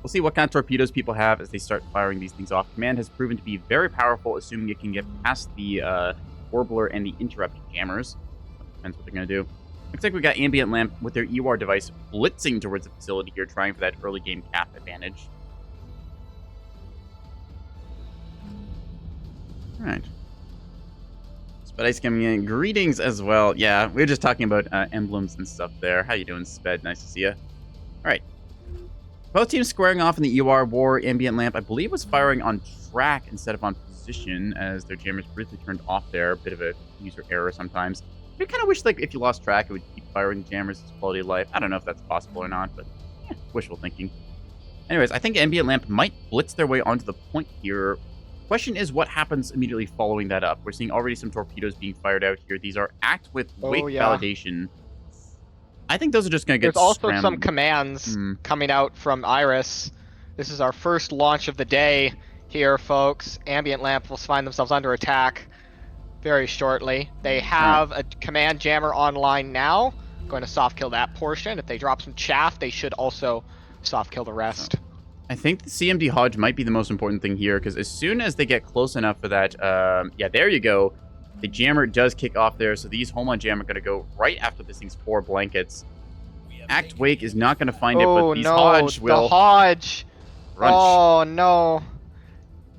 We'll see what kind of torpedoes people have as they start firing these things off. Command has proven to be very powerful, assuming it can get past the Warbler and the Interrupt jammers. Depends what they're going to do. Looks like we got Ambient Lamp with their EWAR device blitzing towards the facility here, trying for that early game cap advantage. Alright. Spedice coming in. Greetings as well. Yeah, we were just talking about emblems and stuff there. How you doing, Sped? Nice to see you. Alright. Both teams squaring off in the EWAR war. Ambient Lamp, I believe, was firing on track instead of on position as their jammers briefly turned off there. A bit of a user error sometimes. I kind of wish, like, if you lost track, it would keep firing jammers. It's quality of life. I don't know if that's possible or not, but yeah, wishful thinking. Anyways, I think Ambient Lamp might blitz their way onto the point here. Question is, what happens immediately following that up? We're seeing already some torpedoes being fired out here. These are act with wake validation. I think those are just going to get There's also scrambled. some commands coming out from Iris. This is our first launch of the day here, folks. Ambient Lamp will find themselves under attack very shortly. They have a command jammer online now. Going to soft kill that portion. If they drop some chaff, they should also soft kill the rest. I think the CMD Hodge might be the most important thing here, because as soon as they get close enough for that, yeah, there you go. The jammer does kick off there, so these Home on Jam are going to go right after this thing's 4 blankets. Act Wake is not going to find it, but these Hodge will. The Hodge! Crunch. Oh, no.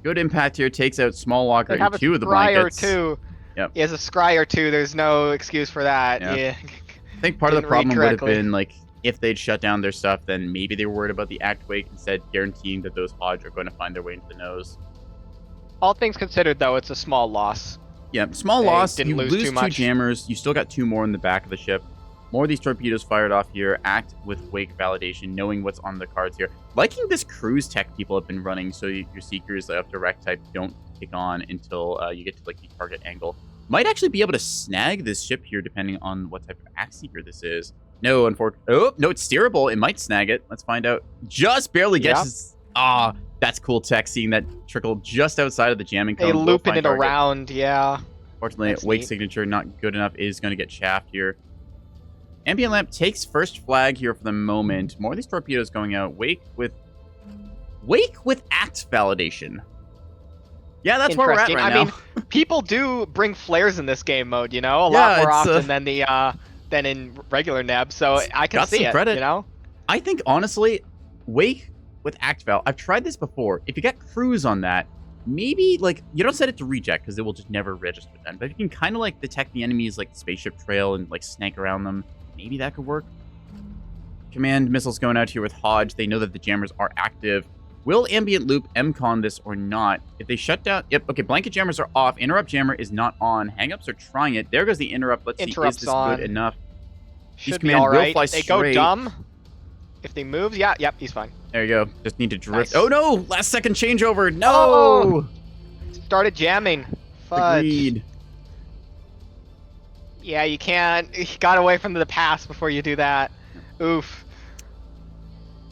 Good impact here, takes out Small Walker and 2 of the Scryer blankets. Too. Yep. He has a Scryer too. There's no excuse for that. Yeah. Yeah. I think part of the problem would have been, like, if they'd shut down their stuff, then maybe they were worried about the Act Wake, instead guaranteeing that those Hodge are going to find their way into the nose. All things considered, though, it's a small loss. Yeah, small They loss. didn't You lose lose too 2 much. jammers. You still got 2 more in the back of the ship. More of these torpedoes fired off here. Act with wake validation, knowing what's on the cards here. Liking this cruise tech people have been running, so your seekers of direct type don't kick on until you get to like the target angle. Might actually be able to snag this ship here, depending on what type of act seeker this is. No, unfortunately. Oh no, it's steerable. It might snag it. Let's find out. Just barely gets. Ah, that's cool tech. Seeing that trickle just outside of the jamming cone. They looping it around, yeah. Fortunately, That's wake neat. signature not good enough, is going to get chaffed here. Ambient Lamp takes first flag here for the moment. More of these torpedoes going out. Wake with act validation. Yeah, that's where we're at right now. I mean, people do bring flares in this game mode, you know, a Yeah, lot more it's, often than the than in regular Neb. So I can got see some it. credit. You know, I think honestly, wake with act val. I've tried this before. If you get cruise on that, maybe like you don't set it to reject because it will just never register then. But if you can kind of like detect the enemy's like spaceship trail and like snake around them, maybe that could work. Command missiles going out here with Hodge. They know that the jammers are active. Will Ambient Loop MCON this or not? If they shut down... Yep, okay, blanket jammers are off. Interrupt jammer is not on. Hangups are trying it. There goes the interrupt. Let's see, is this on. good enough? Should command be all will right. fly They go straight. dumb. If they move, yeah, yep, he's fine. There you go. Just need to drift. Nice. Oh no! Last second changeover. No! Oh! Started jamming. Fudge. Agreed. Yeah, you can't. You got away from the pass before you do that. Oof.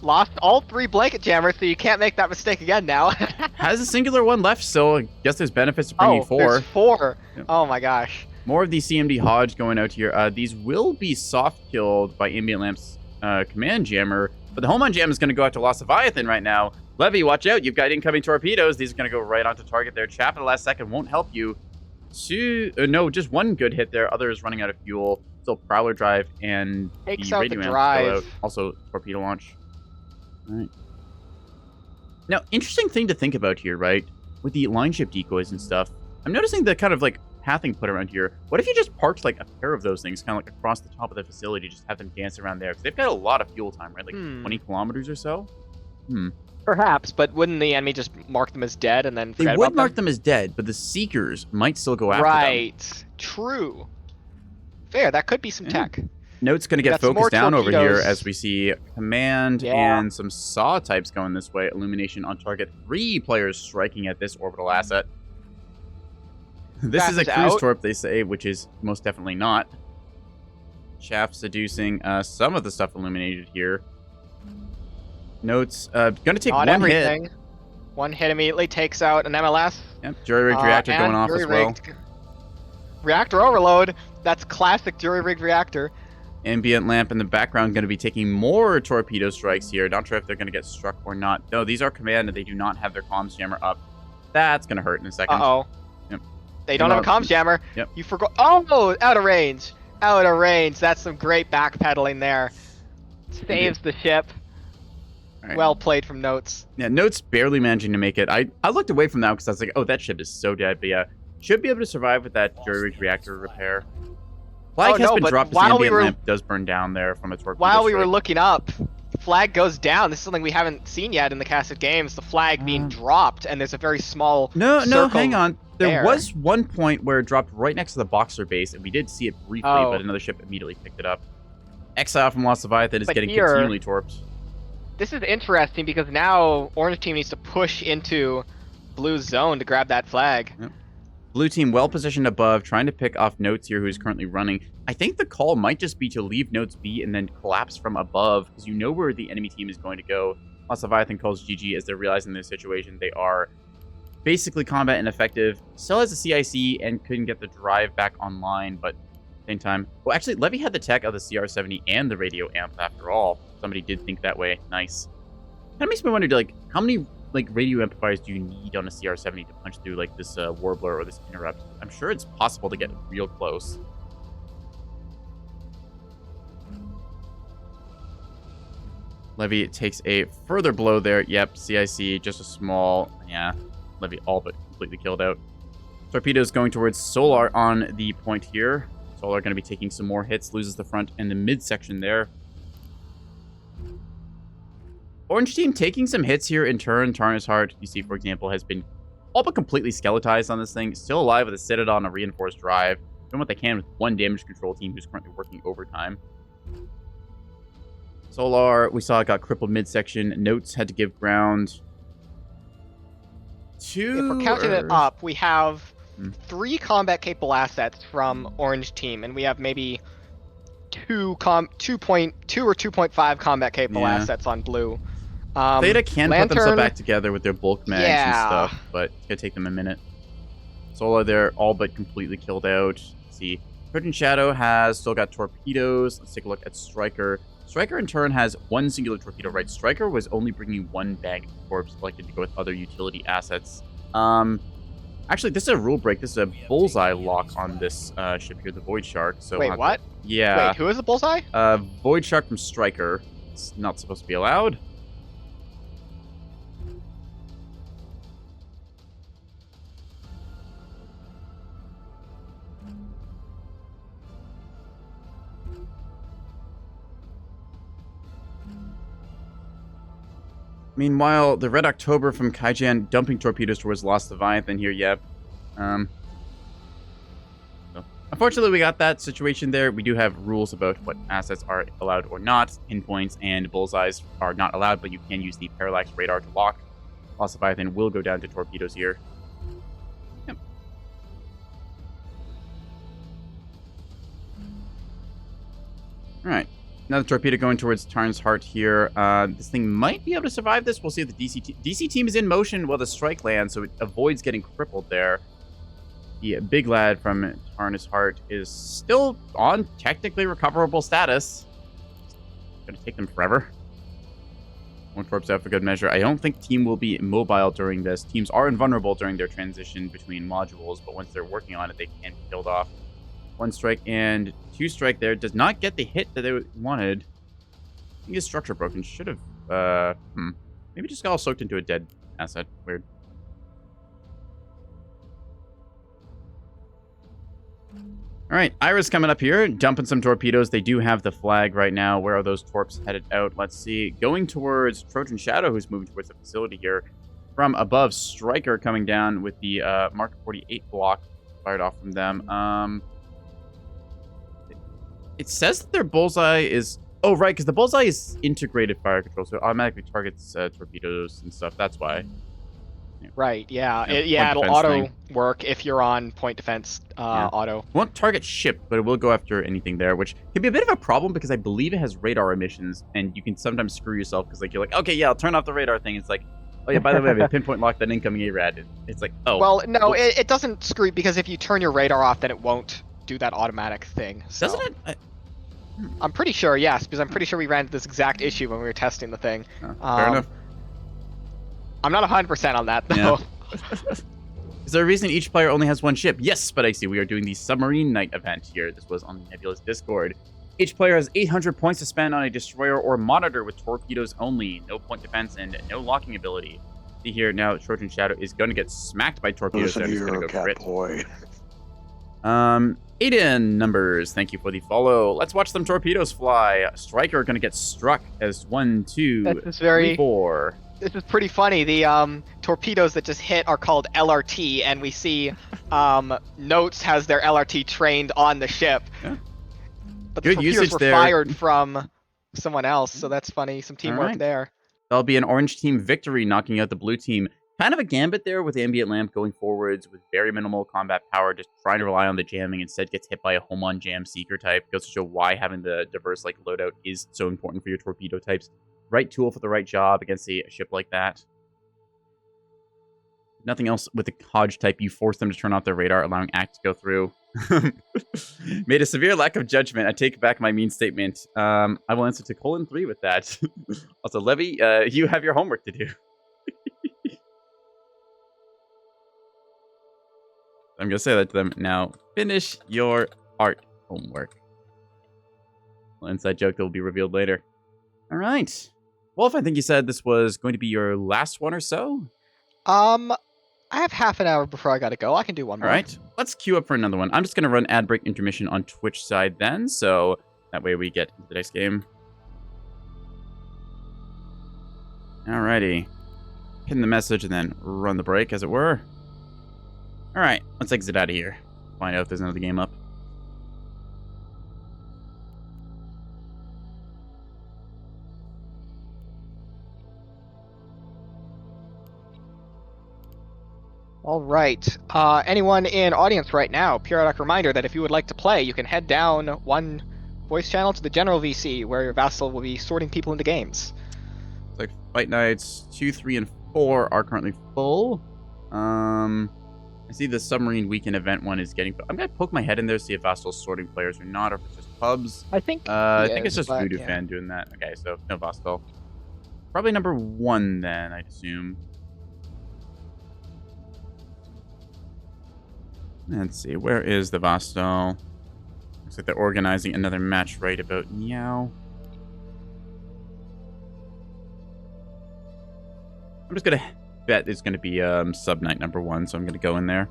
Lost all 3 blanket jammers, so you can't make that mistake again now. Has a singular one left, so I guess there's benefits to bringing 4. There's 4. Yep. Oh my gosh. More of the CMD Hodge going out here. These will be soft killed by Ambient Lamp's command jammer, but the home on jam is going to go out to Lost Leviathan right now. Levy, watch out. You've got incoming torpedoes. These are going to go right onto target there. Chaff at the last second won't help you. No, just 1 good hit there. Others running out of fuel. Still Prowler drive and Takes the out radio the amps drive. go out. Also torpedo launch. All right. Now, interesting thing to think about here, right? with the line ship decoys and stuff. I'm noticing the kind of like pathing put around here. What if you just parked like a pair of those things kind of like across the top of the facility, just have them dance around there? Because they've got a lot of fuel time, right? Like 20 kilometers or so? Perhaps, but wouldn't the enemy just mark them as dead and then They forget would about mark them as dead, but the Seekers might still go after them. Right. True. Fair, that could be some tech. Note's going to get Got some more focused down over here torpedoes. as we see Command Yeah. and some SAW types going this way. Illumination on target. 3 players striking at this orbital asset. This is a Fast cruise out. torp, they say, which is most definitely not. Chaff seducing. Some of the stuff illuminated here. Note's going to take Not one everything. hit. One hit immediately takes out an MLS. Yep, jury-rigged reactor going and off as well. jury-rigged Reactor overload. That's classic jury-rigged reactor. Ambient lamp in the background going to be taking more torpedo strikes here. Not sure if they're going to get struck or not. No, these are command and they do not have their comms jammer up. That's going to hurt in a second. Uh-oh. Yep. They don't have a comms jammer. Yep. You forgot. Oh, out of range. Out of range. That's some great backpedaling there. Saves the ship. All right. Well played from Notes. Yeah, Note's barely managing to make it. I looked away from that because I was like, oh, that ship is so dead. But yeah, should be able to survive with that jury-rigged reactor repair. Flag has been but dropped. while This we ambient were lamp does burn down there from a torpedo while we strike. were looking up, flag goes down. This is something we haven't seen yet in the casted games. The flag being dropped, and there's a very small No, circle hang on. There there. was one point where it dropped right next to the Boxer base, and we did see it briefly, Oh. but another ship immediately picked it up. Exile from Lost Leviathan is But getting here- continually torped. This is interesting because now Orange Team needs to push into Blue's zone to grab that flag. Blue team well positioned above, trying to pick off Notes here, who's currently running. I think the call might just be to leave Notes be and then collapse from above, because you know where the enemy team is going to go. Lost Leviathan calls GG as they're realizing their situation. They are basically combat ineffective. Still has a CIC and couldn't get the drive back online, but at the same time... Well, actually, Levy had the tech of the CR-70 and the radio amp after all. Somebody did think that way. Nice. Kind of makes me wonder, like, how many radio amplifiers do you need on a CR-70 to punch through like this Warbler or this Interrupt? I'm sure it's possible to get real close. Levy takes a further blow there. Yep, CIC, just a small... Yeah, Levy all but completely killed out. Torpedoes going towards Solar on the point here. Solar going to be taking some more hits, loses the front and the midsection there. Orange team taking some hits here in turn. Tarna's Heart, you see, for example, has been all but completely skeletized on this thing. Still alive with a Citadel on a reinforced drive. Doing what they can with one damage control team who's currently working overtime. Solar, we saw it got crippled midsection. Notes had to give ground. If we're counting it up, we have 3 combat capable assets from Orange Team, and we have maybe 2.2 or 2.5 combat capable Yeah. assets on Blue. Theta can put Lantern, themselves back together with their bulk mags and Yeah. stuff, but it's gonna take them a minute. Solar, they're all but completely killed out. Let's see, Curtain Shadow has still got torpedoes. Let's take a look at Striker. Striker in turn has one singular torpedo, right? Striker was only bringing one bag of corpse, selected to go with other utility assets. Actually, this is a rule break. This is a bullseye lock on this ship here, the Void Shark. So Wait, what? Yeah. Wait, who is the bullseye? Void Shark from Striker. It's not supposed to be allowed. Meanwhile, the Red October from Kaijan dumping torpedoes towards Lost Leviathan here, yep. So, unfortunately, we got that situation there. We do have rules about what assets are allowed or not. Pinpoints and bullseyes are not allowed, but you can use the parallax radar to lock. Lost Leviathan will go down to torpedoes here. Yep. Alright. Another torpedo going towards Tarn's Heart here. This thing might be able to survive this. We'll see if the DC team is in motion while the strike lands, so it avoids getting crippled there. The big lad from Tarn's Heart is still on technically recoverable status. It's going to take them forever. One torps out for good measure. I don't think team will be immobile during this. Teams are invulnerable during their transition between modules, but once they're working on it, they can be killed off. 1 strike and 2 strike there. Does not get the hit that they wanted. I think his structure broken. Should have, maybe just got all soaked into a dead asset. Weird. All right, Iris coming up here, dumping some torpedoes. They do have the flag right now. Where are those torps headed out? Let's see. Going towards Trojan Shadow, who's moving towards the facility here. From above, Striker coming down with the Mark 48 block fired off from them. It says that their bullseye is... Oh, right, because the bullseye is integrated fire control, so it automatically targets torpedoes and stuff. That's why. Right, yeah. Yeah, It'll point defense auto thing. work if you're on point defense auto. Won't target ship, but it will go after anything there, which can be a bit of a problem because I believe it has radar emissions, and you can sometimes screw yourself because like you're like, okay, yeah, I'll turn off the radar thing. It's like, oh yeah, by the way, we pinpoint lock that incoming ARAD. It's like, oh. Well, no, it doesn't screw because if you turn your radar off, then it won't do that automatic thing. So. Doesn't it? I'm pretty sure, yes, because I'm pretty sure we ran into this exact issue when we were testing the thing. Fair enough. I'm not 100% on that, though. Yeah. Is there a reason each player only has one ship? Yes, but I see we are doing the Submarine Night event here. This was on the Nebulous Discord. Each player has 800 points to spend on a destroyer or monitor with torpedoes only, no point defense, and no locking ability. See here, now Trojan Shadow is going to get smacked by torpedoes. Listen And he's going here, to go crit. Catboy. Aiden Numbers, thank you for the follow. Let's watch some torpedoes fly. Striker going to get struck as 1, 2, 3, 4. This is pretty funny. The torpedoes that just hit are called LRT, and we see Notes has their LRT trained on the ship. Yeah. But Good the torpedoes usage were there. fired from someone else, so that's funny. Some teamwork right. there. That'll be an orange team victory, knocking out the blue team. Kind of a gambit there with Ambient Lamp going forwards with very minimal combat power, just trying to rely on the jamming. Instead gets hit by a home on jam seeker type. Goes to show why having the diverse like loadout is so important for your torpedo types. Right tool for the right job against a ship like that. Nothing else with the Hodge type. You force them to turn off their radar, allowing ACT to go through. Made a severe lack of judgment. I take back my mean statement. I will answer to :3 with that. Also, Levy, you have your homework to do. I'm going to say that to them. Now, finish your art homework. Well, inside joke that will be revealed later. All right. Wolf, I think you said this was going to be your last one or so? I have half an hour before I gotta go. I can do one more. All right. Let's queue up for another one. I'm just going to run ad break intermission on Twitch side then, so that way we get into the next game. Alrighty. Pin the message and then run the break, as it were. All right. Let's exit out of here. Find out if there's another game up. All right. Anyone in audience right now, periodic reminder that if you would like to play, you can head down one voice channel to the general VC, where your vassal will be sorting people into games. It's like Fight Nights 2, 3, and 4 are currently full. I see the Submarine Weekend event one is getting... I'm going to poke my head in there to see if Vastal's sorting players or not, or if it's just pubs. I think I think it's just Voodoo Fan doing that. Okay, so no Vastal. Probably number 1 then, I'd assume. Let's see, where is the Vastal? Looks like they're organizing another match right about now. I'm just gonna bet it's gonna be Sub Night number 1, so I'm gonna go in there.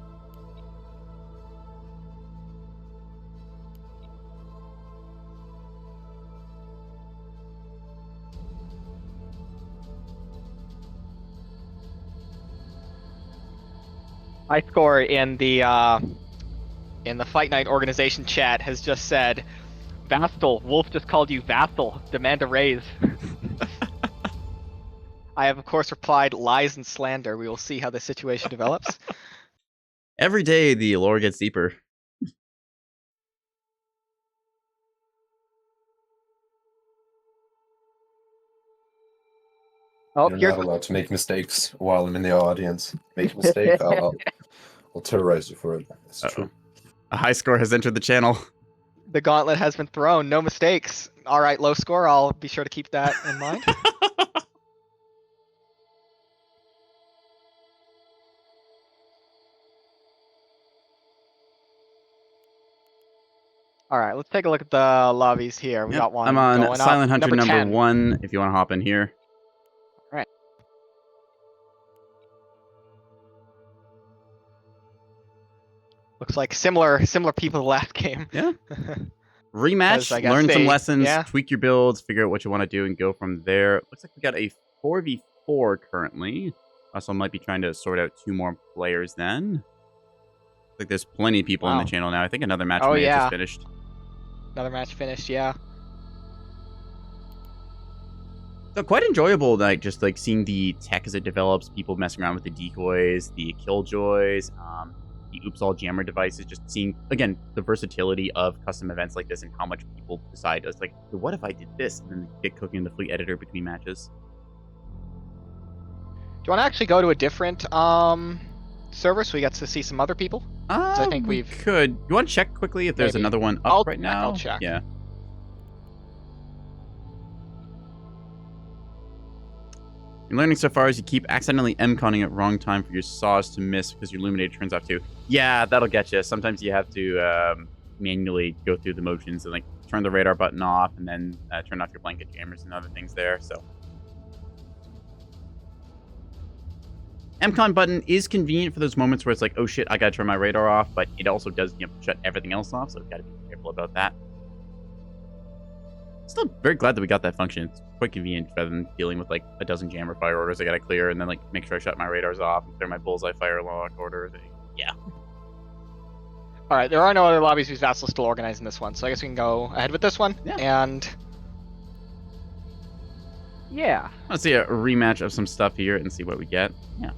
High score in the Fight Night organization chat has just said, Vastal, Wolf just called you Vassal, demand a raise. I have, of course, replied, lies and slander. We will see how the situation develops. Every day, the lore gets deeper. Oh, You're here's not allowed to make mistakes while I'm in the audience. Make a mistake, I'll terrorize you for it. It's true. A high score has entered the channel. the gauntlet has been thrown. No mistakes. All right, low score. I'll be sure to keep that in mind. All right, let's take a look at the lobbies here. We Yep, got one. I'm on going Silent up. Hunter number 10. 1, if you want to hop in here. Right. Looks like similar people the last game. Yeah. Rematch, I guess learn some they- lessons, yeah. tweak your builds, figure out what you want to do, and go from there. Looks like we got a 4v4 currently. Also, might be trying to sort out 2 more players then. Looks like there's plenty of people on the Wow. channel now. I think another match Oh, may have yeah. just finished. Another match finished, yeah. So quite enjoyable, like just like seeing the tech as it develops, people messing around with the decoys, the killjoys, the oops all jammer devices, just seeing again the versatility of custom events like this and how much people decide it's like, what if I did this and then get cooking the fleet editor between matches. Do you want to actually go to a different server so we get to see some other people? I think we we've- could. You want to check quickly if there's Maybe. another one up I'll right check, now? I'll check. Yeah. You're learning so far as you keep accidentally M-conning at wrong time for your saws to miss because your illuminator turns off too. Yeah, that'll get you. Sometimes you have to manually go through the motions and like turn the radar button off and then turn off your blanket jammers and other things there. So M-con button is convenient for those moments where it's like, oh shit, I gotta turn my radar off, but it also does shut everything else off, so we've got to be careful about that. Still very glad that we got that function. It's quite convenient rather than dealing with like a dozen jammer fire orders I gotta clear and then like make sure I shut my radars off and clear my bullseye fire lock orders. Yeah. Alright, there are no other lobbies whose Vassal's still organizing this one, so I guess we can go ahead with this one. Yeah. And yeah. Let's see a rematch of some stuff here and see what we get. Yeah.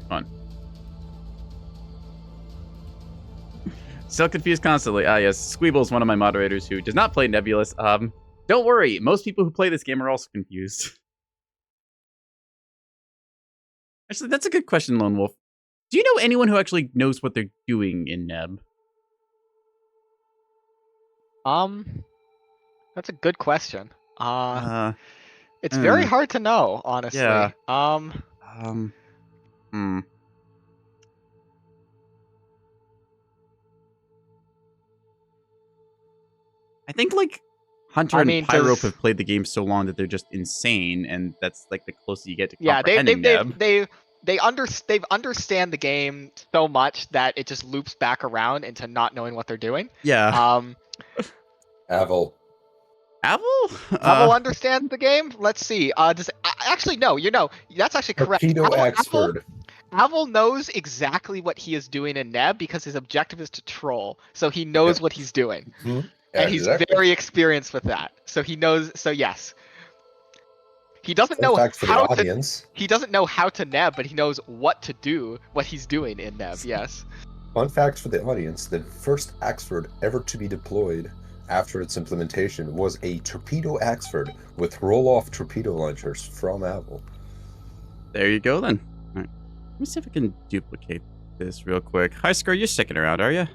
Fun. Still confused constantly. Ah, yes. Squeeble's one of my moderators who does not play Nebulous. Don't worry. Most people who play this game are also confused. Actually, that's a good question, Lone Wolf. Do you know anyone who actually knows what they're doing in Neb? That's a good question. It's hmm. very hard to know, honestly. Yeah. I think like Hunter and Pyrope does- have played the game so long that they're just insane, and that's like the closest you get to Yeah, comprehending Neb. they've understand the game so much that it just loops back around into not knowing what they're doing. Yeah. Avel. Avel? Avel understands the game. Let's see. Actually no? That's actually correct. Torpedo Axford. Avel knows exactly what he is doing in Neb because his objective is to troll, so he knows what he's doing, and he's very experienced with that. So he knows. So yes, he doesn't know fact for the how to. audience. He doesn't know how to Neb, but he knows what to do, what he's doing in Neb. Yes. Fun fact for the audience: the first Axford ever to be deployed after its implementation was a torpedo Axford with roll-off torpedo launchers from Avel. There you go then. All right. Let me see if I can duplicate this real quick. Hi, Scar, you're sticking around, are you?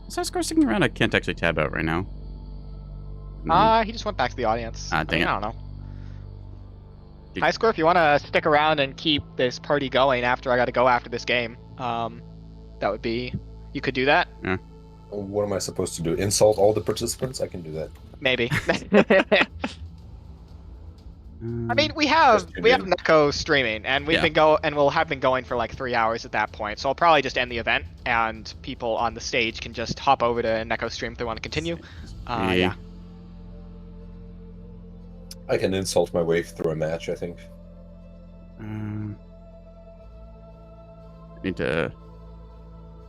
Is Scar sticking around? I can't actually tab out right now. He just went back to the audience. Dang it. I don't know. High Score, if you want to stick around and keep this party going after I got to go after this game, that would be. You could do that. Yeah. What am I supposed to do? Insult all the participants? I can do that. Maybe. I mean, we have Neko streaming, and we've we'll have been going for like 3 hours at that point. So I'll probably just end the event, and people on the stage can just hop over to Neko stream if they want to continue. Yeah. I can insult my way through a match, I think. Need to.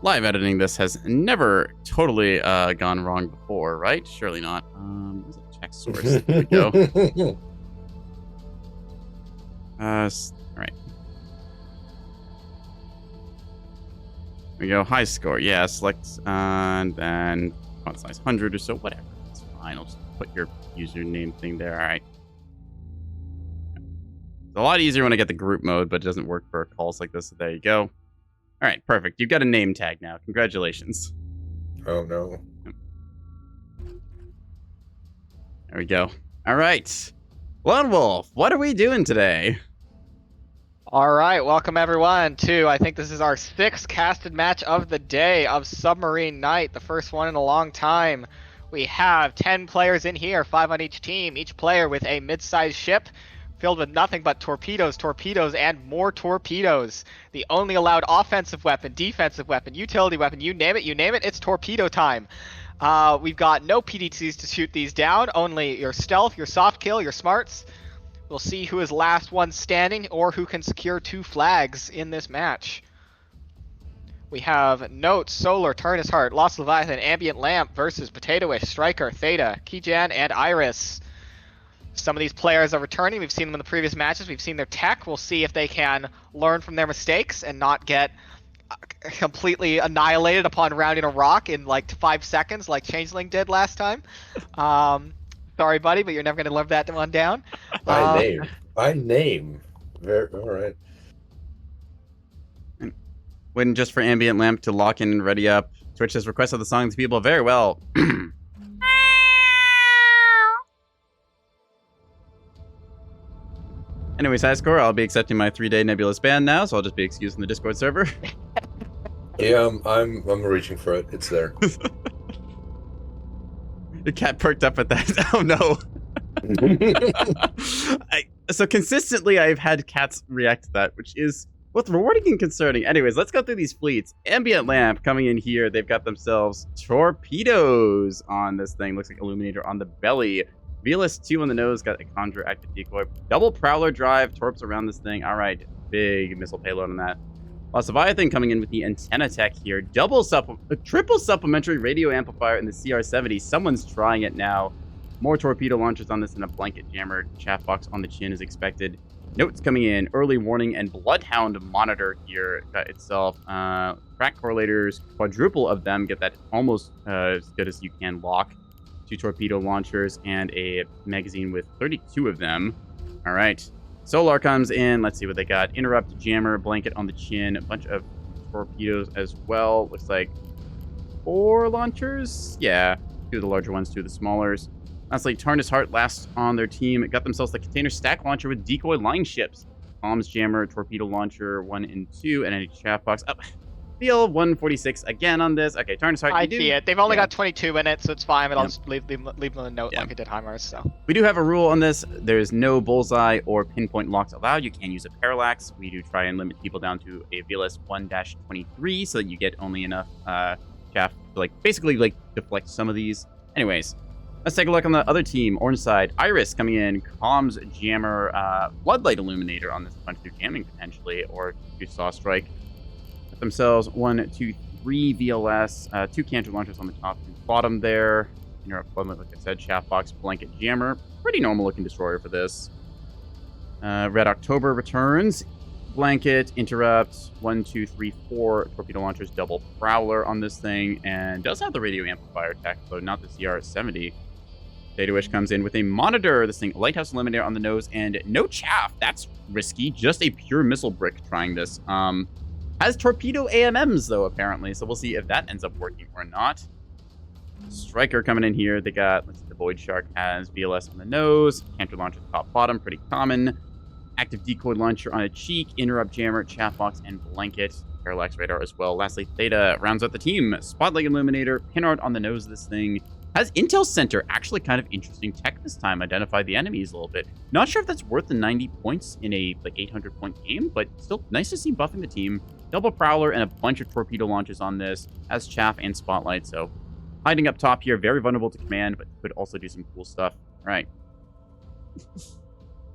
Live editing this has never totally gone wrong before, right? Surely not. Where's the text source? There we go. All right. There we go. High score. Yeah, select and then font size 100 or so. Whatever. It's fine. I'll just put your username thing there. All right. It's a lot easier when I get the group mode, but it doesn't work for calls like this. So there you go. All right, perfect. You've got a name tag now. Congratulations. Oh, no. There we go. All right. Lone Wolf, what are we doing today? All right, welcome everyone to, I think this is our 6th casted match of the day of Submarine Night, the first one in a long time. We have 10 players in here, 5 on each team, each player with a mid-sized ship. filled with nothing but torpedoes, and more torpedoes. The only allowed offensive weapon, defensive weapon, utility weapon, you name it, it's torpedo time. We've got no PDTs to shoot these down, only your stealth, your soft kill, your smarts. We'll see who is last one standing or who can secure 2 flags in this match. We have Notes, Solar, Turnus Heart, Lost Leviathan, Ambient Lamp versus Potatoish, Striker, Theta, Kijan, and Iris. Some of these players are returning. We've seen them in the previous matches. We've seen their tech. We'll see if they can learn from their mistakes and not get completely annihilated upon rounding a rock in like 5 seconds like Changeling did last time. Sorry, buddy, but you're never going to live that one down. By name. Very, all right. Waiting just for Ambient Lamp to lock in and ready up. Twitch has requested the song to people very well. Anyways, high score, I'll be accepting my 3-day Nebulous ban now, so I'll just be excused from the Discord server. Yeah, I'm reaching for it. It's there. The cat perked up at that. Oh no. So consistently I've had cats react to that, which is both rewarding and concerning. Anyways, let's go through these fleets. Ambient Lamp coming in here. They've got themselves torpedoes on this thing. Looks like Illuminator on the belly. Velus 2 on the nose, got a Conjure active decoy. Double Prowler drive, torps around this thing. All right, big missile payload on that. Lost Leviathan coming in with the antenna tech here. Triple supplementary radio amplifier in the CR-70. Someone's trying it now. More torpedo launchers on this and a blanket jammer. Chaff box on the chin is expected. Notes coming in. Early warning and Bloodhound monitor here itself. Crack correlators, quadruple of them. Get that almost as good as you can lock. 2 torpedo launchers and a magazine with 32 of them. All right. Solar comes in. Let's see what they got. Interrupt, jammer, blanket on the chin, a bunch of torpedoes as well. Looks like 4 launchers. Yeah, 2 of the larger ones, 2 of the smallers. Lastly, Tarnus Heart last on their team. Got themselves the container stack launcher with decoy line ships. Bombs, jammer, torpedo launcher 1 and 2, and a chaff box. Oh, Feel 146 again on this. Okay, Tarnus Heart. I see it. They've only got 22 in it, so it's fine, but I'll just leave them a note like I did Heimers, so. We do have a rule on this. There's no bullseye or pinpoint locks allowed. You can use a parallax. We do try and limit people down to a VLS 1-23 so that you get only enough chaff to basically deflect some of these. Anyways, let's take a look on the other team. Orange side, Iris coming in, comms, jammer, floodlight illuminator on this bunch through jamming potentially, or you saw strike. Themselves 1, 2, 3 VLS, 2 canter launchers on the top and bottom there. Interrupt floodlight, like I said, chaff box, blanket jammer. Pretty normal looking destroyer for this. Red October returns. Blanket, interrupt, 1, 2, 3, 4 torpedo launchers, double prowler on this thing, and does have the radio amplifier tech, though not the CR-70. Data Wish comes in with a monitor, this thing, lighthouse eliminator on the nose, and no chaff. That's risky. Just a pure missile brick trying this. Has torpedo AMMs, though, apparently, so we'll see if that ends up working or not. Striker coming in here. They got, let's see, the Void Shark has VLS on the nose, canter launcher top bottom, pretty common. Active decoy launcher on a cheek, interrupt jammer, chaff box, and blanket. Parallax radar as well. Lastly, Theta rounds out the team. Spotlight illuminator, pinard on the nose of this thing. Has Intel Center, actually kind of interesting tech this time. Identify the enemies a little bit. Not sure if that's worth the 90 points in a 800-point game, but still nice to see buffing the team. Double Prowler and a bunch of torpedo launches on this. Has chaff and spotlight, so hiding up top here, very vulnerable to command, but could also do some cool stuff. All right.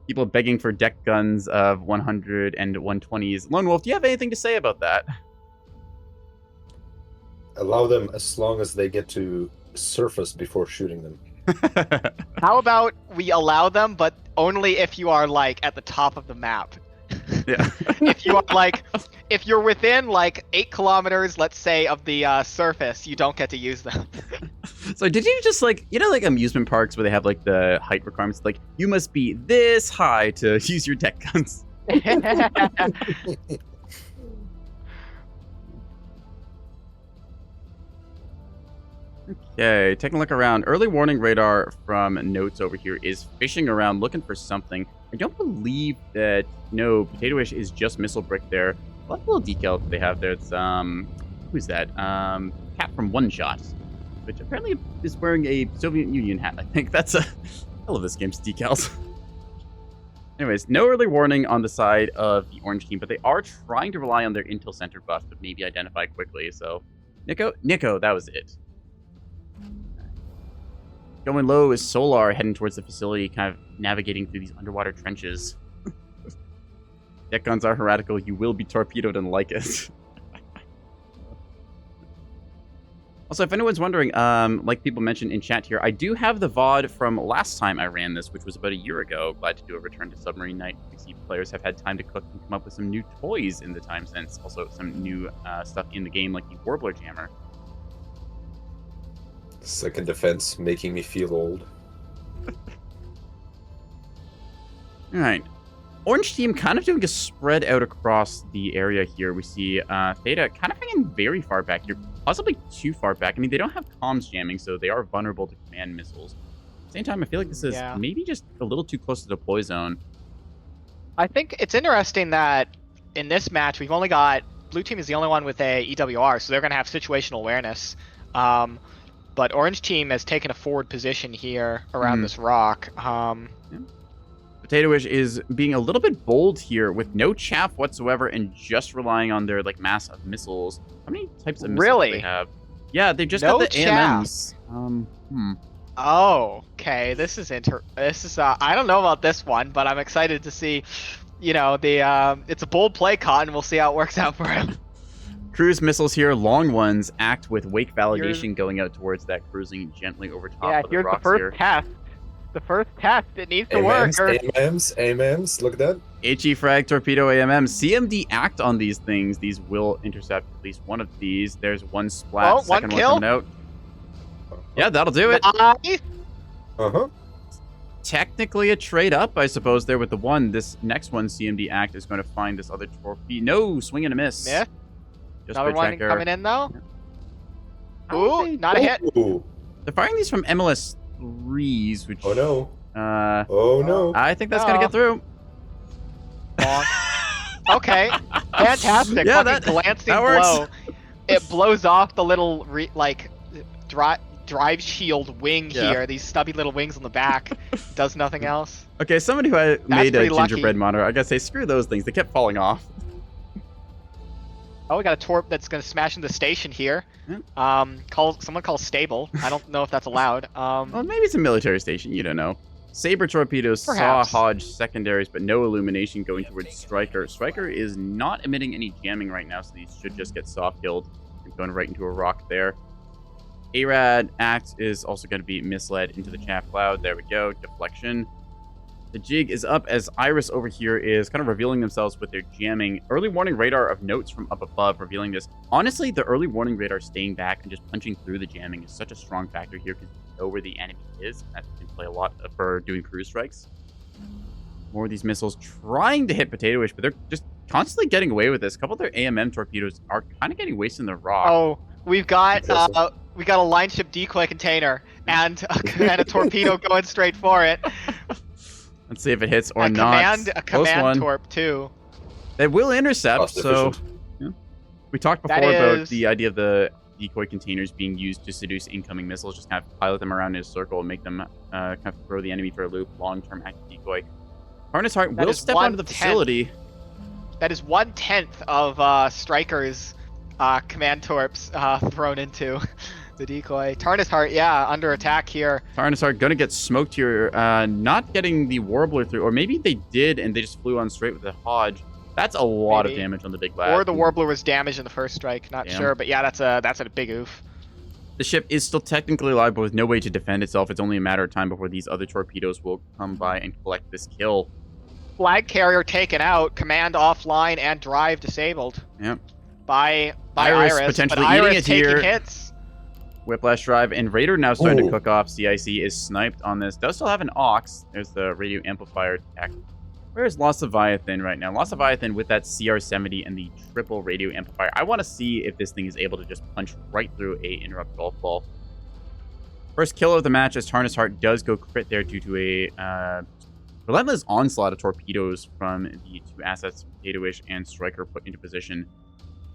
People begging for deck guns of 100 and 120s. Lone Wolf, do you have anything to say about that? Allow them as long as they get to surface before shooting them. How about we allow them, but only if you are at the top of the map. Yeah. If you are if you're within 8 kilometers, let's say, of the surface, you don't get to use them. So did you just amusement parks where they have the height requirements? You must be this high to use your deck guns. Okay, taking a look around. Early warning radar from Notes over here is fishing around looking for something. I don't believe that, no, Potato Wish is just missile brick there. A lot of little decals they have there. It's, who's that? Cat from One Shot, which apparently is wearing a Soviet Union hat, I think. That's I love this game's decals. Anyways, no early warning on the side of the orange team, but they are trying to rely on their intel center buff to maybe identify quickly. So, Nico, that was it. Going low is Solar heading towards the facility, kind of navigating through these underwater trenches. Deck guns are heretical. You will be torpedoed and like it. Also, if anyone's wondering, like people mentioned in chat here, I do have the VOD from last time I ran this, which was about a year ago. Glad to do a return to Submarine Night. We see players have had time to cook and come up with some new toys in the time since. Also, some new stuff in the game, like the Warbler Jammer. Second defense making me feel old. All right. Orange team kind of doing a spread out across the area here. We see Theta kind of hanging very far back here, possibly too far back. I mean, they don't have comms jamming, so they are vulnerable to command missiles. At the same time, I feel like this is maybe just a little too close to the deploy zone. I think it's interesting that in this match, we've only got... Blue team is the only one with a EWR, so they're going to have situational awareness. But orange team has taken a forward position here around this rock. Potatoish is being a little bit bold here with no chaff whatsoever and just relying on their like mass of missiles. How many types of missiles do they have? Yeah, they just got the AMMs. Oh, okay. This is I don't know about this one, but I'm excited to see. You know, it's a bold play, Cotton. We'll see how it works out for him. Cruise missiles here, long ones, act with wake validation going out towards that, cruising gently over top of the rocks here. Here's the first test. The first test, it needs to work. AMMs, look at that. HE frag, torpedo, AMM, CMD act on these things. These will intercept at least one of these. There's one splat, oh, second one kill. one coming out. Yeah, that'll do it. Nice. Technically a trade up, I suppose, there with the one. This next one, CMD act, is going to find this other torpedo. No, swing and a miss. Miss. Just Another one coming in, though. Ooh, not a hit. They're firing these from MLS 3s, which... Oh, no. Oh, no. I think that's going to get through. Okay. Fantastic. Yeah, fucking glancing that works. blow. It blows off the little, drive shield wing here. These stubby little wings on the back. Does nothing else. Okay, somebody who made a lucky. gingerbread monitor, I gotta say, screw those things. They kept falling off. Oh, we got a torp that's going to smash into the station here. Someone call stable. I don't know if that's allowed. Well, maybe it's a military station. You don't know. Saber torpedoes saw Hodge secondaries, but no illumination going towards Striker. Striker is not emitting any jamming right now, so these should just get soft killed. Going right into a rock there. ARAD Act is also going to be misled into the chaff cloud. There we go. Deflection. The jig is up as Iris over here is kind of revealing themselves with their jamming. Early warning radar of notes from up above revealing this. Honestly, the early warning radar staying back and just punching through the jamming is such a strong factor here because you know where the enemy is. That can play a lot for doing cruise strikes. More of these missiles trying to hit Potatoish, but they're just constantly getting away with this. A couple of their AMM torpedoes are kind of getting wasted in the rock. Oh, we got a line ship decoy container and a torpedo going straight for it. Let's see if it hits or not. A command torp too. They will intercept. So we talked before about the idea of the decoy containers being used to seduce incoming missiles. Just kind of pilot them around in a circle and make them kind of throw the enemy for a loop. Long-term active decoy. Harness Heart will step onto the facility. That is 1/10 of Striker's command torps thrown into the decoy. Tarnus Heart, under attack here. Tarnus Heart gonna get smoked here. Not getting the Warbler through, or maybe they did and they just flew on straight with the Hodge. That's a lot of damage on the big lad. Or the Warbler was damaged in the first strike. Not sure, but yeah, that's a big oof. The ship is still technically alive, but with no way to defend itself. It's only a matter of time before these other torpedoes will come by and collect this kill. Flag carrier taken out, command offline, and drive disabled. Yep. By Iris, potentially but eating Iris it here. Hits. Whiplash drive, and Raider now starting to cook off. CIC is sniped on this. Does still have an Aux. There's the radio amplifier attack. Where's Lost Leviathan right now? Lost Leviathan with that CR-70 and the triple radio amplifier. I want to see if this thing is able to just punch right through a interrupt golf ball. First kill of the match as Tarnus Heart does go crit there due to a relentless onslaught of torpedoes from the two assets, Potatoish and Striker, put into position.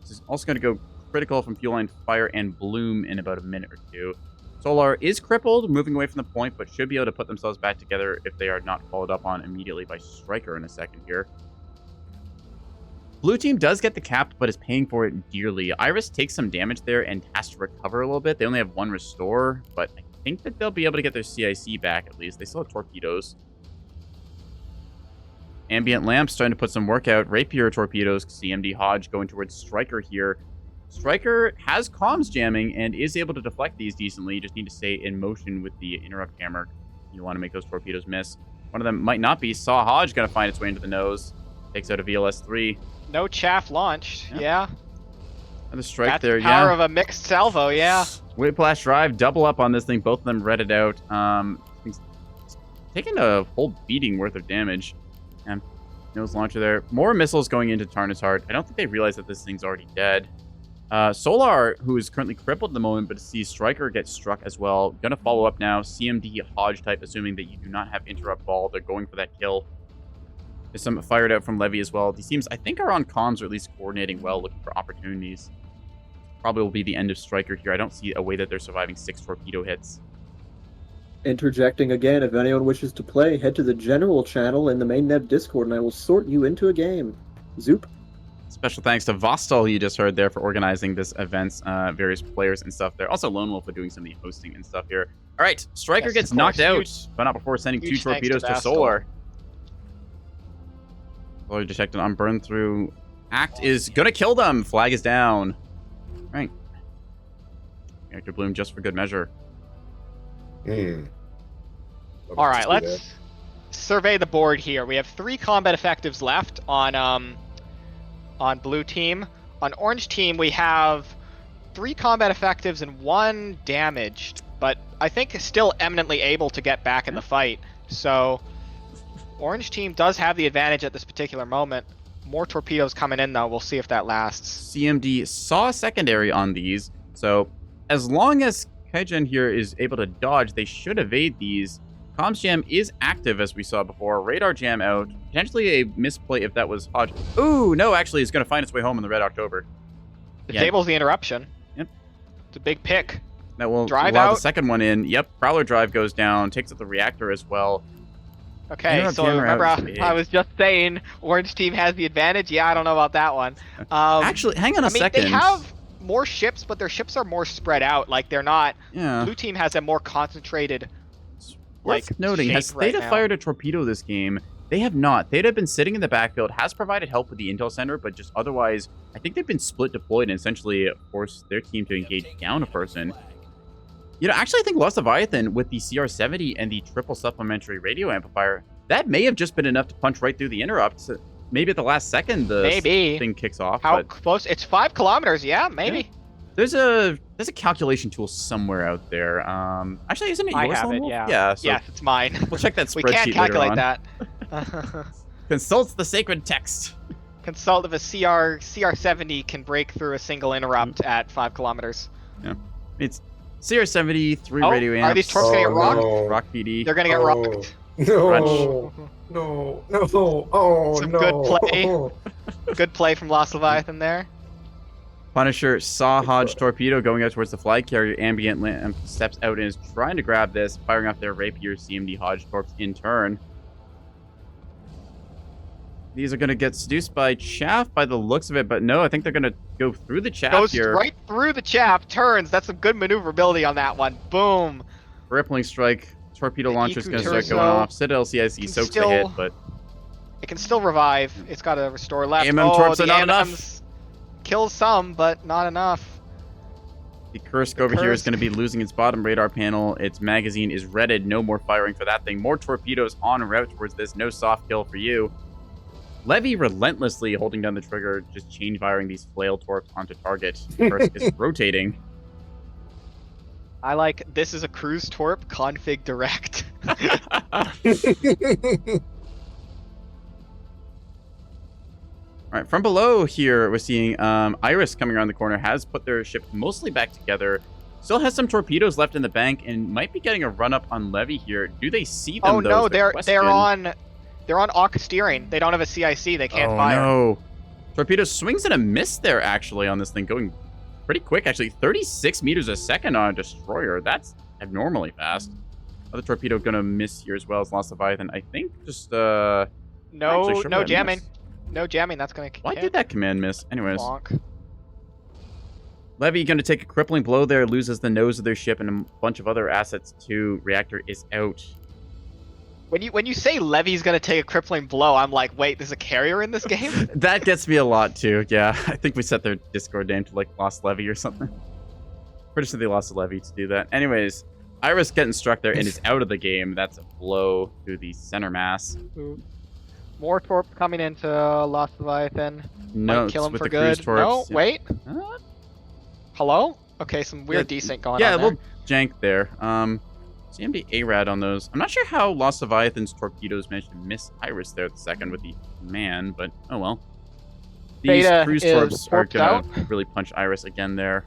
This is also going to go critical from Fuel Line Fire and Bloom in about a minute or two. Solar is crippled, moving away from the point, but should be able to put themselves back together if they are not followed up on immediately by Striker in a second here. Blue team does get the cap, but is paying for it dearly. Iris takes some damage there and has to recover a little bit. They only have 1 restore, but I think that they'll be able to get their CIC back at least. They still have torpedoes. Ambient Lamps trying to put some work out. Rapier torpedoes. CMD Hodge going towards Striker here. Striker has comms jamming and is able to deflect these decently. You just need to stay in motion with the interrupt hammer. You want to make those torpedoes miss. One of them might not be. Saw Hodge going to find its way into the nose. Takes out a VLS-3. No chaff launched. Yeah. And the strike That's there, the power yeah. of a mixed salvo, yeah. Whiplash Drive, double up on this thing. Both of them redded out. Taking a whole beating worth of damage. And nose launcher there. More missiles going into Tarna's Heart. I don't think they realize that this thing's already dead. Solar, who is currently crippled at the moment, but sees Striker get struck as well. Gonna follow up now. CMD Hodge type, assuming that you do not have interrupt ball. They're going for that kill. There's some fired out from Levy as well. These teams, I think, are on comms or at least coordinating well, looking for opportunities. Probably will be the end of Striker here. I don't see a way that they're surviving 6 torpedo hits. Interjecting again, if anyone wishes to play, head to the general channel in the main Neb Discord and I will sort you into a game. Zoop. Special thanks to Vostal, who you just heard there, for organizing this event's various players and stuff there. Also, Lone Wolf for doing some of the hosting and stuff here. All right, Striker Yes, gets of knocked course. out, but not before sending 2 huge thanks torpedoes to to Vostal. Solar. Solar detected on burn through. Act is gonna kill them. Flag is down. All right. Reactor Bloom just for good measure. All right, let's survey the board here. We have 3 combat effectives left on blue team. On orange team, we have 3 combat effectives and 1 damaged, but I think still eminently able to get back in the fight. So orange team does have the advantage at this particular moment. More torpedoes coming in, though. We'll see if that lasts. CMD saw a secondary on these, so as long as Kaigen here is able to dodge, they should evade these. Comms jam is active, as we saw before. Radar jam out. Potentially a misplay if that was Hodge. Ooh, no, actually, it's going to find its way home in the Red October. Disables the interruption. Yep. It's a big pick. That will Drive allow out. the second one in. Yep, Prowler drive goes down, takes out the reactor as well. Okay, Interrupt so jammer remember out is big. I was just saying orange team has the advantage. Yeah, I don't know about that one. Actually, hang on a second. They have more ships, but their ships are more spread out. Like, they're not... Yeah. Blue team has a more concentrated... Worth noting, has shape right Theta now. fired a torpedo this game? They have not. Theta have been sitting in the backfield, has provided help with the intel center, but just otherwise, I think they've been split deployed and essentially forced their team to engage down a person. You know, actually, I think Lost Leviathan with the CR-70 and the triple supplementary radio amplifier, that may have just been enough to punch right through the interrupts. Maybe at the last second, the thing kicks off. How but close? It's 5 kilometers. Yeah, maybe. Yeah. There's a calculation tool somewhere out there. Actually, isn't it I yours? have Lone it. Wolf? Yeah. Yeah. So Yes, it's mine. we'll check that We spreadsheet can't calculate later on. that. Consults the sacred text. Consult if a CR-70 can break through a single interrupt at 5 kilometers. It's CR-70, 3 Oh, radio amps. are these torps gonna get rocked? no. Rock PD. They're gonna get rocked. No. No. No. Oh, Some no. good play. Good play from Lost Leviathan there. Punisher saw Hodge torpedo going out towards the flag carrier. Ambient Lamp steps out and is trying to grab this, firing off their Rapier CMD Hodge torps in turn. These are going to get seduced by chaff by the looks of it, but no, I think they're going to go through the chaff Goes here. right through the chaff, turns. That's some good maneuverability on that one. Boom. Rippling strike. Torpedo The launcher's going to start Ikuturso going off. Citadel CIC can soaks the still- hit, but It can still revive. It's got to restore left. AMM torps the are not enough. AMMs kills some, but not enough. the Kursk over here is going to be losing its bottom radar panel. Its magazine is redded. No more firing for that thing. More torpedoes en route towards this. No soft kill for you. Levy relentlessly holding down the trigger, just chain firing these flail torps onto target. Kursk is rotating. I like, this is a cruise torp, config direct. All right, from below here, we're seeing Iris coming around the corner, has put their ship mostly back together. Still has some torpedoes left in the bank and might be getting a run up on Levy here. Do they see them? Oh though, no, is the they're question. on AUK steering. They don't have a CIC. They can't Oh fire. no. Torpedo swings and a miss there actually on this thing, going pretty quick actually. 36 meters a second on a destroyer. That's abnormally fast. Other torpedo gonna miss here as well as Lost Leviathan. I think just No, actually, sure no that jamming. missed. No jamming. That's gonna. Why hit. did that command miss? Anyways, Bonk. Levy gonna take a crippling blow there, loses the nose of their ship and a bunch of other assets too. Reactor is out. When you say Levy's gonna take a crippling blow, I'm like, wait, there's a carrier in this game? That gets me a lot too. Yeah, I think we set their Discord name to like Lost Levy or something. Pretty sure they lost a Levy to do that. Anyways, Iris getting struck there and is out of the game. That's a blow to the center mass. More torps coming into Lost Leviathan. No, Might kill him with for the cruise good. torps. No, Yeah. wait. Uh, Hello? Okay, some weird Yeah, desync going yeah, on a there. little jank there. CMD ARAD on those. I'm not sure how Lost Leviathan's torpedoes managed to miss Iris there at the second with the man, but oh well. These Beta cruise is torps are torped gonna really punch Iris again there.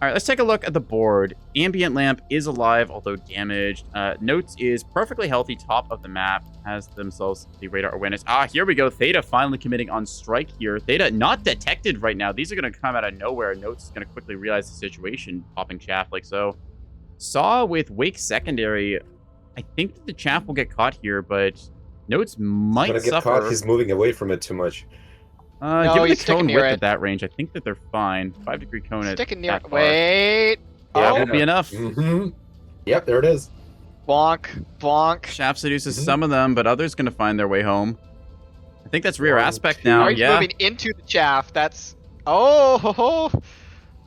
All right, let's take a look at the board. Ambient Lamp is alive, although damaged. Notes is perfectly healthy, top of the map, has themselves the radar awareness. Ah, here we go. Theta finally committing on strike here. Theta not detected right now. These are going to come out of nowhere. Notes is going to quickly realize the situation, popping chaff like so. Saw with Wake secondary. I think that the chaff will get caught here, but Notes might Gonna get suffer. caught. He's moving away from it too much. No, Given the he's sticking cone near width it. at that range, I think that they're fine. 5-degree cone at Sticking near that it. far. Wait. That Oh, will be enough. Mm-hmm. Yep, there it is. bonk, bonk. Shaft seduces Mhm. some of them, but others going to find their way home. I think that's rear One, aspect two. now. Oh, he's Yeah. moving into the chaff. That's. Oh, ho, ho.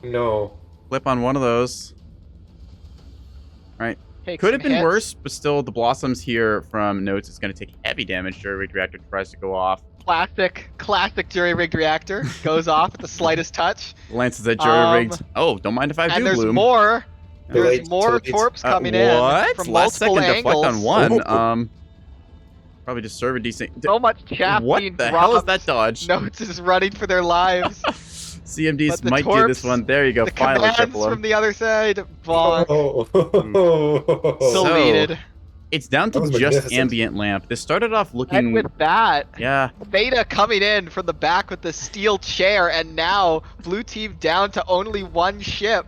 No. Flip on one of those. Right. Take Could have some been hits. worse, but still, the blossoms here from Notes is going to take heavy damage. Jury reactor tries to go off. Classic jury-rigged reactor goes off at the slightest touch. Lances at jury rigged. Oh, don't mind if I And do, there's Bloom. more. Too There's late, more too late. torps coming in What? from Last multiple second angles. deflect on one. Oh. Probably just serve a decent. So much chaff What being the hell is dropped. that dodge? Notes is running for their lives. CMDs But the might do this torps, one. There you go. The Finally commands triple from him. the other side. Bonk. Oh. So- Deleted. It's down to That was just magnificent. ambient lamp. This started off And looking. with that, Yeah. Theta coming in from the back with the steel chair, and now blue team down to only one ship.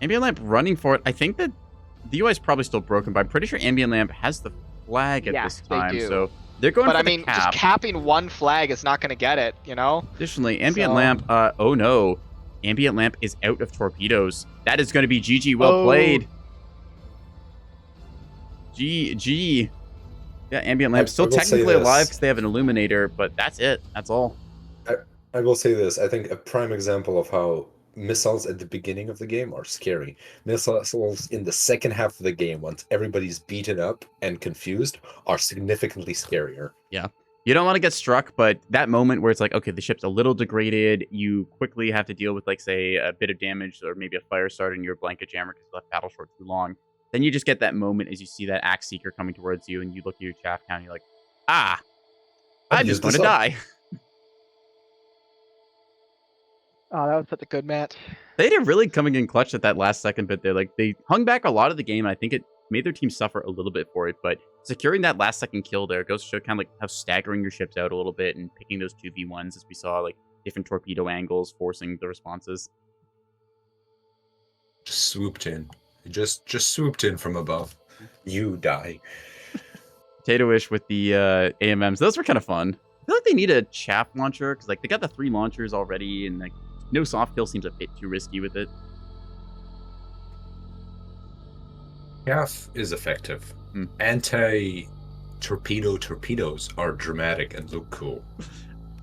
Ambient Lamp running for it. I think that the UI is probably still broken, but I'm pretty sure Ambient Lamp has the flag at Yeah, this they time. do. So they're going But for I the mean, cap. just capping one flag is not going to get it, you know? Additionally, Ambient So- Lamp, oh no. Ambient Lamp is out of torpedoes. That is going to be GG. Well Oh. played. GG. Yeah, Ambient Lamp still I will say technically this. alive because they have an illuminator, but that's it. That's all. I will say this. I think a prime example of how missiles at the beginning of the game are scary. Missiles in the second half of the game, once everybody's beaten up and confused, are significantly scarier. You don't want to get struck, but that moment where it's like, okay, the ship's a little degraded, you quickly have to deal with, like, say, a bit of damage or maybe a fire start in your blanket jammer because you left battle short too long. Then you just get that moment as you see that Axe Seeker coming towards you and you look at your chaff count and you're like, ah, I'm just going to die. Oh, that was such a good match. They did really coming in clutch at that last second bit there. Like, they hung back a lot of the game, and I think it made their team suffer a little bit for it, but securing that last second kill there goes to show kind of like how staggering your ships out a little bit and picking those 2v1s as we saw, like, different torpedo angles forcing the responses. Just swooped in. Just swooped in from above. You die. Potato-ish with the AMMs. Those were kind of fun. I feel like they need a chaff launcher because, like, they got the 3 launchers already, and, like, no soft kill seems a bit too risky with it. Chaff is effective. Hmm. Anti-torpedo torpedoes are dramatic and look cool.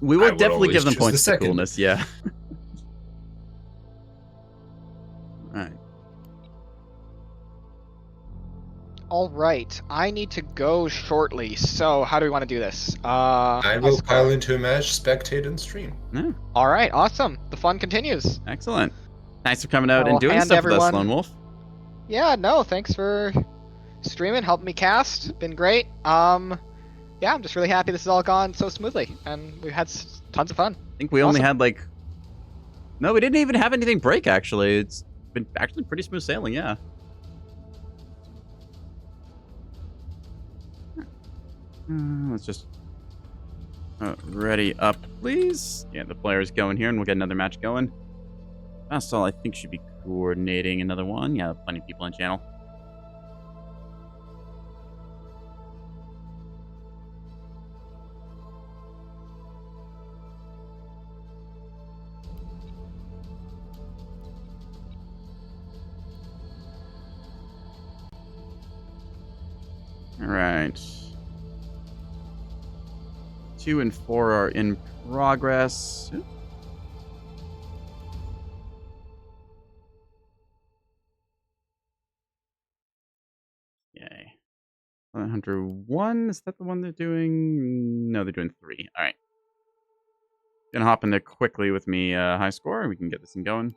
We I will would definitely always give them choose the points for second. coolness, yeah. Alright. All right, I need to go shortly. So how do we want to do this? I will pile into a match, spectate, and stream. Yeah, All right, awesome. The fun continues. excellent. Thanks for coming out I'll and doing hand stuff with us, everyone- Lone Wolf. Yeah, no, thanks for streaming, helping me cast. Been great. Yeah, I'm just really happy this has all gone so smoothly, and we've had tons of fun. I think we only Awesome. had, like... No, we didn't even have anything break, actually. It's been actually pretty smooth sailing, yeah. Let's just... ready up, please. Yeah, the player's going here, and we'll get another match going. Fastall, I think, should be coordinating another one. Yeah, plenty of people on channel. All right. 2 and 4 are in progress. Oop. Yay. Hunter 1, is that the one they're doing? No, they're doing 3. All right. Gonna hop in there quickly with me, high score. We can get this thing going.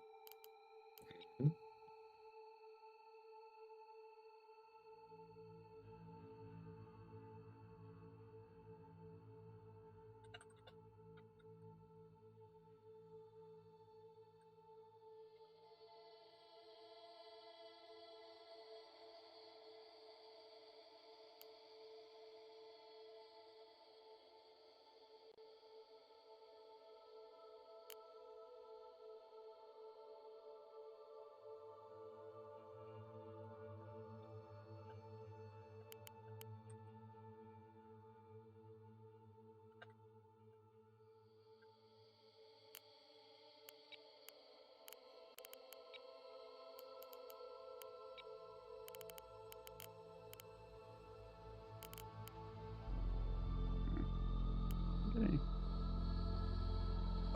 Okay.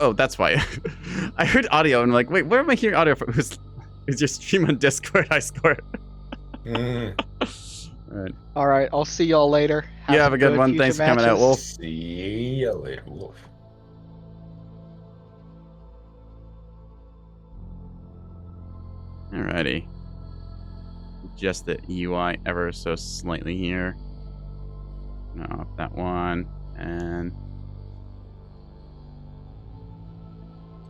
Oh, that's why. I heard audio and I'm like, wait, where am I hearing audio from? Who's your stream on Discord? I scored. All right. All right, I'll see y'all later. Yeah, have some a good one. future Thanks for coming out, matches. Wolf. See ya later, Wolf. Alrighty. Adjust the UI ever so slightly here. No, that one. And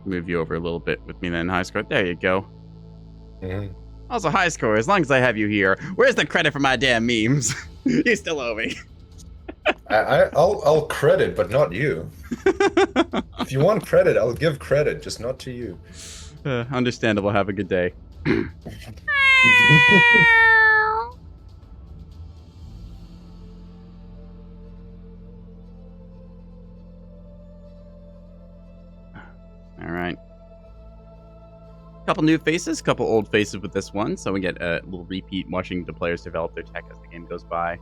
move you over a little bit with me then, high score. There you go. Mhm. Also, high score, as long as I have you here. Where's the credit for my damn memes? You still owe me. I'll credit, but not you. If you want credit, I'll give credit, just not to you. Understandable. Have a good day. All right. Couple new faces, couple old faces with this one, so we get a little repeat watching the players develop their tech as the game goes by.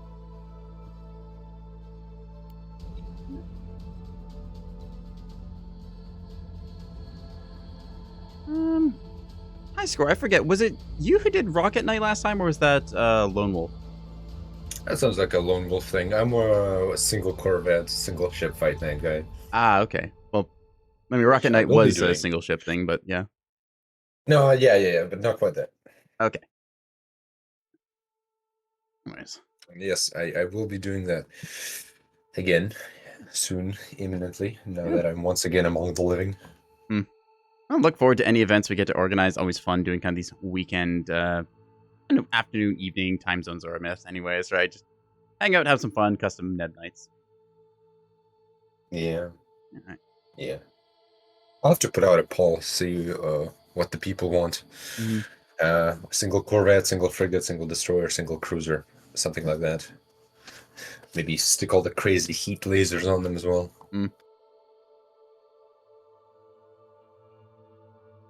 High score. I forget. Was it you who did Rocket Knight last time, or was that Lone Wolf? That sounds like a lone wolf thing. I'm more a single Corvette, single ship fight night guy. Ah, okay. Well, I mean, Rocket Knight We'll be was a doing. single ship thing, but yeah. No, yeah, but not quite that. Okay. Anyways. Yes, I will be doing that again soon, imminently. Now Yeah. that I'm once again among the living. I look forward to any events we get to organize. Always fun doing kind of these weekend, afternoon, evening time zones are a myth, anyways, right? Just hang out, have some fun, custom Neb nights. Yeah. Alright. Yeah. I'll have to put out a poll, see what the people want. Mhm. Single Corvette, single frigate, single destroyer, single cruiser, something like that. Maybe stick all the crazy heat lasers on them as well.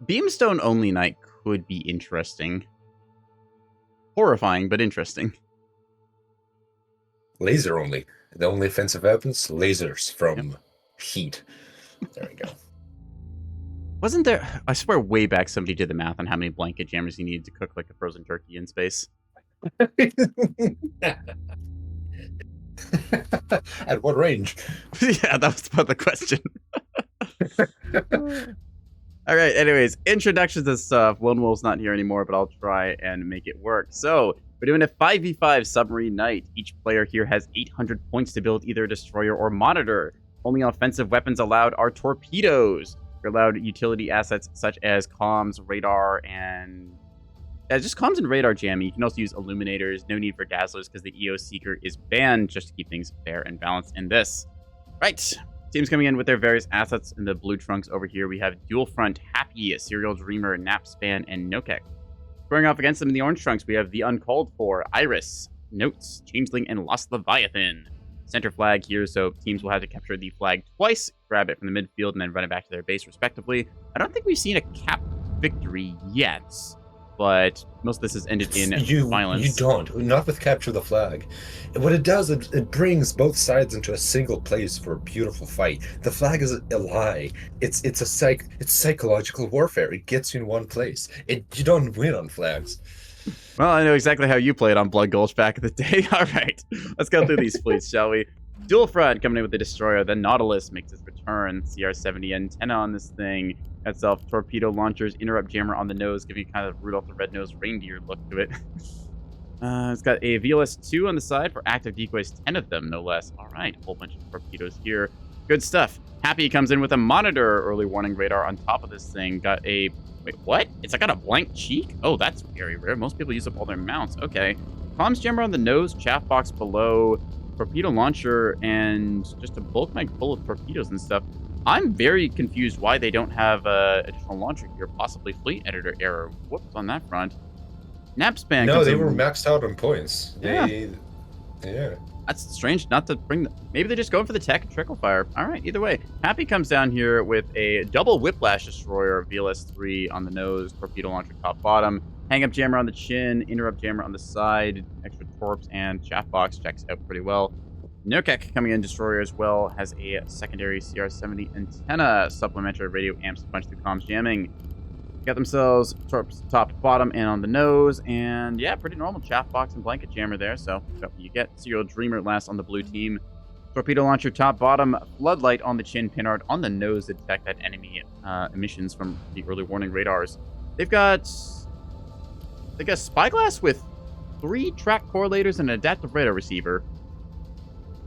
Beamstone only night could be interesting. Horrifying, but interesting. Laser only. The only offensive weapons, lasers from heat. There we go. Wasn't there... I swear way back somebody did the math on how many blanket jammers you needed to cook like a frozen turkey in space. At what range? Yeah, that was about the question. All right, anyways, introductions and stuff. Lone Wolf's not here anymore, but I'll try and make it work. So, we're doing a 5v5 Submarine Night. Each player here has 800 points to build either a destroyer or monitor. Only offensive weapons allowed are torpedoes. You're allowed utility assets such as comms, radar, and... just comms and radar jamming. You can also use illuminators. No need for dazzlers because the EO Seeker is banned just to keep things fair and balanced in this. Right, Teams coming in with their various assets in the blue trunks over here. We have Dual Front, Happy, Serial Dreamer, Napspan, and Nokek. Squaring off against them in the orange trunks, we have the Uncalled For, Iris, Notes, Changeling, and Lost Leviathan. Center flag here, so teams will have to capture the flag twice, grab it from the midfield, and then run it back to their base respectively. I don't think we've seen a cap victory yet, but most of this has ended in violence. You don't. Not with capture the flag. What it does, it brings both sides into a single place for a beautiful fight. The flag is a lie. It's psychological warfare. It gets you in one place. You don't win on flags. Well, I know exactly how you played on Blood Gulch back in the day. All right, let's go through these fleets, shall we? Dual Front coming in with the Destroyer. The Nautilus makes its return. CR-70 antenna on this thing. Itself, torpedo launchers, interrupt jammer on the nose, giving you kind of Rudolph the Red-Nosed Reindeer look to it. It's got a VLS-2 on the side for active decoys, 10 of them, no less. All right, a whole bunch of torpedoes here. Good stuff. Happy comes in with a monitor early warning radar on top of this thing. Got a... Wait, what? It's got a blank cheek? Oh, that's very rare. Most people use up all their mounts. Okay. Comms jammer on the nose, chaff box below, torpedo launcher, and just a bulk mag full of torpedoes and stuff. I'm very confused why they don't have additional launcher here, possibly fleet editor error. Whoops on that front. Napspan. No, they were maxed out on points. Yeah. That's strange not to bring the... Maybe they're just going for the tech and trickle fire. All right, either way. Happy comes down here with a double Whiplash Destroyer, VLS-3 on the nose, torpedo launcher top bottom, hang-up jammer on the chin, interrupt jammer on the side, extra torps, and chaff box checks out pretty well. Nokek coming in, Destroyer as well, has a secondary CR-70 antenna, supplementary radio amps to punch through comms jamming. Got themselves torps top to bottom and on the nose, and yeah, pretty normal chaff box and blanket jammer there. So you get Serial Dreamer last on the blue team. Torpedo launcher top bottom, floodlight on the chin, pinard on the nose to detect that enemy emissions from the early warning radars. They got spyglass with 3 track correlators and an adaptive radar receiver.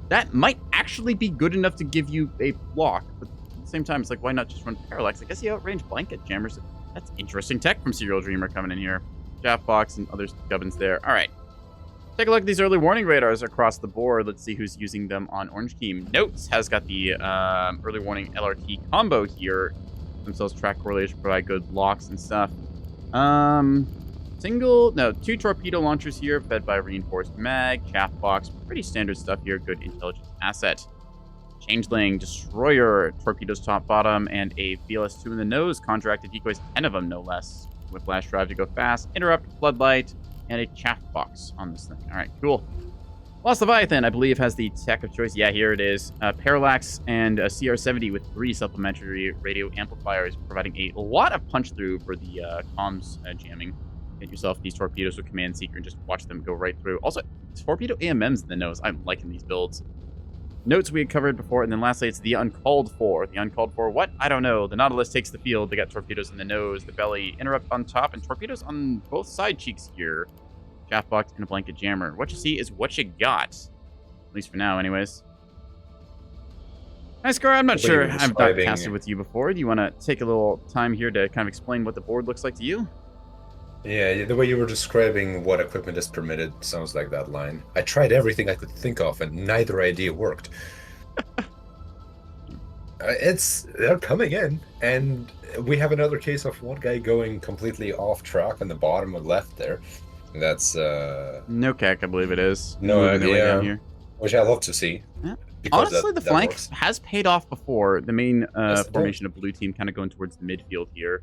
That might actually be good enough to give you a block, but at the same time, it's like, why not just run parallax? I guess you outrange blanket jammers. That's interesting tech from Serial Dreamer coming in here. Chaff box and other gubbins there. All right. Take a look at these early warning radars across the board. Let's see who's using them on Orange Team. Notes has got the early warning LRT combo here. Themselves track correlation, provide good blocks and stuff. 2 torpedo launchers here, fed by reinforced mag, chaff box, pretty standard stuff here. Good intelligence asset. Changeling, Destroyer, torpedoes top bottom, and a VLS-2 in the nose. Contracted decoys, 10 of them, no less. Whiplash drive to go fast, interrupt, floodlight, and a chaff box on this thing. All right, cool. Lost Leviathan, I believe, has the tech of choice. Yeah, here it is. Parallax and a CR-70 with 3 supplementary radio amplifiers, providing a lot of punch through for the comms jamming. Get yourself these torpedoes with Command Seeker and just watch them go right through. Also, torpedo AMMs in the nose. I'm liking these builds. Notes we had covered before, and then lastly, it's the Uncalled For. The Uncalled For, what? I don't know. The Nautilus takes the field. They got torpedoes in the nose, the belly, interrupt on top, and torpedoes on both side cheeks here. Chaff box and a blanket jammer. What you see is what you got. At least for now, anyways. Nice, Scar. I'm not sure. I've not casted with you before. Do you want to take a little time here to kind of explain what the board looks like to you? Yeah, the way you were describing what equipment is permitted sounds like that line. I tried everything I could think of, and neither idea worked. They're coming in, and we have another case of one guy going completely off track on the bottom of left there. That's Nokek, I believe it is. No, yeah, which I love to see. Yeah. Honestly, the flank has paid off before. The main formation of blue team kind of going towards the midfield here.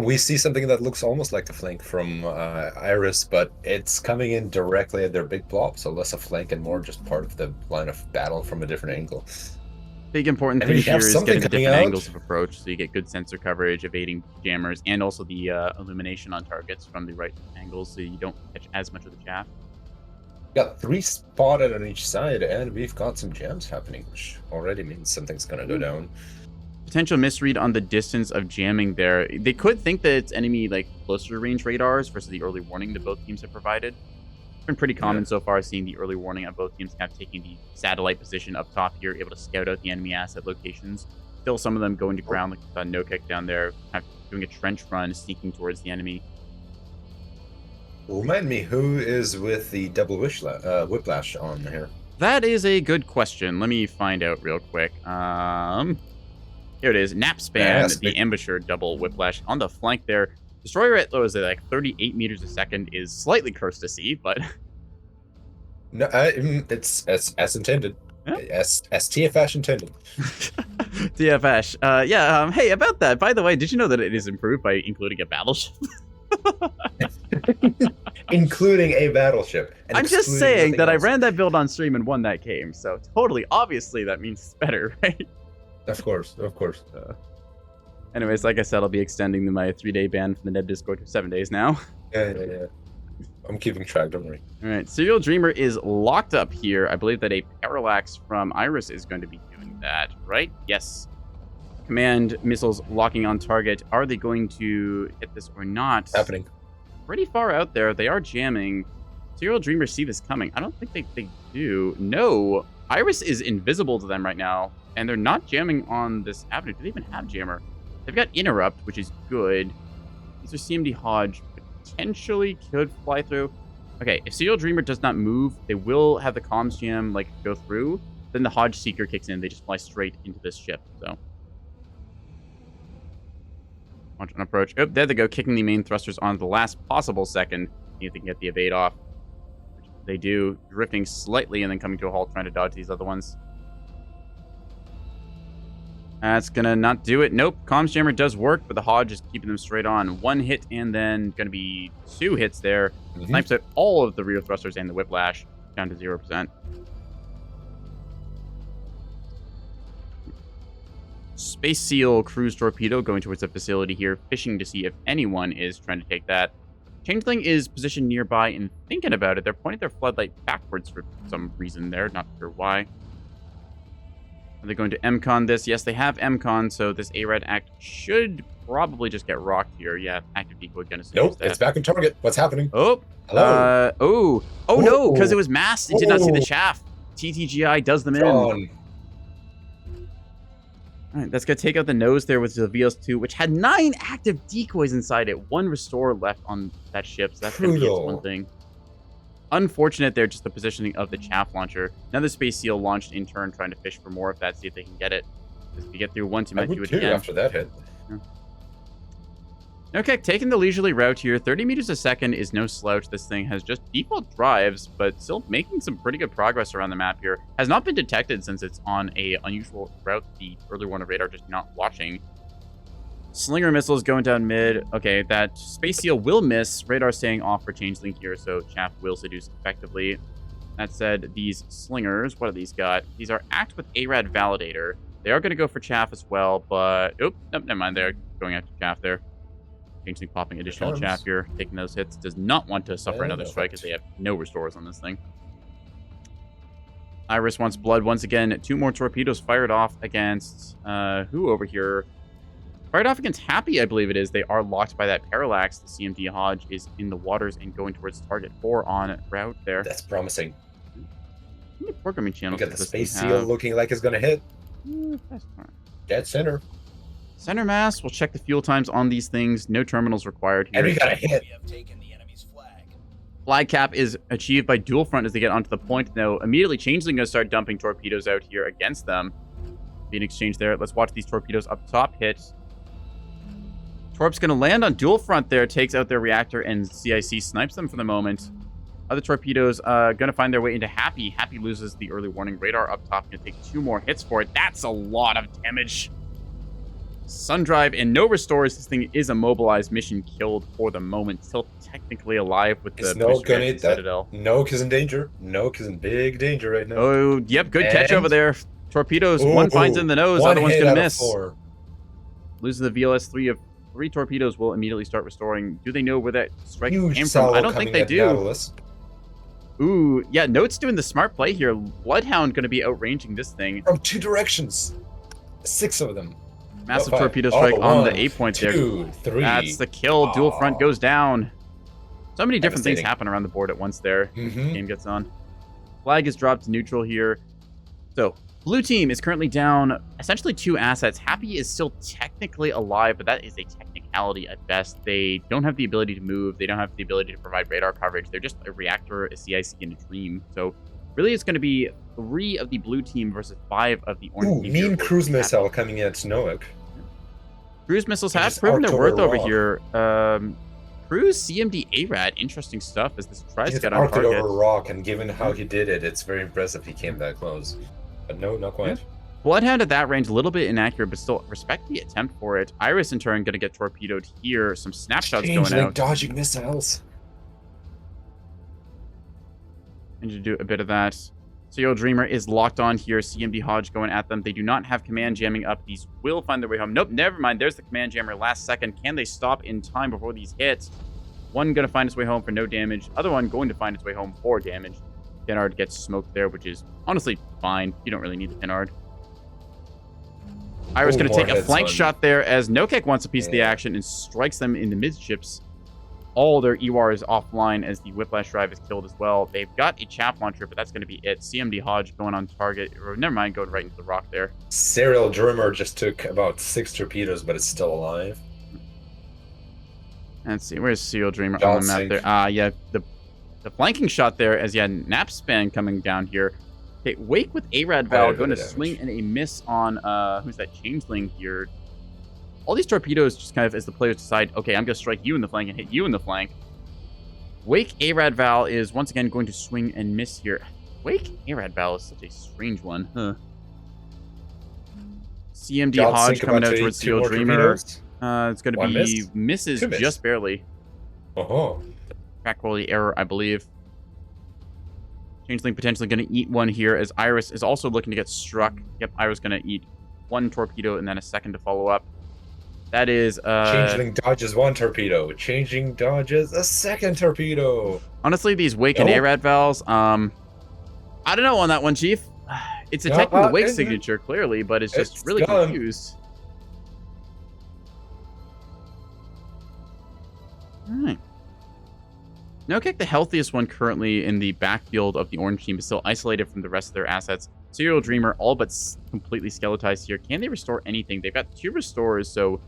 We see something that looks almost like a flank from Iris, but it's coming in directly at their big blob, so less a flank and more just part of the line of battle from a different angle. Big important thing here is getting the different angles of approach, so you get good sensor coverage, evading jammers, and also the illumination on targets from the right angles, so you don't catch as much of the chaff. Got 3 spotted on each side, and we've got some jams happening, which already means something's going to go down. Potential misread on the distance of jamming there. They could think that it's enemy like closer range radars versus the early warning that both teams have provided. It's been pretty common so far seeing the early warning on both teams kind of taking the satellite position up top here, able to scout out the enemy asset locations. Still some of them going to ground like Nokek down there, kind of doing a trench run, sneaking towards the enemy. Remind me, who is with the double whiplash on here? That is a good question. Let me find out real quick. Here it is. Napspan, the Ambusher double whiplash on the flank there. Destroyer at low is like 38 meters a second is slightly cursed to see, but No, it's as intended. Yeah. As TFS intended. DFS. Hey, about that. By the way, did you know that it is improved by including a battleship? Including a battleship. And I'm just excluding saying nothing that I else. ran that build on stream and won that game. So totally, obviously, that means it's better, right? Of course. Anyways, like I said, I'll be extending my 3-day ban from the Neb Discord to 7 days now. Yeah. I'm keeping track, don't worry. All right, Serial Dreamer is locked up here. I believe that a Parallax from Iris is going to be doing that, right? Yes. Command missiles locking on target. Are they going to hit this or not? Happening. Pretty far out there. They are jamming. Serial Dreamers see this coming. I don't think they do. No. Iris is invisible to them right now, and they're not jamming on this avenue. Do they even have jammer? They've got Interrupt, which is good. These are CMD Hodge. Potentially could fly through. Okay, if Serial Dreamer does not move, they will have the comms jam like go through. Then the Hodge Seeker kicks in. They just fly straight into this ship. So launch an approach. Oh, there they go, kicking the main thrusters on the last possible second. See if they can get the evade off. Which they do, drifting slightly and then coming to a halt, trying to dodge these other ones. That's gonna not do it. Nope. Comms jammer does work, but the Hodge is keeping them straight on. 1 hit and then gonna be 2 hits there. Snipes at all of the rear thrusters and the whiplash down to 0%. Space Seal cruise torpedo going towards the facility here, fishing to see if anyone is trying to take that. Changeling is positioned nearby and thinking about it. They're pointing their floodlight backwards for some reason there. Not sure why. Are they going to MCON this? Yes, they have MCON, so this ARAD act should probably just get rocked here. Yeah, active decoy gonna Nope, it's back on target. What's happening? Oh, Hello. No, because it was masked. It did not see the chaff. TTGI does them in. Gone. All right, that's gonna take out the nose there with the VS2, which had 9 active decoys inside it. 1 restore left on that ship, so that's gonna be its one thing. Unfortunate there, just the positioning of the chaff launcher. Another Space Seal launched in turn, trying to fish for more of that, see if they can get it. If you get through once, you might do it again. After that hit. Yeah. Okay, taking the leisurely route here. 30 meters a second is no slouch. This thing has just default drives, but still making some pretty good progress around the map here. Has not been detected since it's on a unusual route. The early warner radar just not watching. Slinger missiles going down mid. Okay, that Space Seal will miss. Radar staying off for Changeling here, so Chaff will seduce effectively. That said, these Slingers, what have these got? These are Act with ARAD Validator. They are going to go for Chaff as well, but... Nope, never mind. They're going after Chaff there. Changeling popping additional Chaff here. Taking those hits. Does not want to suffer another strike as they have no restores on this thing. Iris wants blood once again. 2 more torpedoes fired off against... who over here? Fired off against Happy, I believe it is. They are locked by that Parallax. The CMD Hodge is in the waters and going towards target 4 on route there. That's promising. How many programming channels You got the Space Seal looking like it's going to hit. Dead center. Center mass. We'll check the fuel times on these things. No terminals required here. And we got a hit. We have taken the enemy's flag. Flag cap is achieved by dual front as they get onto the point. Now, immediately Changeling going to start dumping torpedoes out here against them. Be an exchange there. Let's watch these torpedoes up top hit. Torp's going to land on dual front there, takes out their reactor, and CIC snipes them for the moment. Other torpedoes going to find their way into Happy. Happy loses the early warning radar up top. Going to take 2 more hits for it. That's a lot of damage. Sundrive and no restores. This thing is a mobilized mission, killed for the moment. Still technically alive with the Citadel. Noak is in danger. Noak is in big danger right now. Oh, yep. Good catch over there. Torpedoes. One finds in the nose. Other one's going to miss. Losing the VLS 3 of 3 torpedoes will immediately start restoring. Do they know where that strike came from? I don't think they do. Nebulous. Ooh, yeah, Note's doing the smart play here. Bloodhound going to be outranging this thing. From 2 directions. 6 of them. Massive torpedo strike on the A point 2, there. 3. That's the kill. Dual front goes down. So many different things happen around the board at once there. Game gets on. Flag is dropped to neutral here. So, blue team is currently down essentially 2 assets. Happy is still technically alive, but that is a technicality at best. They don't have the ability to move. They don't have the ability to provide radar coverage. They're just a reactor, a CIC, and a dream. So Really, it's going to be 3 of the blue team versus 5 of the orange Ooh, team. mean here. cruise missile coming at Noak. Cruise missiles They have just proven their arced worth over over rock. here. Cruise CMD ARAD, interesting stuff as this tries to He's get on arced it target. over rock, and given how he did it, it's very impressive he came that close. But no, not quite. Yeah. Bloodhound at that range, a little bit inaccurate, but still respect the attempt for it. Iris, in turn, going to get torpedoed here. Some snapshots going Changeling out. dodging missiles. And to do a bit of that. Serial Dreamer is locked on here. CMD Hodge going at them. They do not have command jamming up. These will find their way home. Nope, never mind. There's the command jammer last second. Can they stop in time before these hit? One going to find its way home for no damage. Other one going to find its way home for damage. Pinard gets smoked there, which is honestly fine. You don't really need the Pinard. Iris going to take a flank shot there as Nokek wants a piece of the action and strikes them in the midships. All their EWAR is offline as the Whiplash drive is killed as well. They've got a chaff launcher, but that's going to be it. CMD Hodge going on target. Or never mind, going right into the rock there. Serial Dreamer just took about 6 torpedoes, but it's still alive. Let's see, where's Serial Dreamer on the map there? Yeah, the flanking shot there as, yeah, Napspan coming down here. Okay, Wake with ARAD Val going to swing and a miss on, who's that Changeling here? All these torpedoes just kind of as the players decide, okay, I'm going to strike you in the flank and hit you in the flank. Wake ARAD Val is once again going to swing and miss here. Wake ARAD Val is such a strange one, huh? CMD Hodge coming out towards Serial Dreamer. It's going to be misses just barely. Oh. Track quality error, I believe. Changeling potentially going to eat one here as Iris is also looking to get struck. Yep, Iris going to eat 1 torpedo and then a second to follow up. That is... Changeling dodges 1 torpedo. Changing dodges a 2nd torpedo. Honestly, these Wake and ARAD Vals, I don't know on that one, Chief. It's detecting the Wake signature, clearly, but it's just really confused. Alright. Nokek, the healthiest one currently in the backfield of the orange team, is still isolated from the rest of their assets. Serial Dreamer, all but completely skeletized here. Can they restore anything? They've got 2 restores, so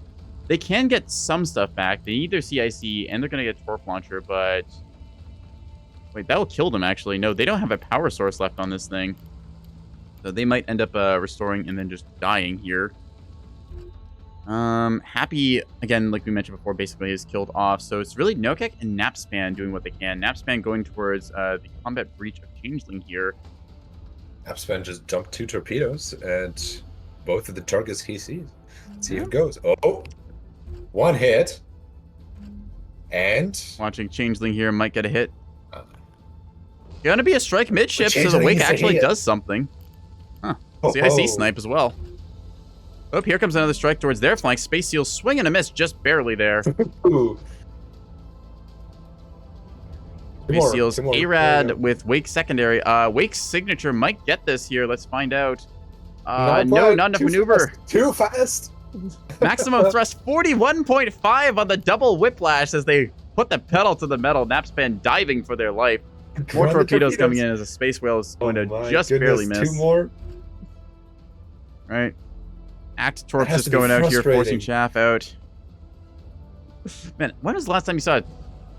they can get some stuff back. They need their CIC, and they're going to get Torp Launcher, but... Wait, that'll kill them, actually. No, they don't have a power source left on this thing. So they might end up restoring and then just dying here. Happy, again, like we mentioned before, basically is killed off. So it's really Nokek and Napspan doing what they can. Napspan going towards the combat breach of Changeling here. Napspan just dumped 2 torpedoes and both of the targets he sees. Let's see how it goes. Oh, 1 hit. And... Watching Changeling here might get a hit. Gonna be a strike midship, so the Wake actually does something. Huh. CIC snipe as well. Oh, here comes another strike towards their flank. Space Seal swing and a miss, just barely there. Space Seals, ARAD with Wake secondary. Wake's signature might get this here. Let's find out. No, not enough maneuver. Too fast. Maximum thrust 41.5 on the double whiplash as they put the pedal to the metal. Napspan diving for their life. More torpedoes coming in as a Space Whale is going to just barely miss. 2 more. Right. Act Torps just going out here, forcing chaff out. Man, when was the last time you saw it?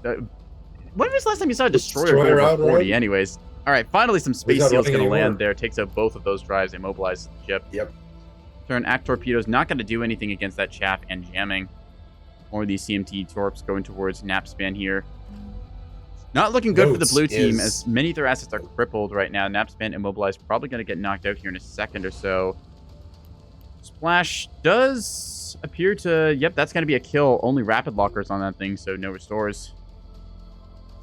When was the last time you saw a destroyer go over 40? Anyways. All right, finally some Space Seals going to land there. Takes out both of those drives, immobilizes the ship. Yep. Turn Act Torpedoes not going to do anything against that chaff and jamming. Or the CMT Torps going towards Napspan here. Not looking good for the blue team, as many of their assets are crippled right now. Napspan immobilized, probably going to get knocked out here in a second or so. Splash does appear to... Yep, that's going to be a kill. Only rapid lockers on that thing, so no restores.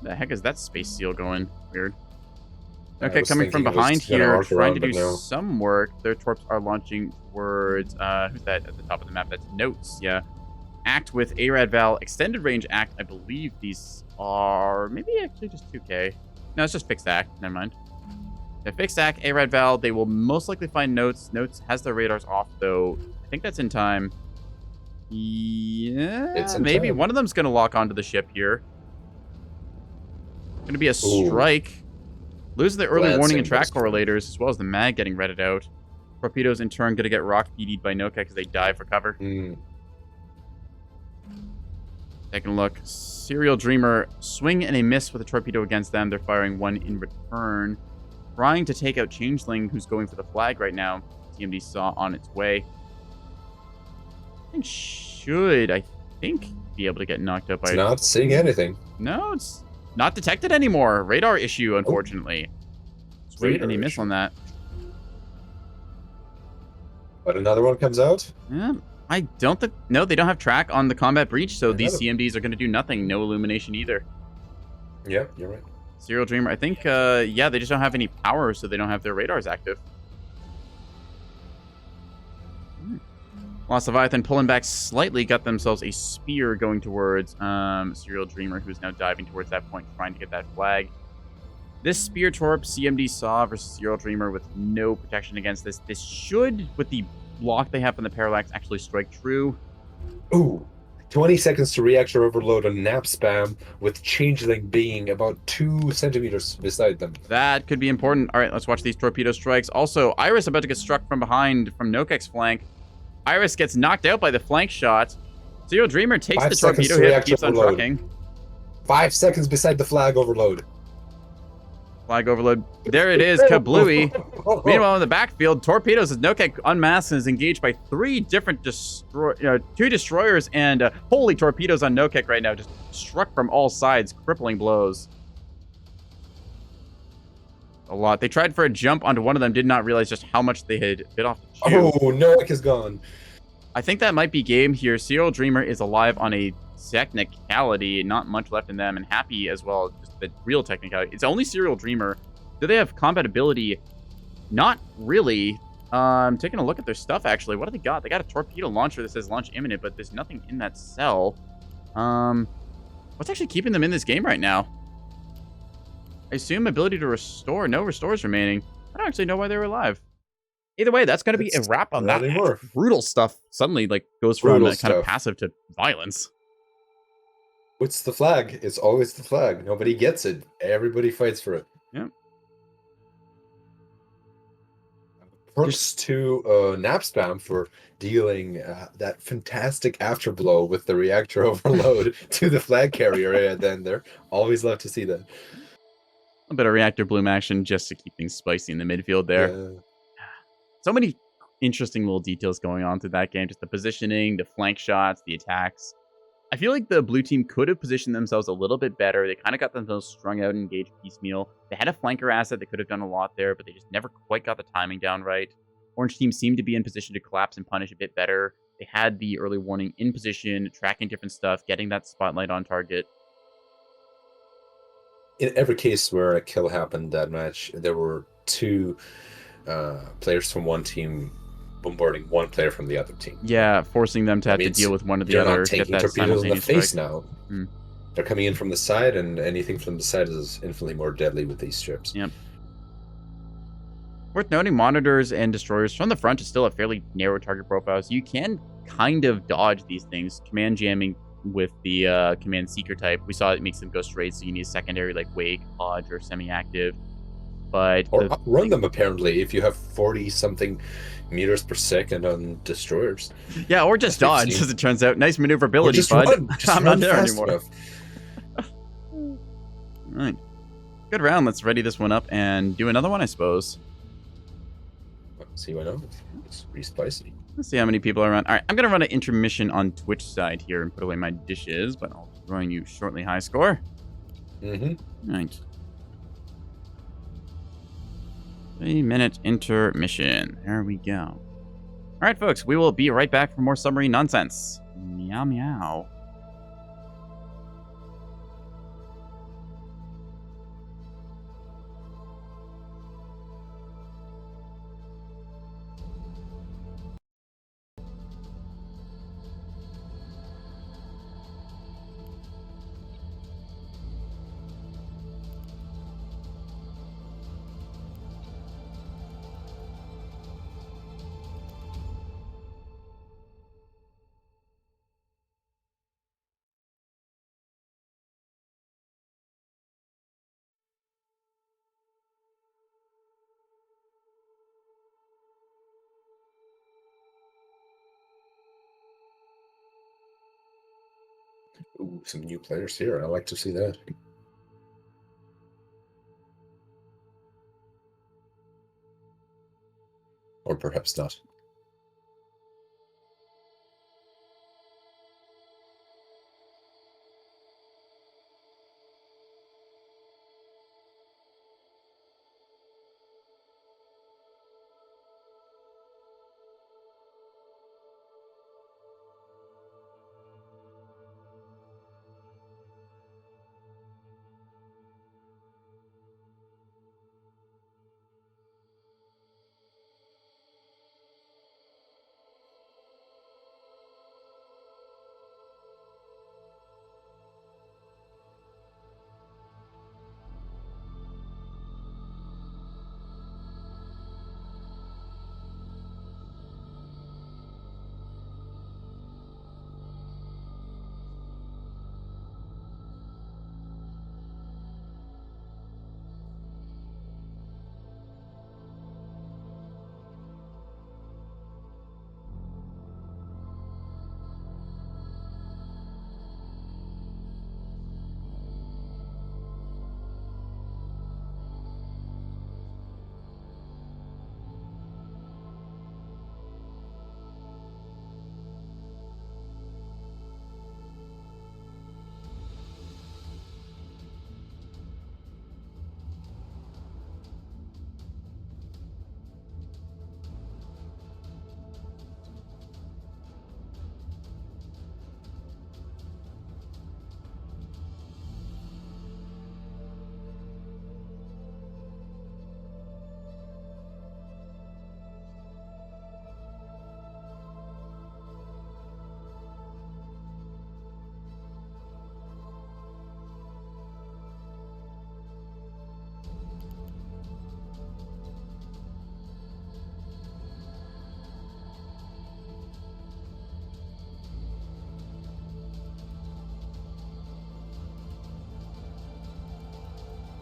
The heck is that Space Seal going? Weird. Okay, coming from behind here, trying to do some work. Their torps are launching towards... who's that at the top of the map? That's Notes, yeah. Act with ARAD Val. Extended range Act, I believe these are... Maybe actually just 2K. No, it's just Fixed Act. Never mind. The Fixed Act, ARAD Val, they will most likely find Notes. Notes has their radars off, though. I think that's in time. Yeah, maybe one of them's going to lock onto the ship here. Going to be a strike. Lose the early warning and track correlators, as well as the mag getting redded out. Torpedoes, in turn, going to get rock PD'd by Nokek because they dive for cover. Taking a look. Serial Dreamer, swing and a miss with a torpedo against them. They're firing 1 in return. trying to take out Changeling, who's going for the flag right now. TMD saw on its way. I think, be able to get knocked out by... It's not seeing anything. No, it's not detected anymore. Radar issue, unfortunately. Sweet, and he missed on that. But another one comes out? Yeah, I don't think... No, they don't have track on the combat breach, so these CMDs are going to do nothing. No illumination either. Yeah, you're right. Serial Dreamer, I think, yeah, they just don't have any power, so they don't have their radars active. Lost Leviathan pulling back slightly, got themselves a spear going towards Serial Dreamer, who's now diving towards that point, trying to get that flag. This Spear Torp, CMD Saw versus Serial Dreamer with no protection against this. This should, with the block they have from the Parallax, actually strike true. Ooh, 20 seconds to reactor overload on nap spam, with Changeling being about 2 centimeters beside them. That could be important. All right, let's watch these torpedo strikes. Also, Iris about to get struck from behind from Nokek's flank. Iris gets knocked out by the flank shot. Serial Dreamer takes the torpedo hit, keeps on trucking. 5 seconds beside the flag overload. Flag overload. There it is, kablooey. Meanwhile, in the backfield, Torpedoes as Nokek unmasked and is engaged by 3 different 2 destroyers and holy torpedoes on Nokek right now, just struck from all sides, crippling blows. A lot. They tried for a jump onto one of them, did not realize just how much they had bit off the tube. Oh, Nokek is gone. I think that might be game here. Serial Dreamer is alive on a technicality, not much left in them, and Happy as well, just the real technicality. It's only Serial Dreamer. Do they have combat ability? Not really. Taking a look at their stuff, actually. What do they got? They got a torpedo launcher that says launch imminent, but there's nothing in that cell. What's actually keeping them in this game right now? I assume ability to restore. No restores remaining. I don't actually know why they were alive. Either way, that's going to be a wrap on that. Brutal stuff suddenly goes from kind of passive to violence. What's the flag? It's always the flag. Nobody gets it. Everybody fights for it. Yeah. Perks to nap spam for dealing that fantastic afterblow with the reactor overload to the flag carrier at the end there. Always love to see that. A bit of reactor bloom action just to keep things spicy in the midfield there. Yeah. So many interesting little details going on through that game. Just the positioning, the flank shots, the attacks. I feel like the blue team could have positioned themselves a little bit better. They kind of got themselves strung out and engaged piecemeal. They had a flanker asset that could have done a lot there, but they just never quite got the timing down right. Orange team seemed to be in position to collapse and punish a bit better. They had the early warning in position, tracking different stuff, getting that spotlight on target. In every case where a kill happened that match, there were 2 players from one team bombarding one player from the other team. Yeah, forcing them to have to deal with one or the other. They're not taking torpedoes in the face strike. now. They're coming in from the side, and anything from the side is infinitely more deadly with these ships. Yep. Worth noting, monitors and destroyers from the front is still a fairly narrow target profile, so you can kind of dodge these things. Command jamming with the command seeker type, we saw it makes them go straight, so you need a secondary like wake, podge, or semi-active. But or run them apparently if you have 40-something meters per second on destroyers. Yeah, or just dodge, as it turns out. Nice maneuverability, bud. I'm not there anymore. All right. Good round. Let's ready this one up and do another one, I suppose. See why not? It's pretty spicy. Let's see how many people are around. All right, I'm going to run an intermission on Twitch side here and put away my dishes, but I'll join you shortly. High score. Mm-hmm. All right. 3-minute intermission. There we go. All right, folks, we will be right back for more submarine nonsense. Meow, meow. Ooh, some new players here. I like to see that. Or perhaps not.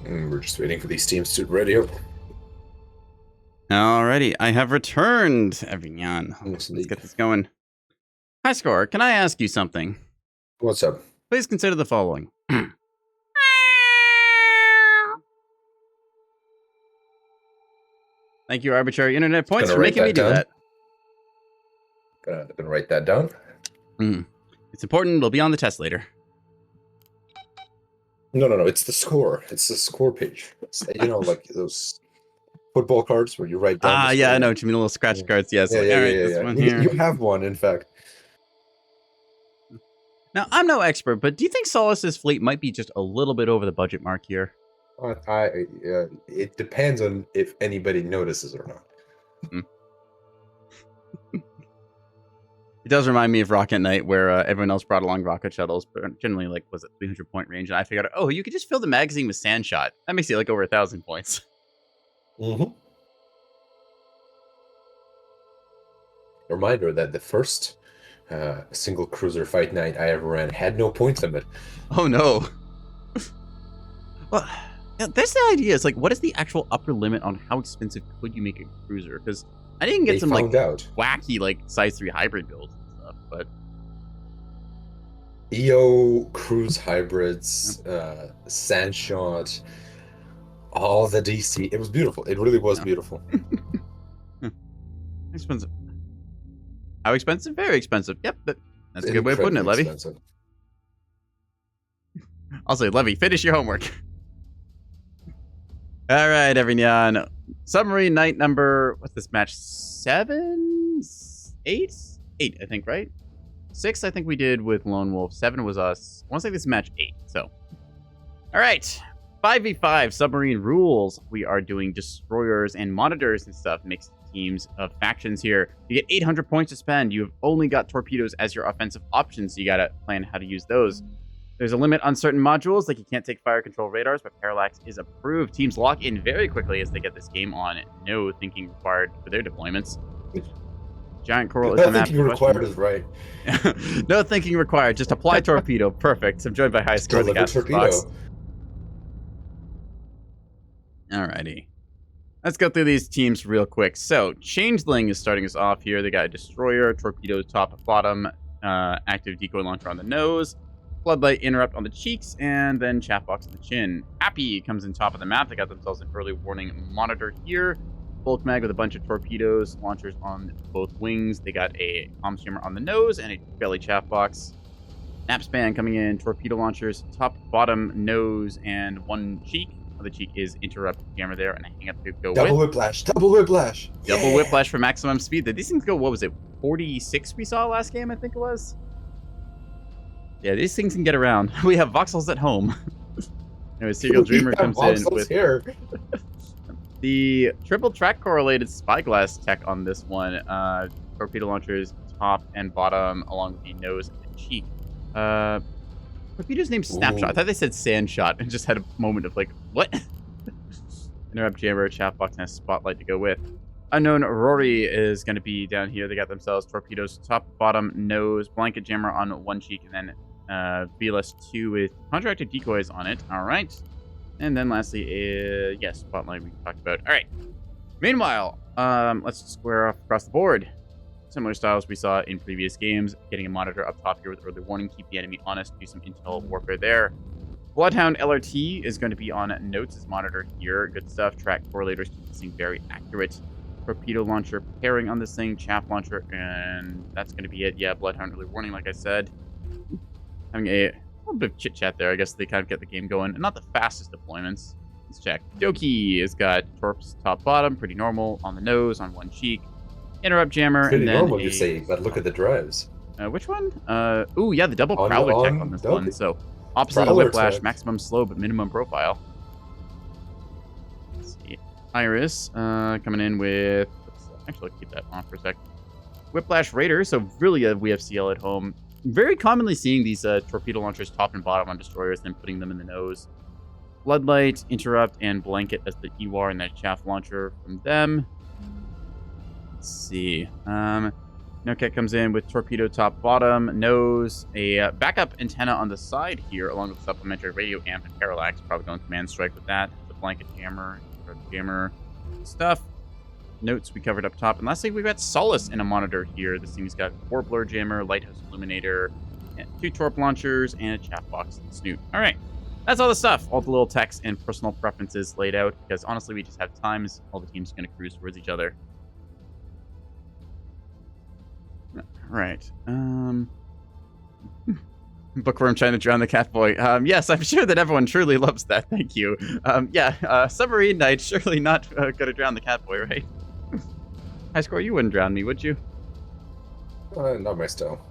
We're just waiting for these teams to ready up. Alrighty, I have returned, everyone. Let's get this going. High score, can I ask you something? What's up? Please consider the following. Thank you, arbitrary internet points, for making me do that. Gonna write that down. It's important. It'll be on the test later. No. It's the score. It's the score page. You know, like those football cards where you write down. Yeah, I know what you mean. Little scratch cards. Yes. Yeah, All right, this one here. You have one, in fact. Now, I'm no expert, but do you think Solus's fleet might be just a little bit over the budget mark here? It depends on if anybody notices or not. It does remind me of Rocket Knight, where everyone else brought along rocket shuttles, but generally, like, was it 300 point range? And I figured, oh, you could just fill the magazine with sand shot. That makes it like over 1,000 points. Reminder that the first single cruiser fight night I ever ran had no point limit. Oh no. Well, that's the idea. It's like, what is the actual upper limit on how expensive could you make a cruiser? Because I didn't get some like wacky like size 3 hybrid builds and stuff, but EO cruise hybrids, Sandshot, all the DC. It was beautiful. It really was beautiful. Expensive. How expensive? Very expensive. Yep, that's a good way of putting it, Levy. Expensive. I'll say, Levy, finish your homework. All right, everyone. Submarine Night number, what's this match? 7? 8? 8, I think, right? 6, I think we did with Lone Wolf. 7 was us. I want to say this is match 8, so. All right. 5v5 submarine rules. We are doing destroyers and monitors and stuff. Mixed teams of factions here. You get 800 points to spend. You've only got torpedoes as your offensive option, so you got to plan how to use those. There's a limit on certain modules, like you can't take fire control radars, but parallax is approved. Teams lock in very quickly as they get this game on. No thinking required for their deployments. Giant coral is No the map. thinking required is right. No thinking required. Just apply torpedo. Perfect. I'm joined by High Score, the captain's box. Alrighty. Let's go through these teams real quick. So, Changeling is starting us off here. They got a destroyer, torpedo top and bottom, active decoy launcher on the nose, floodlight interrupt on the cheeks, and then chaff box on the chin. Happy comes in top of the map. They got themselves an early warning monitor here. bulk mag with a bunch of torpedoes, launchers on both wings. They got a comms jammer on the nose and a belly chaff box. Nap span coming in, torpedo launchers, top, bottom, nose, and one cheek. The cheek is interrupt jammer there, and a hang up to go Double with. whiplash. Double whiplash. Double Yeah. whiplash for maximum speed. Did these things go, what was it, 46 we saw last game, I think it was? Yeah, these things can get around. We have voxels at home. Anyway, Serial Dreamer We have comes in voxels with here. the triple track correlated spyglass tech on this one. Torpedo launchers, top and bottom, along with the nose and cheek. Torpedo's named Snapshot. I Ooh. thought they said Sandshot and just had a moment of like, what? Interrupt jammer, chaff box, and a spotlight to go with. Unknown Rory is going to be down here. They got themselves torpedoes, top, bottom, nose, blanket jammer on one cheek, and then BLS-2 with contracted decoys on it. All right. And then lastly, yes, spotlight we talked about. All right. Meanwhile, let's square off across the board. Similar styles we saw in previous games. Getting a monitor up top here with early warning, keep the enemy honest, do some intel warfare there. Bloodhound LRT is going to be on notes as monitor here. Good stuff. Track correlators keep this thing very accurate. Torpedo launcher pairing on this thing, chaff launcher, and that's going to be it. Yeah, Bloodhound early warning, like I said. Having a little bit of chit chat there. I guess they kind of get the game going. And not the fastest deployments. Let's check. Doki has got torps top bottom, pretty normal on the nose, on one cheek. Interrupt jammer, Pretty and then normal, you say, but look at the drives. which one? Ooh, yeah, the double On- prowler tech on on this double. one. So opposite of the Prowler whiplash, tech. maximum slow but minimum profile. Let's see. Iris coming in with. Actually, keep that on for a sec. Whiplash Raider, so really a VFCL at home. Very commonly seeing these torpedo launchers top and bottom on destroyers, then putting them in the nose. Floodlight, interrupt, and blanket as the EWAR and that chaff launcher from them. Let's see. Noket comes in with torpedo top bottom, nose, a backup antenna on the side here, along with supplementary radio amp and parallax. Probably going command strike with that. The blanket jammer stuff. Notes we covered up top. And lastly, we've got Solace in a monitor here. This thing's got Warbler jammer, lighthouse illuminator, and 2 torp launchers, and a chaff box and snoot. All right. That's all the stuff. All the little text and personal preferences laid out, because honestly, we just have times. All the teams are going to cruise towards each other. Right. Bookworm trying to drown the cat boy. Yes, I'm sure that everyone truly loves that. Thank you. Submarine Night, surely not gonna drown the cat boy, right? High score, you wouldn't drown me, would you? Not my style.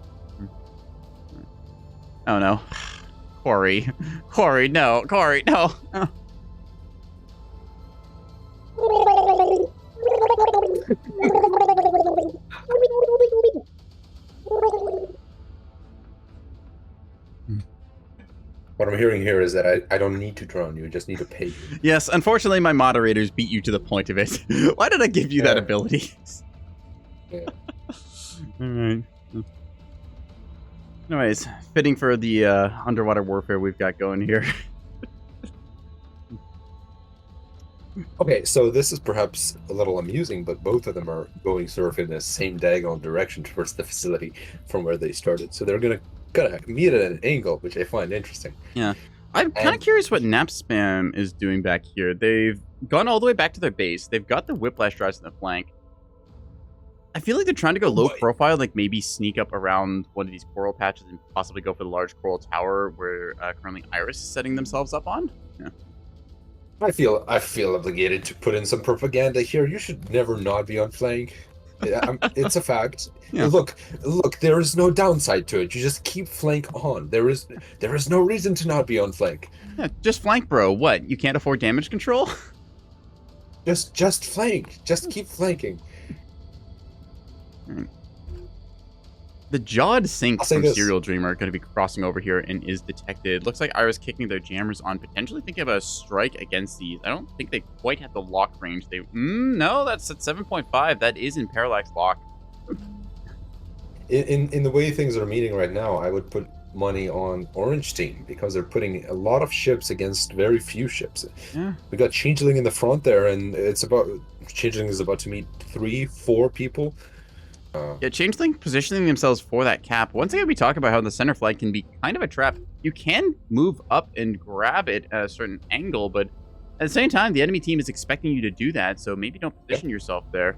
Oh no. Corey, no. Corey, no. Oh. What I'm hearing here is that I don't need to drown you, I just need to pay you. Yes, unfortunately, my moderators beat you to the point of it. Why did I give you that Yeah. ability? Yeah. Alright. Anyways, fitting for the underwater warfare we've got going here. Okay, so this is perhaps a little amusing, but both of them are going sort of in the same diagonal direction towards the facility from where they started. So they're gonna meet at an angle, which I find interesting. I'm kind of And- curious what Nap Spam is doing back here. They've gone all the way back to their base. They've got the whiplash drives in the flank. I feel like they're trying to go low boy. profile, like maybe sneak up around one of these coral patches and possibly go for the large coral tower where currently Iris is setting themselves up on. Yeah. I feel obligated to put in some propaganda here. You should never not be on flank. It's a fact. Yeah. Look, there is no downside to it. You just keep flank on. There is no reason to not be on flank. Yeah, just flank, bro. What? You can't afford damage control? Just flank. Just keep flanking. The Jawed Sync I'll say from this. Serial Dreamer are going to be crossing over here and is detected. Looks like Iris kicking their jammers on, potentially thinking of a strike against these. I don't think they quite have the lock range. No, that's at 7.5. That is in parallax lock. In the way things are meeting right now, I would put money on Orange Team because they're putting a lot of ships against very few ships. Yeah. We got Changeling in the front there, and Changeling is about to meet 3-4 people. Yeah, Changeling positioning themselves for that cap. Once again, we talk about how the center flank can be kind of a trap. You can move up and grab it at a certain angle, but At the same time, the enemy team is expecting you to do that, so maybe don't position yourself there.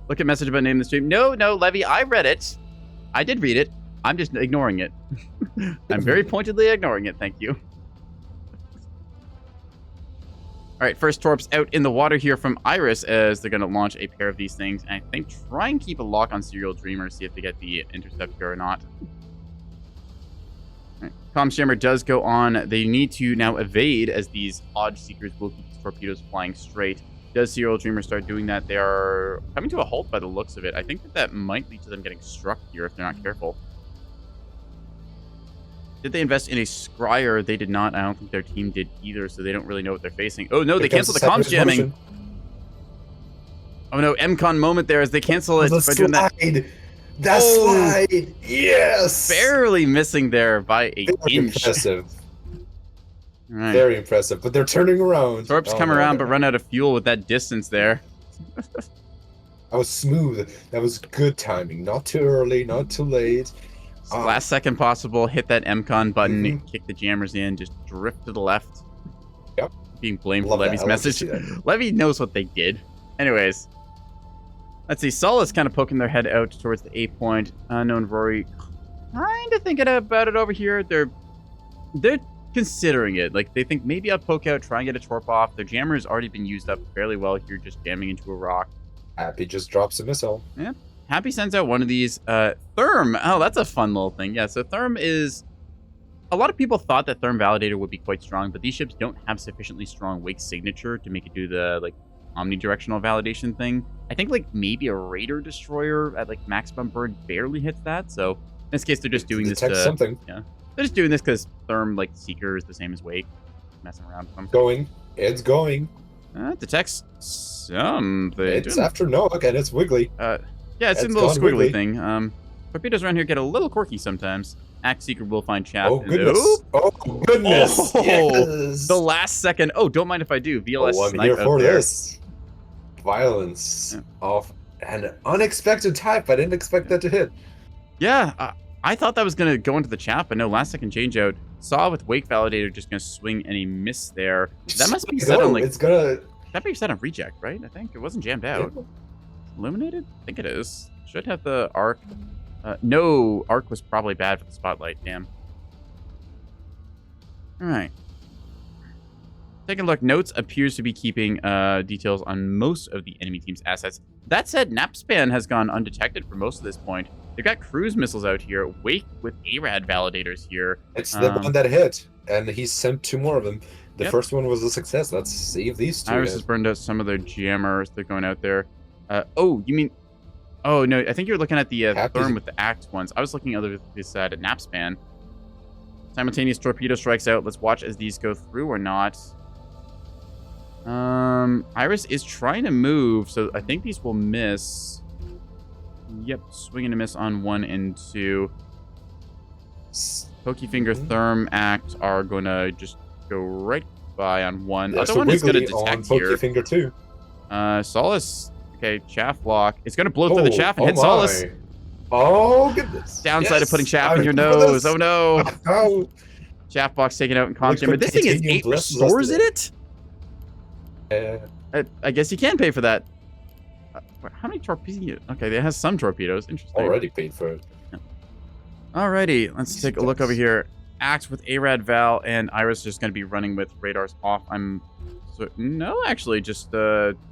Look at message about name the stream. No, Levy, I read it. I did read it. I'm just ignoring it. I'm very pointedly ignoring it, thank you. All right, first Torps out in the water here from Iris as they're going to launch a pair of these things. And I think try and keep a lock on Serial Dreamer, see if they get the intercept here or not. All right, Comms Jammer does go on. They need to now evade as these Hodge Seekers will keep these torpedoes flying straight. Does Serial Dreamer start doing that? They are coming to a halt by the looks of it. I think that might lead to them getting struck here if they're not careful. Did they invest in a scryer? They did not. I don't think their team did either, so they don't really know what they're facing. Oh, no, they canceled the comms jamming. Oh, no, MCON moment there as they cancel it. The by doing that. That slide! Yes! Barely missing there by a inch. Impressive. All right. Very impressive, but they're turning around. Torps come around, but run out of fuel with that distance there. That was smooth. That was good timing. Not too early, not too late. Last second possible, hit that MCON button, kick the jammers in, just drift to the left. Yep. Being blamed Love for Levy's that. I love to message. see that. Levy knows what they did. Anyways. Let's see. Solid's kind of poking their head out towards the A point. Unknown Rory kind of thinking about it over here. They're considering it. Like, they think maybe I'll poke out, try and get a torp off. Their jammer's already been used up fairly well here, just jamming into a rock. Happy just drops a missile. Yeah. Happy sends out one of these. Therm. Oh, that's a fun little thing. Yeah, so Therm is... A lot of people thought that Therm Validator would be quite strong, but these ships don't have sufficiently strong wake signature to make it do the, like, omnidirectional validation thing. I think, like, maybe a Raider Destroyer at, like, maximum burn barely hits that, so... In this case, they're just doing this to... something. Yeah. They're just doing this because Therm, like, Seeker is the same as Wake. Messing around with them. Going. It's going. Detects something. It's after Nook, and it's wiggly. Yeah, it's a It's little gone squiggly wiggly. thing. Torpedoes around here get a little quirky sometimes. Axe Seeker will find chaff. Oh, goodness. Oh, goodness. Oh, yes. The last second. Oh, don't mind if I do. VLS Oh, I'm snipe here out for there. this. Violence of an unexpected type. I didn't expect that to hit. Yeah, I thought that was going to go into the chaff, but no, last second change out. Saw with Wake Validator just going to swing and he missed there. That must be set on, like... It's gonna... That be set on reject, right? I think. It wasn't jammed out. Illuminated? I think it is. Should have the arc. No, arc was probably bad for the spotlight. Damn. All right. Taking a look. Notes appears to be keeping details on most of the enemy team's assets. That said, Napspan has gone undetected for most of this point. They've got cruise missiles out here. Wake with ARAD validators here. It's the one that hit, and he sent 2 more of them. The Yep. first one was a success. Let's see if these 2 Iris hit. has burned out some of their jammers. They're going out there. Oh, you mean... Oh, no, I think you're looking at the Happy- Therm with the Axe ones. I was looking at this side at Napspan. Simultaneous torpedo strikes out. Let's watch as these go through or not. Iris is trying to move, so I think these will miss. Yep, swing and a miss on 1 and 2. Pokey Finger, Therm, Act are going to just go right by on 1. There's Other a one is going to wiggly on detect Pokey here. Finger 2. Solace. Okay, chaff lock. It's going to blow through the chaff and hit my. Solace. Oh, goodness. Downside of putting chaff I'm in your here for nose. this. Oh, no. Oh. Chaff box taken out in comms Liquid chamber. This thing has titanium 8 blesses us restores in today. it? I guess you can pay for that. How many torpedoes? Okay, it has some torpedoes. Interesting. Already paid for it. Alrighty, let's take a look over here. Axe with ARAD Val and Iris just going to be running with radars off. No, actually, just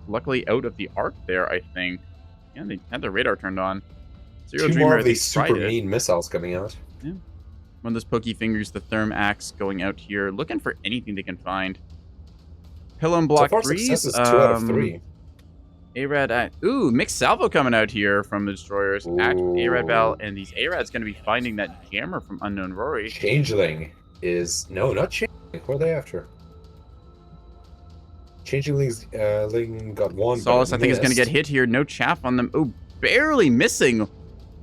luckily out of the arc there, I think. Yeah, they had their radar turned on. Serial 2 Dreamer, more I of think, these tried super it. mean missiles coming out. One of those Pokey Fingers, the Therm Axe going out here, looking for anything they can find. Pillow and Block so far, 3s. success is 2 out of 3. ARAD, ooh, mixed salvo coming out here from the destroyers. Act with ARAD Val, Ooh. and these ARAD's going to be finding that jammer from Unknown Rory. Changeling is... No, not Changeling. What are they after? Changeling's Ling got 1. Solace, but I think, is going to missed. get hit here. No chaff on them. Oh, barely missing.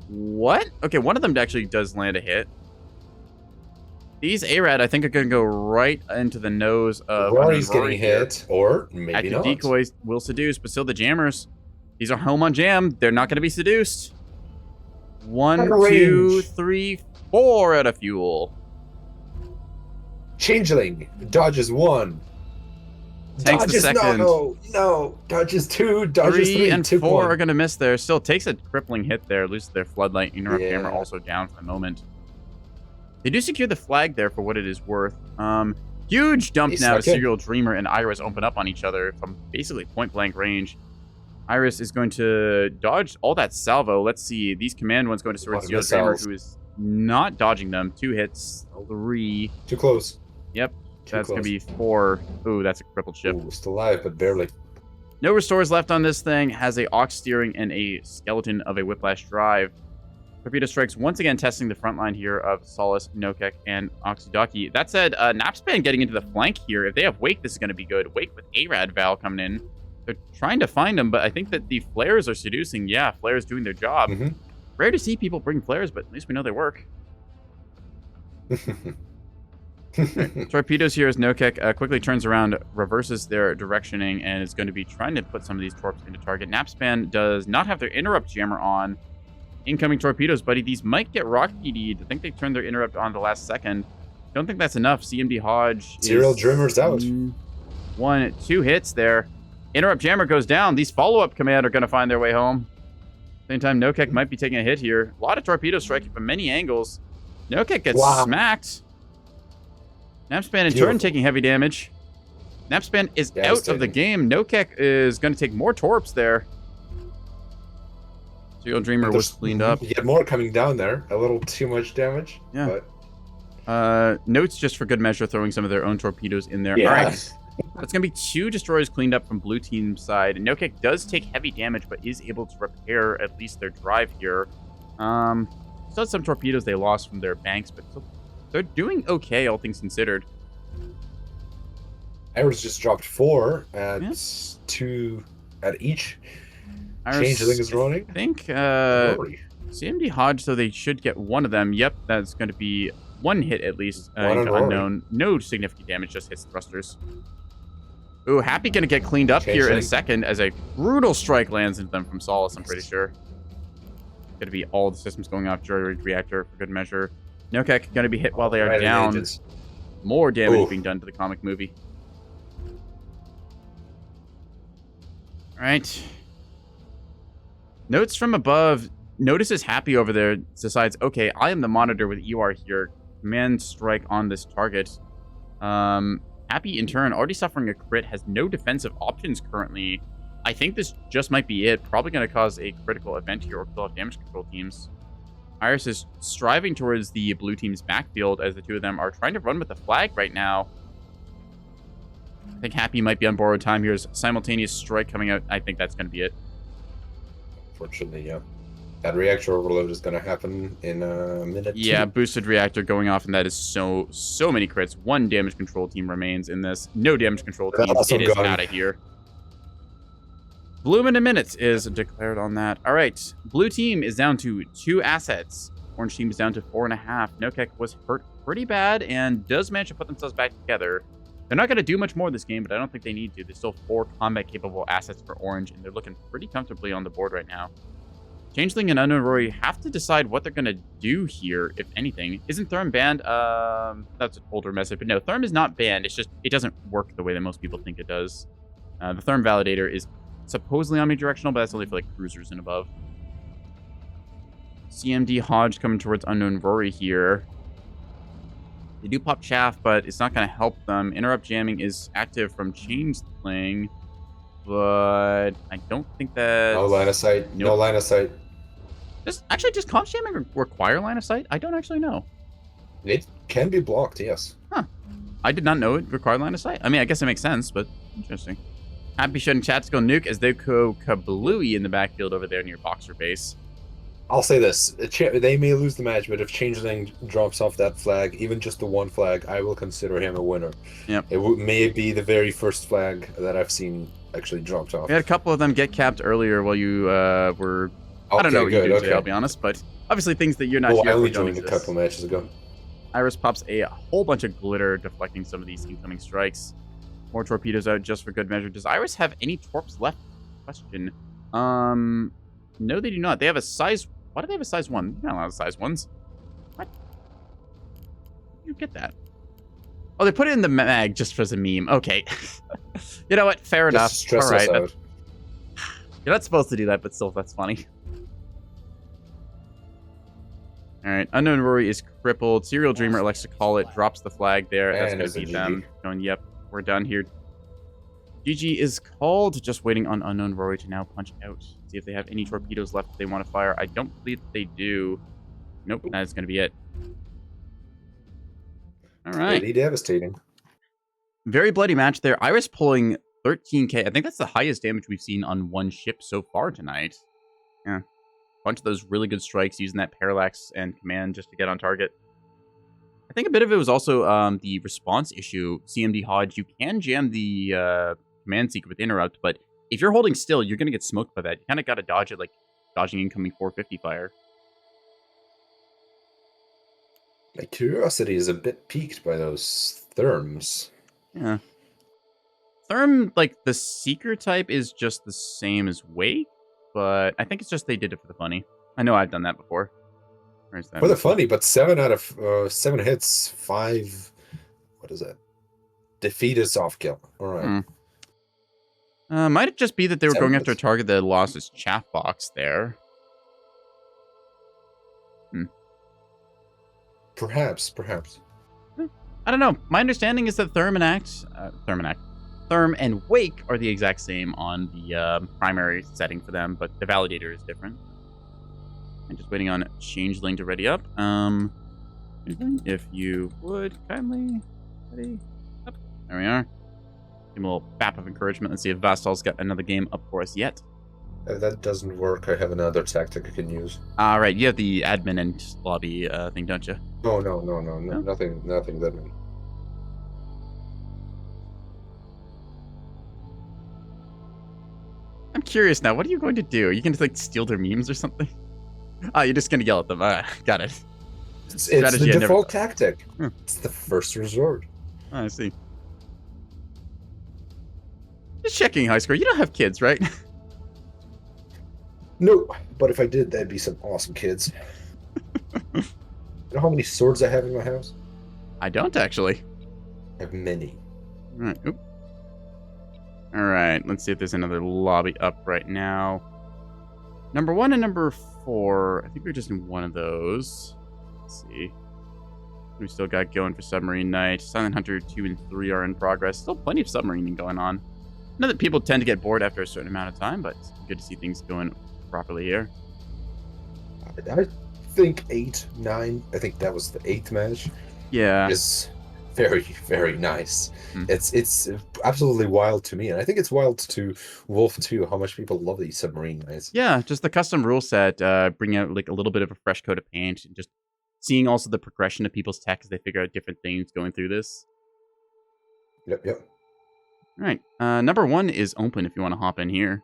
What? Okay, one of them actually does land a hit. These ARAD, I think, are going to go right into the nose of Rory's Unknown Rory getting here. hit, or maybe Active not. decoys will seduce, but still the jammers. These are home on jam. They're not going to be seduced. 1, Out of 2, range. 3, 4 out of fuel. Changeling dodges 1. Tanks the Dodges, second. no. Dodges 2, dodges 3, and 2 4 are 1. going to miss there. Still takes a crippling hit there. Loses their floodlight. Interrupt jammer Yeah. also down for the moment. They do secure the flag there for what it is worth. Huge dump He's now to stuck in. Serial Dreamer and Iris open up on each other from basically point blank range. Iris is going to dodge all that salvo. Let's see. These command ones going to lot Serial of Dreamer, missiles. who is not dodging them. 2 hits, 3. Too close. Yep. Too That's going to close. be 4. Ooh, that's a crippled ship. Ooh, still alive, but barely. No restores left on this thing. Has a aux steering and a skeleton of a whiplash drive. Torpedo strikes once again testing the front line here of Solace, Nokek, and Oxydaki. That said, Napspan getting into the flank here. If they have Wake, this is going to be good. Wake with ARAD Val coming in. They're trying to find him, but I think that the flares are seducing. Yeah, flares doing their job. Mhm. Rare to see people bring flares, but at least we know they work. Torpedoes here as Nokek quickly turns around, reverses their directioning, and is going to be trying to put some of these torps into target. Napspan does not have their interrupt jammer on. Incoming torpedoes, buddy. These might get rock PD'd. I think they turned their interrupt on the last second. Don't think that's enough. CMD Hodge Serial is Dreamer's out. 1, 2 hits there. Interrupt jammer goes down. These follow-up command are going to find their way home. Same time, Nokek might be taking a hit here. A lot of torpedoes striking from many angles. Nokek gets Wow. smacked. Napspan in turn Beautiful. taking heavy damage. Napspan is out of the Devastating. game. Nokek is going to take more torps there. Serial Dreamer was There's- cleaned up. You get more coming down there. A little too much damage. Yeah. But Notes just for good measure, throwing some of their own torpedoes in there. Yeah. All right. That's going to be 2 destroyers cleaned up from blue team's side. Nokek does take heavy damage, but is able to repair at least their drive here. Still had some torpedoes they lost from their banks, but still, they're doing okay, all things considered. Iris just dropped 4 at Yeah. 2 at each. Iris, Changeling is running. I think Rory. CMD Hodge, so they should get one of them. Yep, that's going to be 1 hit at least. One on Into Rory. unknown. No significant damage, just hits thrusters. Ooh, Happy going to get cleaned up here in a Changeling. second as a brutal strike lands into them from Solace, I'm pretty sure. Going to be all the systems going off, jury reactor for good measure. Nokek going to be hit while they are Right, and down. agents. More damage Oof. being done to the comic movie. All right. Notes from above. Notices Happy over there. Decides, okay, I am the monitor with ER here. Command strike on this target. Happy, in turn, already suffering a crit, has no defensive options currently. I think this just might be it. Probably going to cause a critical event here or kill off damage control teams. Iris is striving towards the blue team's backfield as the two of them are trying to run with the flag right now. I think Happy might be on borrowed time. Here's simultaneous strike coming out. I think that's going to be it. Unfortunately, yeah. That reactor overload is going to happen in a minute. Yeah, boosted reactor going off, and that is so many crits. 1 damage control team remains in this. No damage control team. Also It is gone. out of here. Bloom in a minute is declared on that. All right. Blue team is down to 2 assets. Orange team is down to 4.5. Nokek was hurt pretty bad and does manage to put themselves back together. They're not going to do much more this game, but I don't think they need to. There's still 4 combat-capable assets for Orange, and they're looking pretty comfortably on the board right now. Changeling and Unknown Rory have to decide what they're going to do here, if anything. Isn't Therm banned? That's an older message, but no, Therm is not banned. It's just, it doesn't work the way that most people think it does. The Therm Validator is supposedly omnidirectional, but that's only for like cruisers and above. CMD Hodge coming towards Unknown Rory here. They do pop chaff, but it's not going to help them. Interrupt jamming is active from Changeling, but I don't think that... No line of sight. Nope. No line of sight. Does comp jamming require line of sight? I don't actually know. It can be blocked, yes. I did not know it required line of sight. I mean, I guess it makes sense, but interesting. Happy shutting chats go nuke as they go kablooey in the backfield over there near Boxer base. I'll say this. They may lose the match, but if Changeling drops off that flag, even just the 1 flag, I will consider him a winner. Yep. It may be the very first flag that I've seen actually dropped off. We had a couple of them get capped earlier while you were... I don't know what you do today, I'll be honest, but obviously things that you're not Well, here I for only don't joined a exist. couple matches ago. Iris pops a whole bunch of glitter, deflecting some of these incoming strikes. More torpedoes out just for good measure. Does Iris have any torps left? Question. No, they do not. They have a size... Why do they have a size 1? They're not allowed size 1s. What? Where did you get that? Oh, they put it in the mag just as a meme. Okay. You know what? Fair Just enough. to stress All right. us out. You're not supposed to do that, but still, that's funny. All right. Unknown Rory is crippled. Serial Dreamer elects to call it. Drops the flag there. That's And going to there's a beat GG. them. Going, yep, we're done here. GG is called. Just waiting on Unknown Rory to now punch out. See if they have any torpedoes left they want to fire. I don't believe they do. Nope, that's going to be it. All right. Pretty devastating. Very bloody match there. Iris pulling 13k. I think that's the highest damage we've seen on one ship so far tonight. Yeah. A bunch of those really good strikes using that parallax and command just to get on target. I think a bit of it was also the response issue. CMD Hodge, you can jam the command seeker with interrupt, but if you're holding still, you're going to get smoked by that. You kind of got to dodge it like dodging incoming 450 fire. My curiosity is a bit piqued by those therms. Yeah. Therm, like, the Seeker type is just the same as Wake, but I think it's just they did it for the funny. I know I've done that before. Where's that? For the funny, but 7 out of 7 hits, 5... What is that? Defeat is off kill. All right. Might it just be that they were 7 going after a hits. target that lost its chaff box there? Perhaps. I don't know. My understanding is that Therm and Wake are the exact same on the primary setting for them, but the validator is different. I'm just waiting on Changeling to ready up. If you would kindly ready up. There we are. Give him a little bap of encouragement. Let's see if Vastal's got another game up for us yet. If that doesn't work, I have another tactic I can use. All right, you have the admin and lobby thing, don't you? No, nothing that many. I'm curious now. What are you going to do? Are you going to like steal their memes or something? Oh, you're just going to yell at them. Got it. It's the Strategy I never default thought. tactic. Hmm. It's the first resort. Oh, I see. Just checking, high score. You don't have kids, right? No, but if I did, that'd be some awesome kids. You know how many swords I have in my house? I don't actually. I have many. All right. Oop. All right. Let's see if there's another lobby up right now. Number 1 and number 4. I think we're just in one of those. Let's see. We still got going for Submarine Night. Silent Hunter 2 and 3 are in progress. Still plenty of submarining going on. I know that people tend to get bored after a certain amount of time, but it's good to see things going properly here. I think 8, 9. I think that was the 8th match. Yeah. Is very, very nice. Hmm. It's absolutely wild to me, and I think it's wild to Wolf too. How much people love these submarine nights. Yeah, just the custom rule set, bring out like a little bit of a fresh coat of paint, and just seeing also the progression of people's tech as they figure out different things going through this. Yep. All right, number 1 is open if you want to hop in here.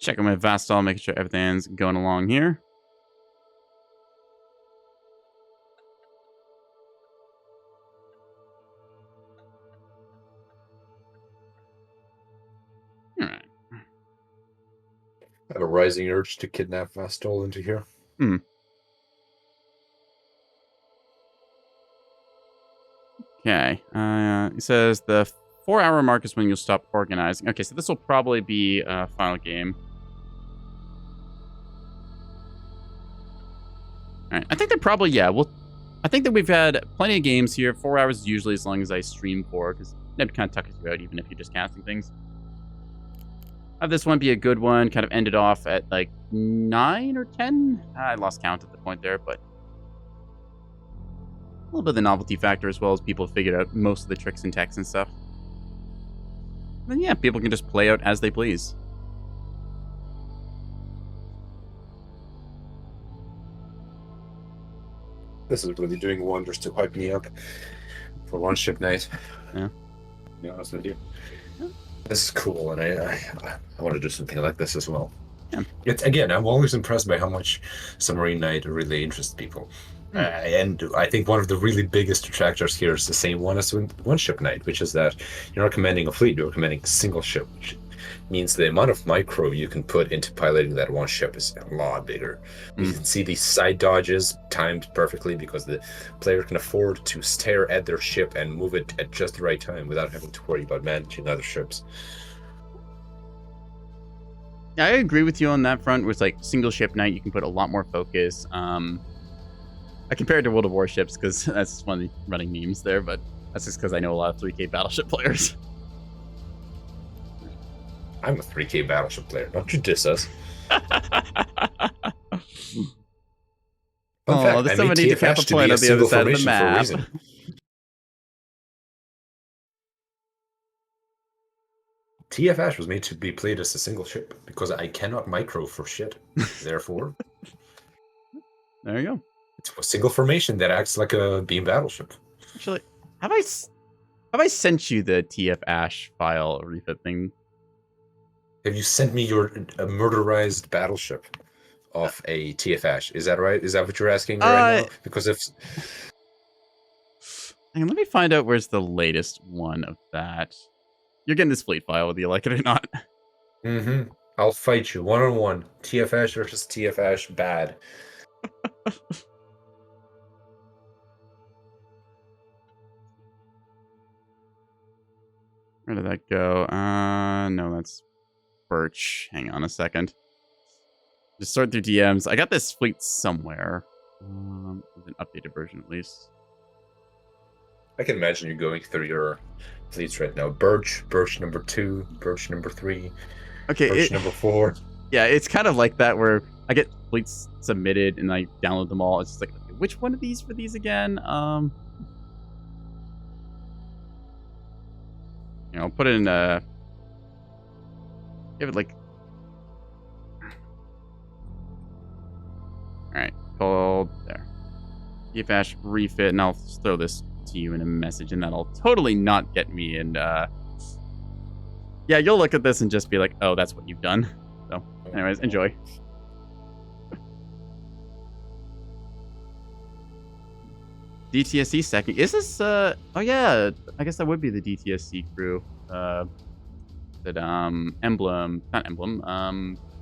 Checking my Vastal, making sure everything's going along here. All right. I have a rising urge to kidnap Vastol into here. Okay. It says the 4-hour mark is when you'll stop organizing. Okay, so this will probably be a final game. All right. I think that probably, yeah. I think that we've had plenty of games here. 4 hours is usually as long as I stream for, because Neb kind of tucks you out even if you're just casting things. Have this one be a good one. Kind of ended off at like 9 or 10. I lost count at the point there, but a little bit of the novelty factor as well as people have figured out most of the tricks and techs and stuff. And then yeah, people can just play out as they please. This is really doing wonders to hype me up for one ship night. Yeah. To be honest with you. This is cool, and I want to do something like this as well. It's again, I'm always impressed by how much Submarine Night really interests people. And I think one of the really biggest attractors here is the same one as One Ship Night, which is that you're not commanding a fleet, you're commanding a single ship, which means the amount of micro you can put into piloting that one ship is a lot bigger. You can see these side dodges timed perfectly because the player can afford to stare at their ship and move it at just the right time without having to worry about managing other ships. Yeah, I agree with you on that front. With like single ship night, you can put a lot more focus. I compare it to World of Warships because that's just one of the running memes there, but that's just because I know a lot of 3K Battleship players. I'm a 3K Battleship player. Don't you diss us. Fun fact, there's I somebody made to cap a TFH to point be a on the other single side of the formation for a map. reason. TFH was made to be played as a single ship because I cannot micro for shit. Therefore, There you go. it's a single formation that acts like a beam battleship. Actually, have I sent you the TF Ash file refit thing? Have you sent me your murderized battleship of a TFH? Is that right? Is that what you're asking right now? Because if Hang on, let me find out where's the latest one of that. You're getting this fleet file whether you like it or not. I'll fight you one-on-one. TFH versus TFH bad. Where did that go? No, that's Birch. Hang on a second. Just sort through DMs. I got this fleet somewhere. With an updated version at least. I can imagine you going through your fleets right now. Birch number 2, Birch number 3, Okay, Birch number 4. Yeah, it's kind of like that where I get fleets submitted and I download them all. It's just like, okay, which one of these for these again? Put it in give it like, all right, called there. TFH refit, and I'll throw this to you in a message, and that'll totally not get me. And yeah, you'll look at this and just be like, oh, that's what you've done. So, anyways, enjoy. DTSC stacking. Is this oh yeah, I guess that would be the DTSC crew.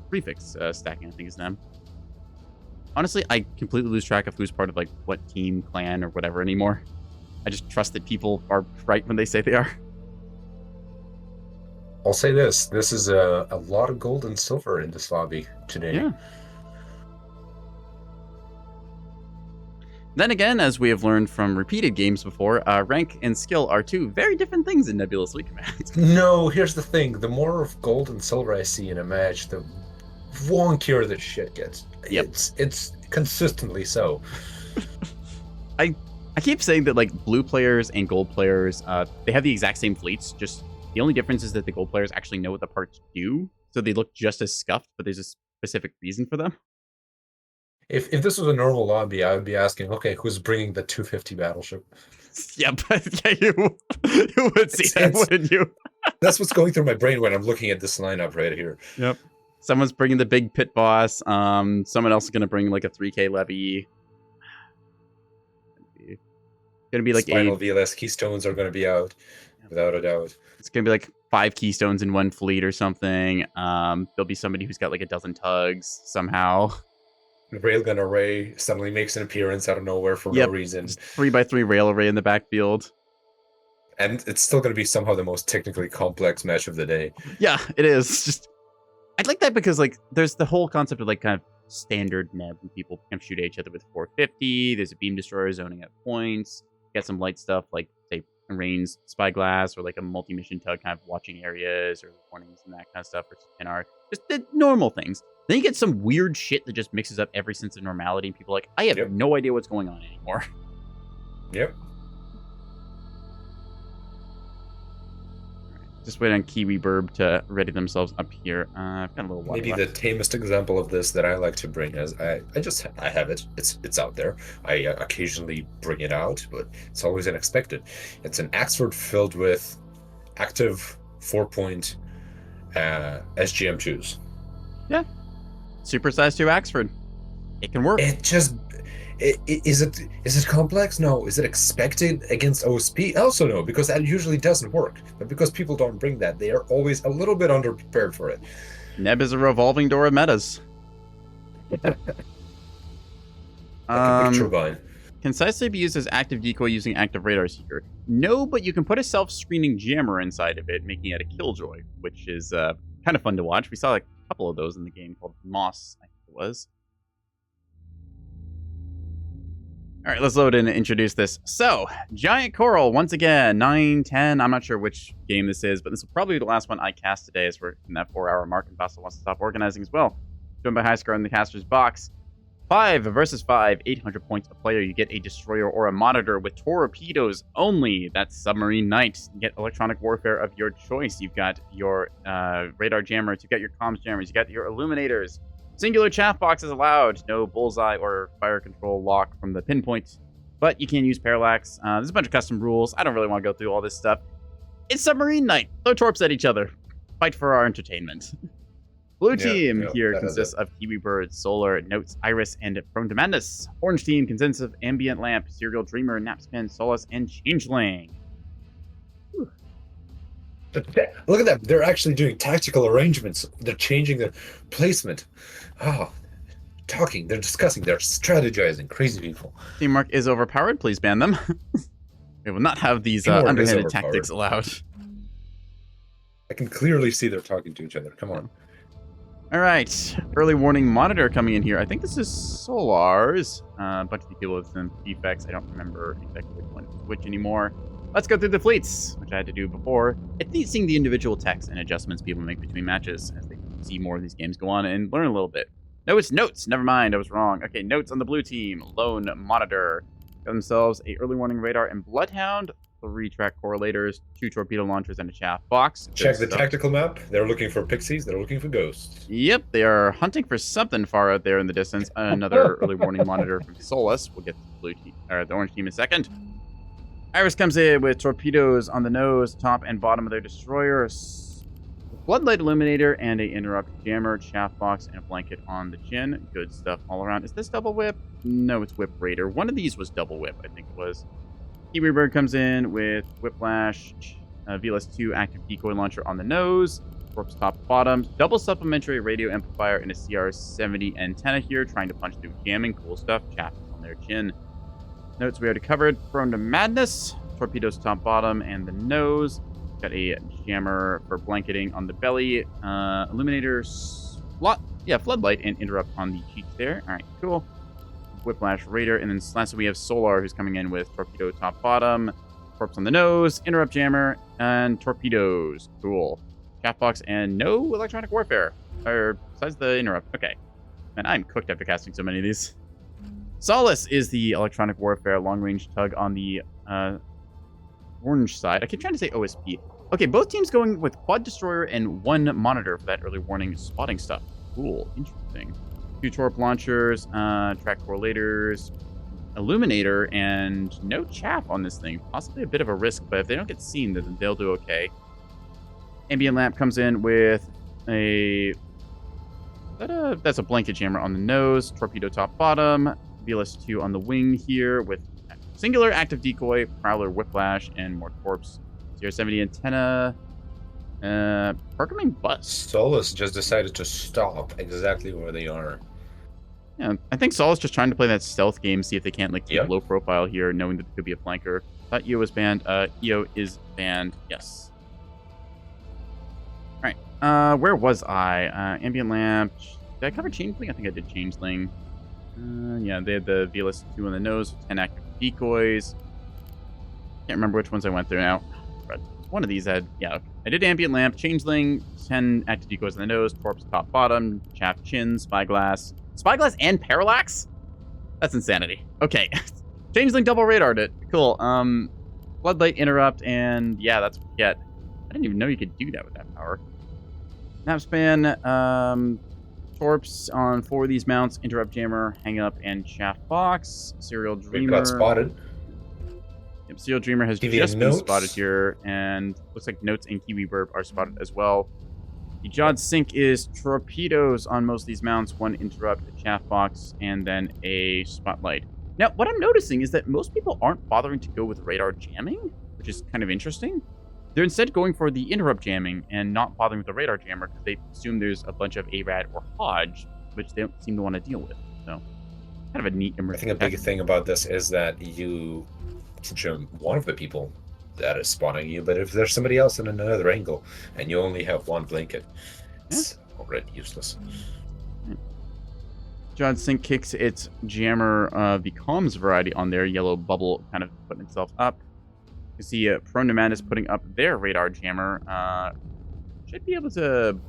Prefix stacking, I think is them. Honestly, I completely lose track of who's part of like what team, clan, or whatever anymore. I just trust that people are right when they say they are. I'll say this. This is a lot of gold and silver in this lobby today. Yeah. Then again, as we have learned from repeated games before, rank and skill are two very different things in Nebulous Fleet Command. No, here's the thing. The more of gold and silver I see in a match, the wonkier that shit gets. Yep. It's consistently so. I keep saying that like blue players and gold players, they have the exact same fleets, just the only difference is that the gold players actually know what the parts do, so they look just as scuffed, but there's a specific reason for them. If this was a normal lobby, I would be asking, okay, who's bringing the 250 battleship? Yeah, but yeah, you would see that, wouldn't you? That's what's going through my brain when I'm looking at this lineup right here. Yep. Someone's bringing the big pit boss. Someone else is going to bring like a 3K levy. Going to be like Spinal VLS keystones are going to be out, without a doubt. It's going to be like 5 keystones in one fleet or something. There'll be somebody who's got like a dozen tugs somehow. The railgun array suddenly makes an appearance out of nowhere for no reason. 3x3 rail array in the backfield. And it's still going to be somehow the most technically complex match of the day. Yeah, it is. Just I'd like that because like there's the whole concept of like kind of standard neb when people can shoot at each other with 450. There's a beam destroyer zoning at points. Get some light stuff like say ranged spyglass or like a multi-mission tug kind of watching areas or warnings and that kind of stuff or NR. Just the normal things. Then you get some weird shit that just mixes up every sense of normality, and people are like, I have no idea what's going on anymore. Yep. Just wait on Kiwi Burb to ready themselves up here. I've got a little while Maybe left. the tamest example of this that I like to bring is I have it. It's out there. I occasionally bring it out, but it's always unexpected. It's an Axford filled with active 4-point SGM2s. Yeah. Supersize 2 Axford. It can work. It just is it complex? No. Is it expected against OSP? Also no, because that usually doesn't work. But because people don't bring that, they are always a little bit underprepared for it. Neb is a revolving door of metas. Like a big turbine. Concisely be used as active decoy using active radar seeker. No, but you can put a self-screening jammer inside of it, making it a killjoy, which is kind of fun to watch. We saw a couple of those in the game called Moss, I think it was. All right, let's load in and introduce this. So, Giant Coral, once again, 9, 10. I'm not sure which game this is, but this will probably be the last one I cast today as we're in that 4-hour mark, and Vassal wants to stop organizing as well. Joined by Highscore in the caster's box. 5 versus 5, 800 points a player. You get a destroyer or a monitor with torpedoes only. That's Submarine Night. You get electronic warfare of your choice. You've got your radar jammers, you've got your comms jammers, you got your illuminators. Singular chaff box is allowed. No bullseye or fire control lock from the pinpoint, but you can use parallax. There's a bunch of custom rules. I don't really want to go through all this stuff. It's Submarine Night. Throw torps at each other. Fight for our entertainment. Blue team here consists of Kiwi Bird, Solar, Notes, Iris, and Prone to Madness. Orange team consists of Ambient Lamp, Serial Dreamer, Napspin, Solace, and Changeling. Whew. Look at that. They're actually doing tactical arrangements. They're changing the placement. Oh, talking. They're discussing. They're strategizing. Crazy people. Teamwork is overpowered. Please ban them. We will not have these underhanded tactics allowed. I can clearly see they're talking to each other. Come on. All right, early warning monitor coming in here. I think this is Solar's. A bunch of people with some defects. I don't remember exactly which one is which anymore. Let's go through the fleets, which I had to do before. It's neat seeing the individual text and adjustments people make between matches as they see more of these games go on and learn a little bit. No, it's Notes. Never mind, I was wrong. Okay, Notes on the blue team. Lone monitor. Got themselves a early warning radar and Bloodhound. 3 track correlators, 2 torpedo launchers, and a chaff box. Check the tactical map. They're looking for pixies. They're looking for ghosts. Yep, they are hunting for something far out there in the distance. Another early warning monitor from Solus. We'll get to the blue team, or the orange team in a second. Iris comes in with torpedoes on the nose, top and bottom of their destroyers. Floodlight illuminator and a interrupt jammer, chaff box, and a blanket on the chin. Good stuff all around. Is this double whip? No, it's whip raider. One of these was double whip, I think it was. Kiwi Bird comes in with Whiplash, VLS-2 active decoy launcher on the nose, corpse top bottom, double supplementary radio amplifier, and a CR-70 antenna here, trying to punch through jamming. Cool stuff. Chaff on their chin. Notes we already covered. Prone to Madness, torpedoes top bottom and the nose. Got a jammer for blanketing on the belly. Illuminators, floodlight and interrupt on the cheeks there. All right, cool. Whiplash Raider, and then lastly we have Solar, who's coming in with torpedo top bottom, corpse on the nose, interrupt jammer, and torpedoes. Cool. Chaff box and no electronic warfare. Or besides the interrupt. Okay. Man, I'm cooked after casting so many of these. Solace is the electronic warfare long-range tug on the orange side. I keep trying to say OSP. Okay, both teams going with quad destroyer and 1 monitor for that early warning spotting stuff. Cool. Interesting. 2 torp launchers, track correlators, illuminator, and no chaff on this thing. Possibly a bit of a risk, but if they don't get seen, then they'll do okay. Ambient lamp comes in with a... that's a blanket jammer on the nose, torpedo top bottom, VLS-2 on the wing here with singular active decoy, prowler whiplash, and more torps. CR-70 antenna, Perkament bust. Solus just decided to stop exactly where they are. Yeah, I think Solus just trying to play that stealth game, see if they can't keep low profile here, knowing that there could be a flanker. Thought EO was banned. EO is banned. Yes. All right. Where was I? Ambient lamp. Did I cover Changeling? I think I did Changeling. Yeah, they had the VLS-2 on the nose, 10 active decoys. Can't remember which ones I went through now. But one of these had, yeah, I did Ambient Lamp, Changeling, 10 active decoys on the nose, Torps top bottom, Chaff chin, Spyglass. Spyglass and Parallax? That's insanity. Okay. Changeling double radared it. Cool. Floodlight interrupt, and yeah, that's what you get. I didn't even know you could do that with that power. Napspan, Torps on 4 of these mounts, interrupt jammer, hang up, and chaff box. Serial Dreamer. We got spotted. Yep, Serial Dreamer has TV just been Notes. spotted here, and looks like Notes and Kiwi Burp are spotted as well. The Jod Sink is torpedoes on most of these mounts, 1 interrupt, a chaff box, and then a spotlight. Now, what I'm noticing is that most people aren't bothering to go with radar jamming, which is kind of interesting. They're instead going for the interrupt jamming and not bothering with the radar jammer because they assume there's a bunch of ARAD or Hodge, which they don't seem to want to deal with. So, kind of a neat emerging I think a big thing about this is that you jam one of the people that is spotting you, but if there's somebody else in another angle and you only have 1 blanket, it's already useless. Jod Sink kicks its jammer, the comms variety on there, yellow bubble kind of putting itself up. You see Prone to Madness putting up their radar jammer. Should be able to...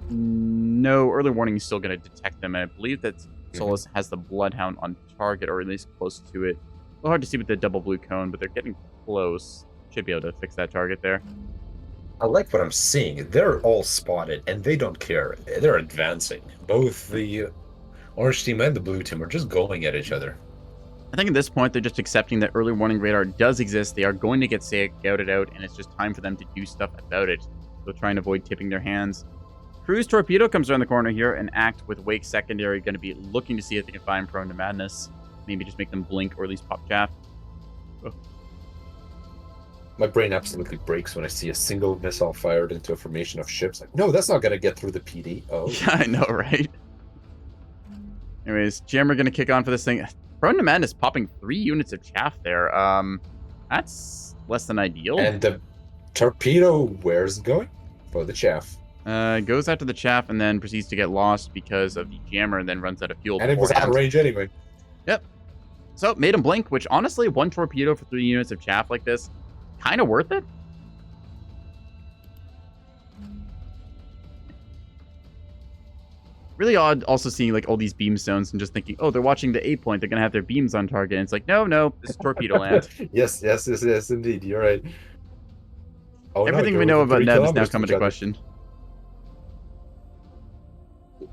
No, early warning is still going to detect them. And I believe that Solus has the Bloodhound on target, or at least close to it. A little hard to see with the double blue cone, but they're getting close. Should be able to fix that target there. I like what I'm seeing. They're all spotted, and they don't care. They're advancing. Both the orange team and the blue team are just going at each other. I think at this point, they're just accepting that early warning radar does exist. They are going to get scouted out, and it's just time for them to do stuff about it. They'll try and avoid tipping their hands. Cruise Torpedo comes around the corner here, and Act with Wake Secondary going to be looking to see if they can find Prone to Madness. Maybe just make them blink or at least pop chaff. Oh. My brain absolutely breaks when I see a single missile fired into a formation of ships. Like, no, that's not going to get through the PD. Oh. Yeah, I know, right? Anyways, Jammer going to kick on for this thing. Prone to Madness popping 3 units of chaff there. That's less than ideal. And the torpedo, where's it going? For the chaff. Goes after the chaff and then proceeds to get lost because of the jammer and then runs out of fuel. And it was out of range anyway. Yep. So, made him blink, which honestly, 1 torpedo for 3 units of chaff like this, kind of worth it. Really odd also seeing like all these beam stones and just thinking, oh, they're watching the 8 point, they're going to have their beams on target. And it's like, no, this is torpedo land. yes, indeed. You're right. Oh, Everything we know about Neb is now coming to question.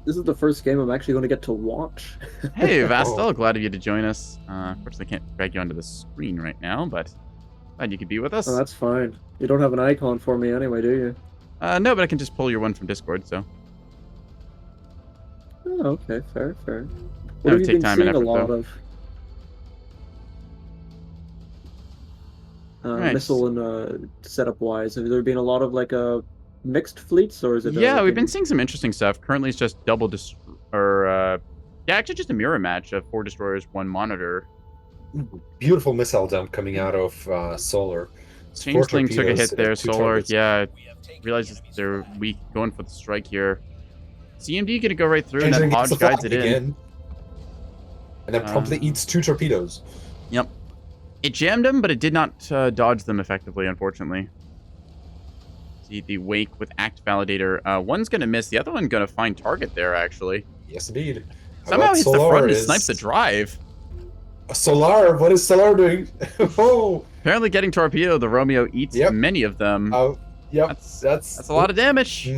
This is the first game I'm actually going to get to watch. Hey, Vastel, glad of you to join us. Unfortunately, I can't drag you onto the screen right now, but glad you could be with us. Oh, that's fine. You don't have an icon for me anyway, do you? No, but I can just pull your one from Discord, so. Oh, okay, fair. That What would have you take been time and seeing a effort, lot though. of? Right. Missile and setup-wise, have there been a lot of like mixed fleets, or is it? Yeah, we've been seeing some interesting stuff. Currently, it's just actually just a mirror match of 4 destroyers, 1 monitor. Beautiful missile dump coming out of Solar. Changeling took a hit there. 2 Solar, targets. yeah, realizes they're weak, going for the strike here. CMD gonna go right through, and then Changeling gets Hodge the guides flag it in. again, and then promptly eats 2 torpedoes. Yep. It jammed him, but it did not dodge them effectively, unfortunately. See the Wake with Act Validator. One's going to miss. The other one going to find target there, actually. Yes, indeed. Somehow hits the front and snipes the drive. Solar, what is Solar doing? Oh! Apparently getting torpedo, the Romeo eats many of them. Oh, yep. That's a lot of damage.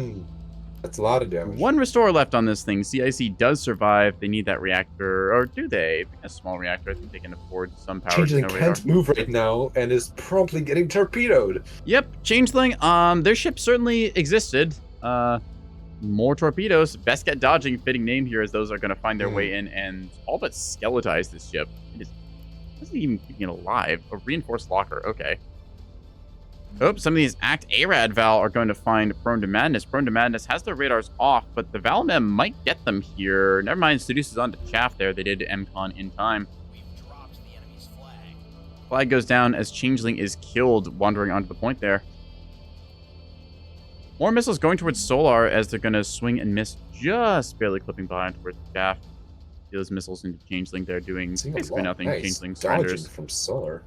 That's a lot of damage. 1 restore left on this thing. CIC does survive. They need that reactor, or do they? A small reactor. I think they can afford some power. Changeling can't move right now and is promptly getting torpedoed. Yep, Changeling. Their ship certainly existed. More torpedoes. Best get dodging, fitting name here, as those are going to find their way in and all but skeletize this ship. It isn't even keeping it alive. A reinforced locker. Okay. Oh, some of these Act ARAD Val are going to find Prone to Madness. Prone to Madness has their radars off, but the Valmem might get them here. Never mind, Seduces onto Chaff there. They did MCon in time. We've dropped the enemy's flag. Flag goes down as Changeling is killed, wandering onto the point there. More missiles going towards Solar as they're going to swing and miss, just barely clipping behind towards Chaff. Those missiles into Changeling, they're doing basically nothing. Nice. Changeling Dodging surrenders. from Solar.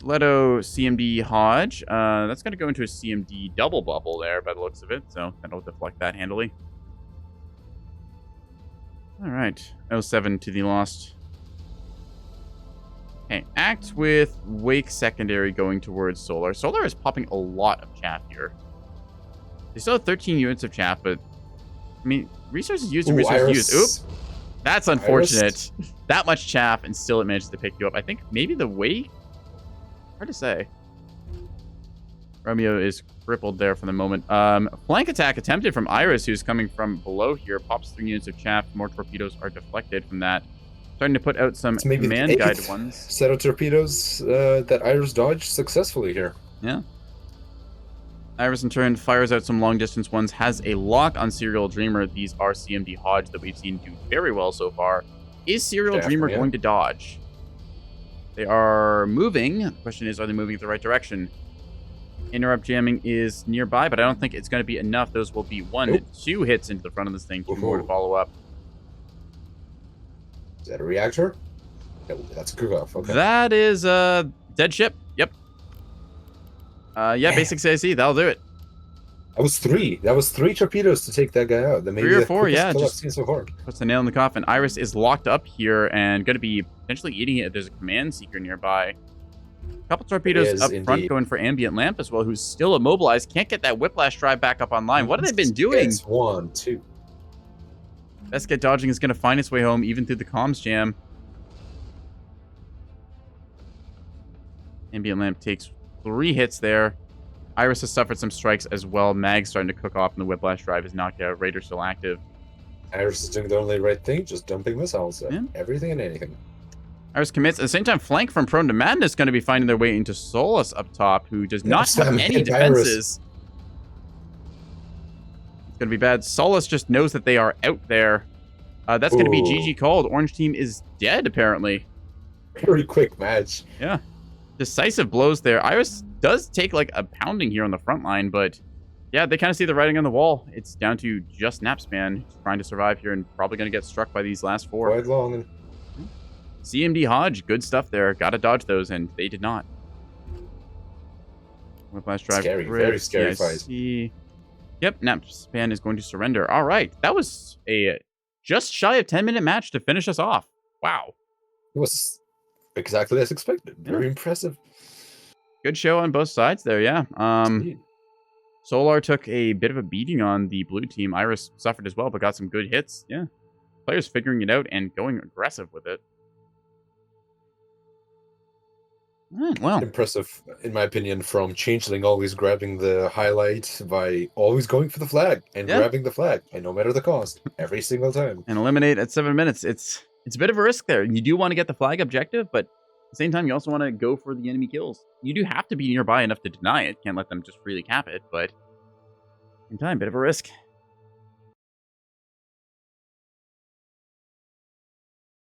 Leto CMD Hodge. That's going to go into a CMD double bubble there by the looks of it, so that'll deflect that handily. All right, 07 to the lost. Okay, Act with Wake Secondary going towards Solar. Solar is popping a lot of chaff here. They still have 13 units of chaff, but I mean, resources used and resources used. Oop, that's unfortunate. That much chaff, and still it manages to pick you up. I think maybe the Wake. Hard to say. Romeo is crippled there for the moment. Flank attack attempted from Iris, who's coming from below here. Pops 3 units of chaff. More torpedoes are deflected from that. Starting to put out some It's maybe the command-guided eighth ones. set of torpedoes that Iris dodged successfully here. Yeah. Iris, in turn, fires out some long-distance ones. Has a lock on Serial Dreamer. These are CMD Hodge that we've seen do very well so far. Is Serial Definitely, Dreamer yeah. going to dodge? They are moving. The question is, are they moving in the right direction? Interrupt jamming is nearby, but I don't think it's going to be enough. Those will be 1, Nope. 2 hits into the front of this thing. 2 more to Woohoo. follow up. Is that a reactor? No, that's a cook-off. Okay. That is a dead ship. Yep. Yeah, Damn. basic CIC. That'll do it. That was 3. That was 3 torpedoes to take that guy out. That may 3 be or the 4, quickest yeah, kill I've just- seen so far. Puts the nail in the coffin. Iris is locked up here and going to be potentially eating it if there's a command seeker nearby. A couple torpedoes Is up front indeed. going for Ambient Lamp as well, who's still immobilized. Can't get that Whiplash drive back up online. What have they been doing? It's 1, 2. Best Get Dodging is going to find its way home even through the comms jam. Ambient Lamp takes 3 hits there. Iris has suffered some strikes as well. Mag's starting to cook off, and the Whiplash drive is knocked out. Raider still active. Iris is doing the only right thing, just dumping missiles at Yeah. everything and anything. Iris commits. At the same time, flank from Prone to Madness going to be finding their way into Solus up top, who does not have Sam, any hit Iris. defenses. It's going to be bad. Solus just knows that they are out there. That's going to be Ooh. GG called. Orange team is dead, apparently. Very quick match. Yeah. Decisive blows there. Iris does take like a pounding here on the front line, but yeah, they kind of see the writing on the wall. It's down to just Napspan trying to survive here and probably going to get struck by these last 4. Quite long. And CMD Hodge, good stuff there. Got to dodge those, and they did not. Whiplash drive. Scary, grip, very scary CIC. Yep, Napspan is going to surrender. All right, that was a just shy of 10-minute match to finish us off. Wow. it was exactly as expected. Very Yeah. impressive. Good show on both sides there, yeah. Indeed. Solar took a bit of a beating on the blue team. Iris suffered as well, but got some good hits. Yeah. Players figuring it out and going aggressive with it. All right, well, Impressive, in my opinion, from Changeling always grabbing the highlight by always going for the flag and Yeah. grabbing the flag, and no matter the cost, every single time. and eliminate at 7 minutes. It's a bit of a risk there. You do want to get the flag objective, but at the same time, you also want to go for the enemy kills. You do have to be nearby enough to deny it. Can't let them just freely cap it, but in time, bit of a risk.